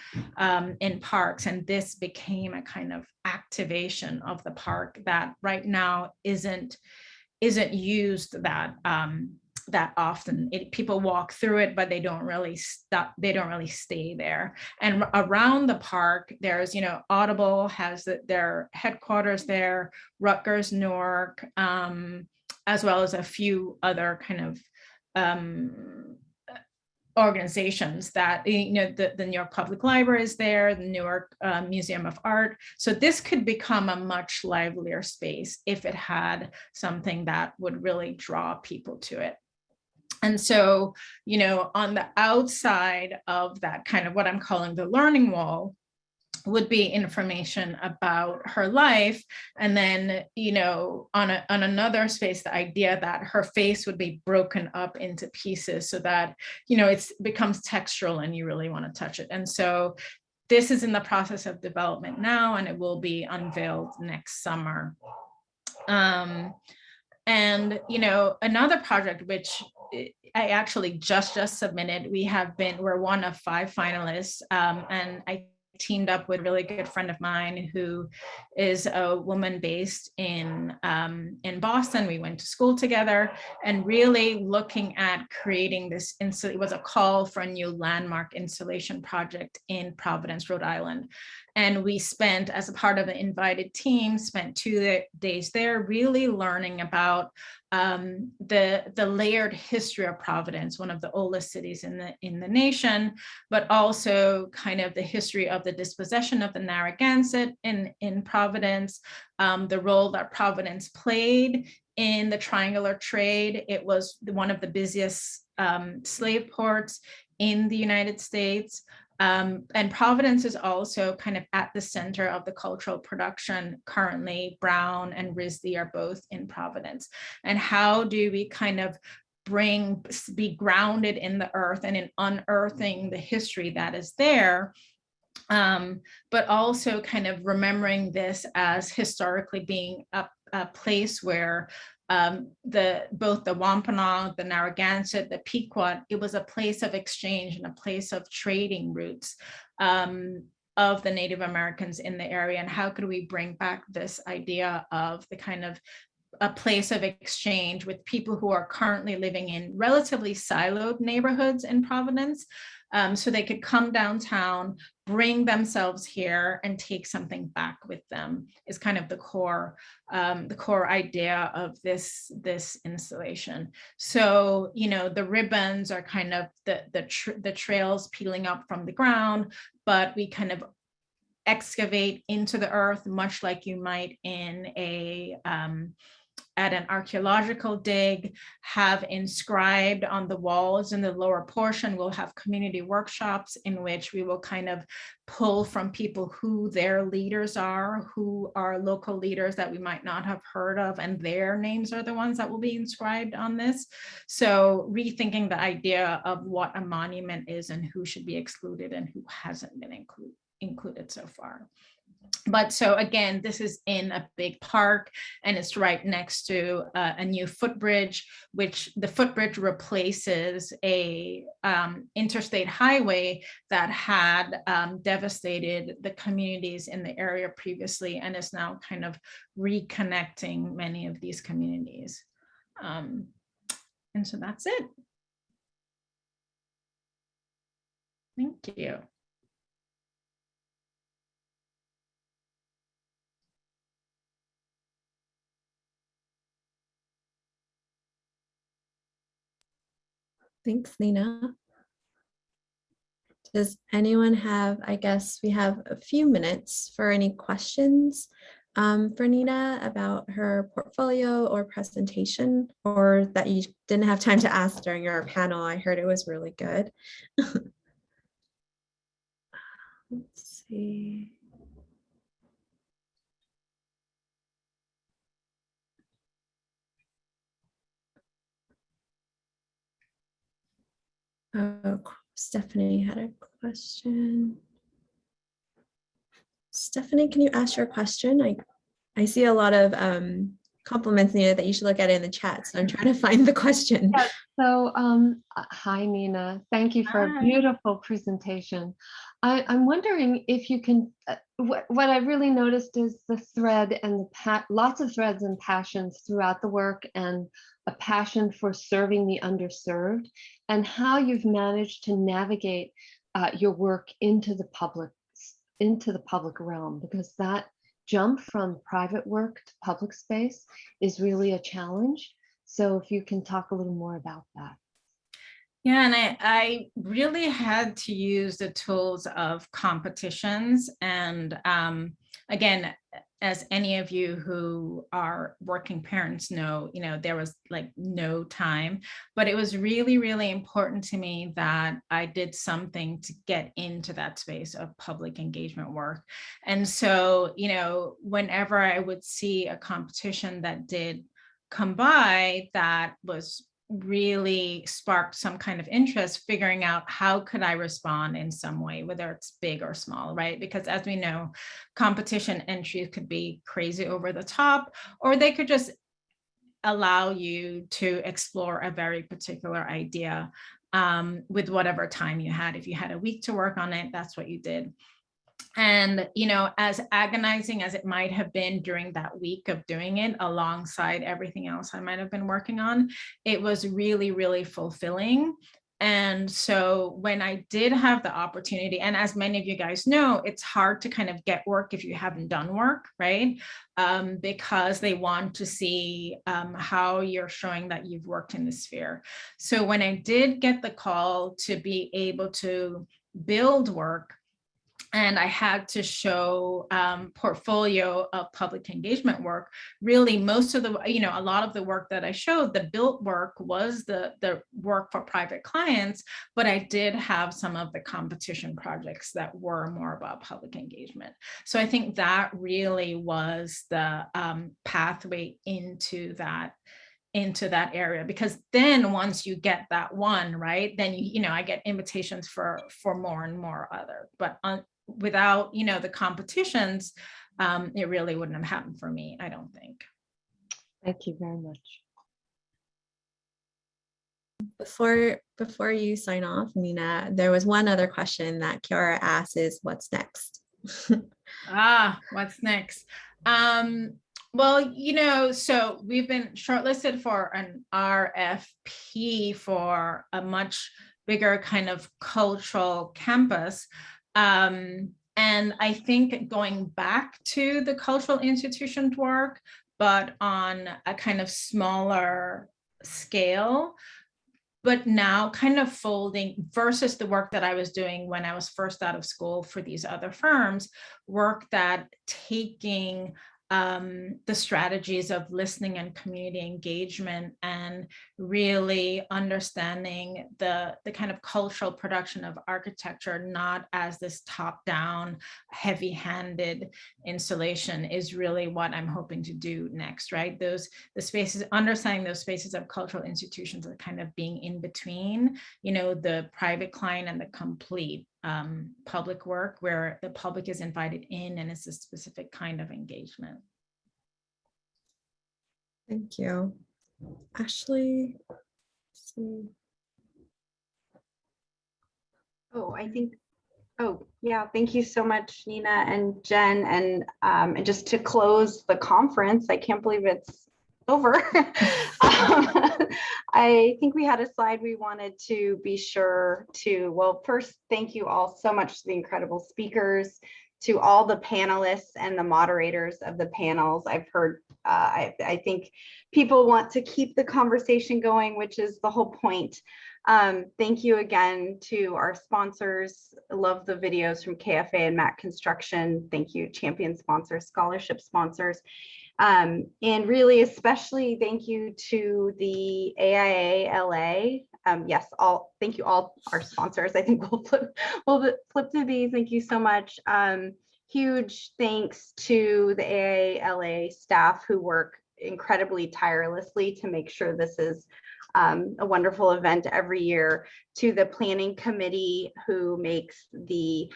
in parks. And this became a kind of activation of the park that right now isn't used that often. People walk through it, but they don't really stop. They don't really stay there. And around the park, there's, Audible has their headquarters there, Rutgers, Newark, as well as a few other kind of organizations that, the New York Public Library is there, the Newark Museum of Art. So this could become a much livelier space if it had something that would really draw people to it. And so, on the outside of that kind of what I'm calling the learning wall would be information about her life. And then, on another space, the idea that her face would be broken up into pieces so that, it becomes textural and you really want to touch it. And so this is in the process of development now, and it will be unveiled next summer. And, another project, which I actually just submitted, we're one of 5 finalists, and I teamed up with a really good friend of mine who is a woman based in Boston. We went to school together and really looking at creating this. It was a call for a new landmark installation project in Providence, Rhode Island. And we spent, as a part of the invited team, 2 days there really learning about the layered history of Providence, one of the oldest cities in the nation, but also kind of the history of the dispossession of the Narragansett in Providence, the role that Providence played in the triangular trade. It was one of the busiest slave ports in the United States. And Providence is also kind of at the center of the cultural production currently. Brown and Risley are both in Providence. And how do we kind of be grounded in the earth and in unearthing the history that is there, but also kind of remembering this as historically being a place where both the Wampanoag, the Narragansett, the Pequot, it was a place of exchange and a place of trading routes of the Native Americans in the area. And how could we bring back this idea of the kind of a place of exchange with people who are currently living in relatively siloed neighborhoods in Providence, so they could come downtown, bring themselves here, and take something back with them, is kind of the core idea of this installation. So, the ribbons are kind of the trails peeling up from the ground, but we kind of excavate into the earth, much like you might in at an archaeological dig, have inscribed on the walls in the lower portion. We'll have community workshops in which we will kind of pull from people who their leaders are, who are local leaders that we might not have heard of, and their names are the ones that will be inscribed on this. So rethinking the idea of what a monument is and who should be excluded and who hasn't been included so far. But so again, this is in a big park, and it's right next to a new footbridge, which the footbridge replaces a interstate highway that had devastated the communities in the area previously, and is now kind of reconnecting many of these communities. And so that's it. Thank you. Thanks, Nina. Does anyone have, I guess we have a few minutes for any questions for Nina about her portfolio or presentation, or that you didn't have time to ask during your panel. I heard it was really good. Let's see. Oh, Stephanie had a question. Stephanie, can you ask your question? I see a lot of compliments, Nina, that you should look at it in the chat. So I'm trying to find the question. Yes, so hi, Nina. Thank you for a beautiful presentation. I'm wondering if you can, what I really noticed is the thread and lots of threads and passions throughout the work, and a passion for serving the underserved, and how you've managed to navigate your work into the public realm, because that jump from private work to public space is really a challenge. So if you can talk a little more about that. Yeah, and I really had to use the tools of competitions. And again, as any of you who are working parents know, there was like no time, but it was really, really important to me that I did something to get into that space of public engagement work. And so, whenever I would see a competition that did come by that was really sparked some kind of interest, figuring out how could I respond in some way, whether it's big or small, right? Because as we know, competition entries could be crazy over the top, or they could just allow you to explore a very particular idea with whatever time you had. If you had a week to work on it, that's what you did. And, as agonizing as it might have been during that week of doing it, alongside everything else I might have been working on, it was really, really fulfilling. And so when I did have the opportunity, and as many of you guys know, it's hard to kind of get work if you haven't done work, right? Because they want to see how you're showing that you've worked in the sphere. So when I did get the call to be able to build work, and I had to show portfolio of public engagement work, really most of the, a lot of the work that I showed, the built work was the work for private clients, but I did have some of the competition projects that were more about public engagement. So I think that really was the pathway into that area, because then once you get that one, right, then I get invitations for more and more other, but without the competitions, it really wouldn't have happened for me, I don't think. Thank you very much. Before you sign off, Nina, there was one other question that Kiara asked, is what's next? What's next? Well, so we've been shortlisted for an RFP for a much bigger kind of cultural campus. And I think going back to the cultural institutions work, but on a kind of smaller scale, but now kind of folding versus the work that I was doing when I was first out of school for these other firms, work that taking the strategies of listening and community engagement, and really understanding the kind of cultural production of architecture, not as this top-down, heavy-handed installation, is really what I'm hoping to do next, right? The spaces, understanding those spaces of cultural institutions are kind of being in between, the private client and the complete public work, where the public is invited in and it's a specific kind of engagement. Thank you. Ashley. Let's see. Yeah, thank you so much, Nina and Jen. And just to close the conference, I can't believe it's over. I think we had a slide we wanted to be sure to, well, first, thank you all so much to the incredible speakers, to all the panelists and the moderators of the panels. I've heard, I think people want to keep the conversation going, which is the whole point. Thank you again to our sponsors. I love the videos from KFA and Mac Construction. Thank you, champion sponsors, scholarship sponsors. And really, especially thank you to the AIALA. Yes, thank you all our sponsors. I think we'll flip to these. Thank you so much. Huge thanks to the AIALA staff who work incredibly tirelessly to make sure this is a wonderful event every year, to the planning committee who makes the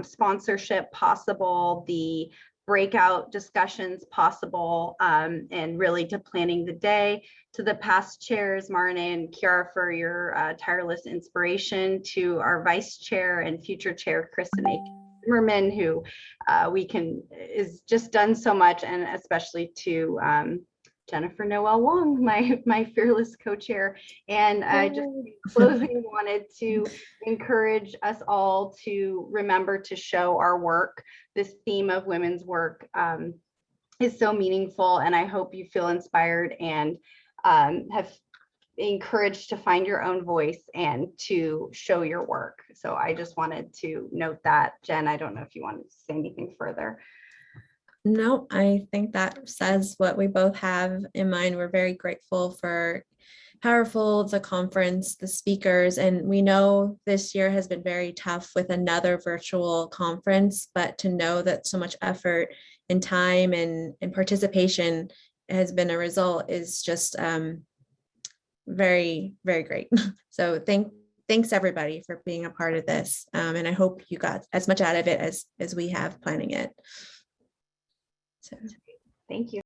sponsorship possible, the breakout discussions possible, and really to planning the day, to the past chairs, Marne and Kiara, for your tireless inspiration, to our vice chair and future chair, Kristen Zimmerman, who is just done so much, and especially to Jennifer Noel Wong, my fearless co-chair. And I just in closing wanted to encourage us all to remember to show our work. This theme of women's work is so meaningful, and I hope you feel inspired and have encouraged to find your own voice and to show your work. So I just wanted to note that. Jen, I don't know if you wanted to say anything further. No, I think that says what we both have in mind. We're very grateful for powerful the conference, the speakers, and we know this year has been very tough with another virtual conference, but to know that so much effort and time and participation has been a result is just very, very great. So thanks everybody for being a part of this. And I hope you got as much out of it as we have planning it. So. Thank you.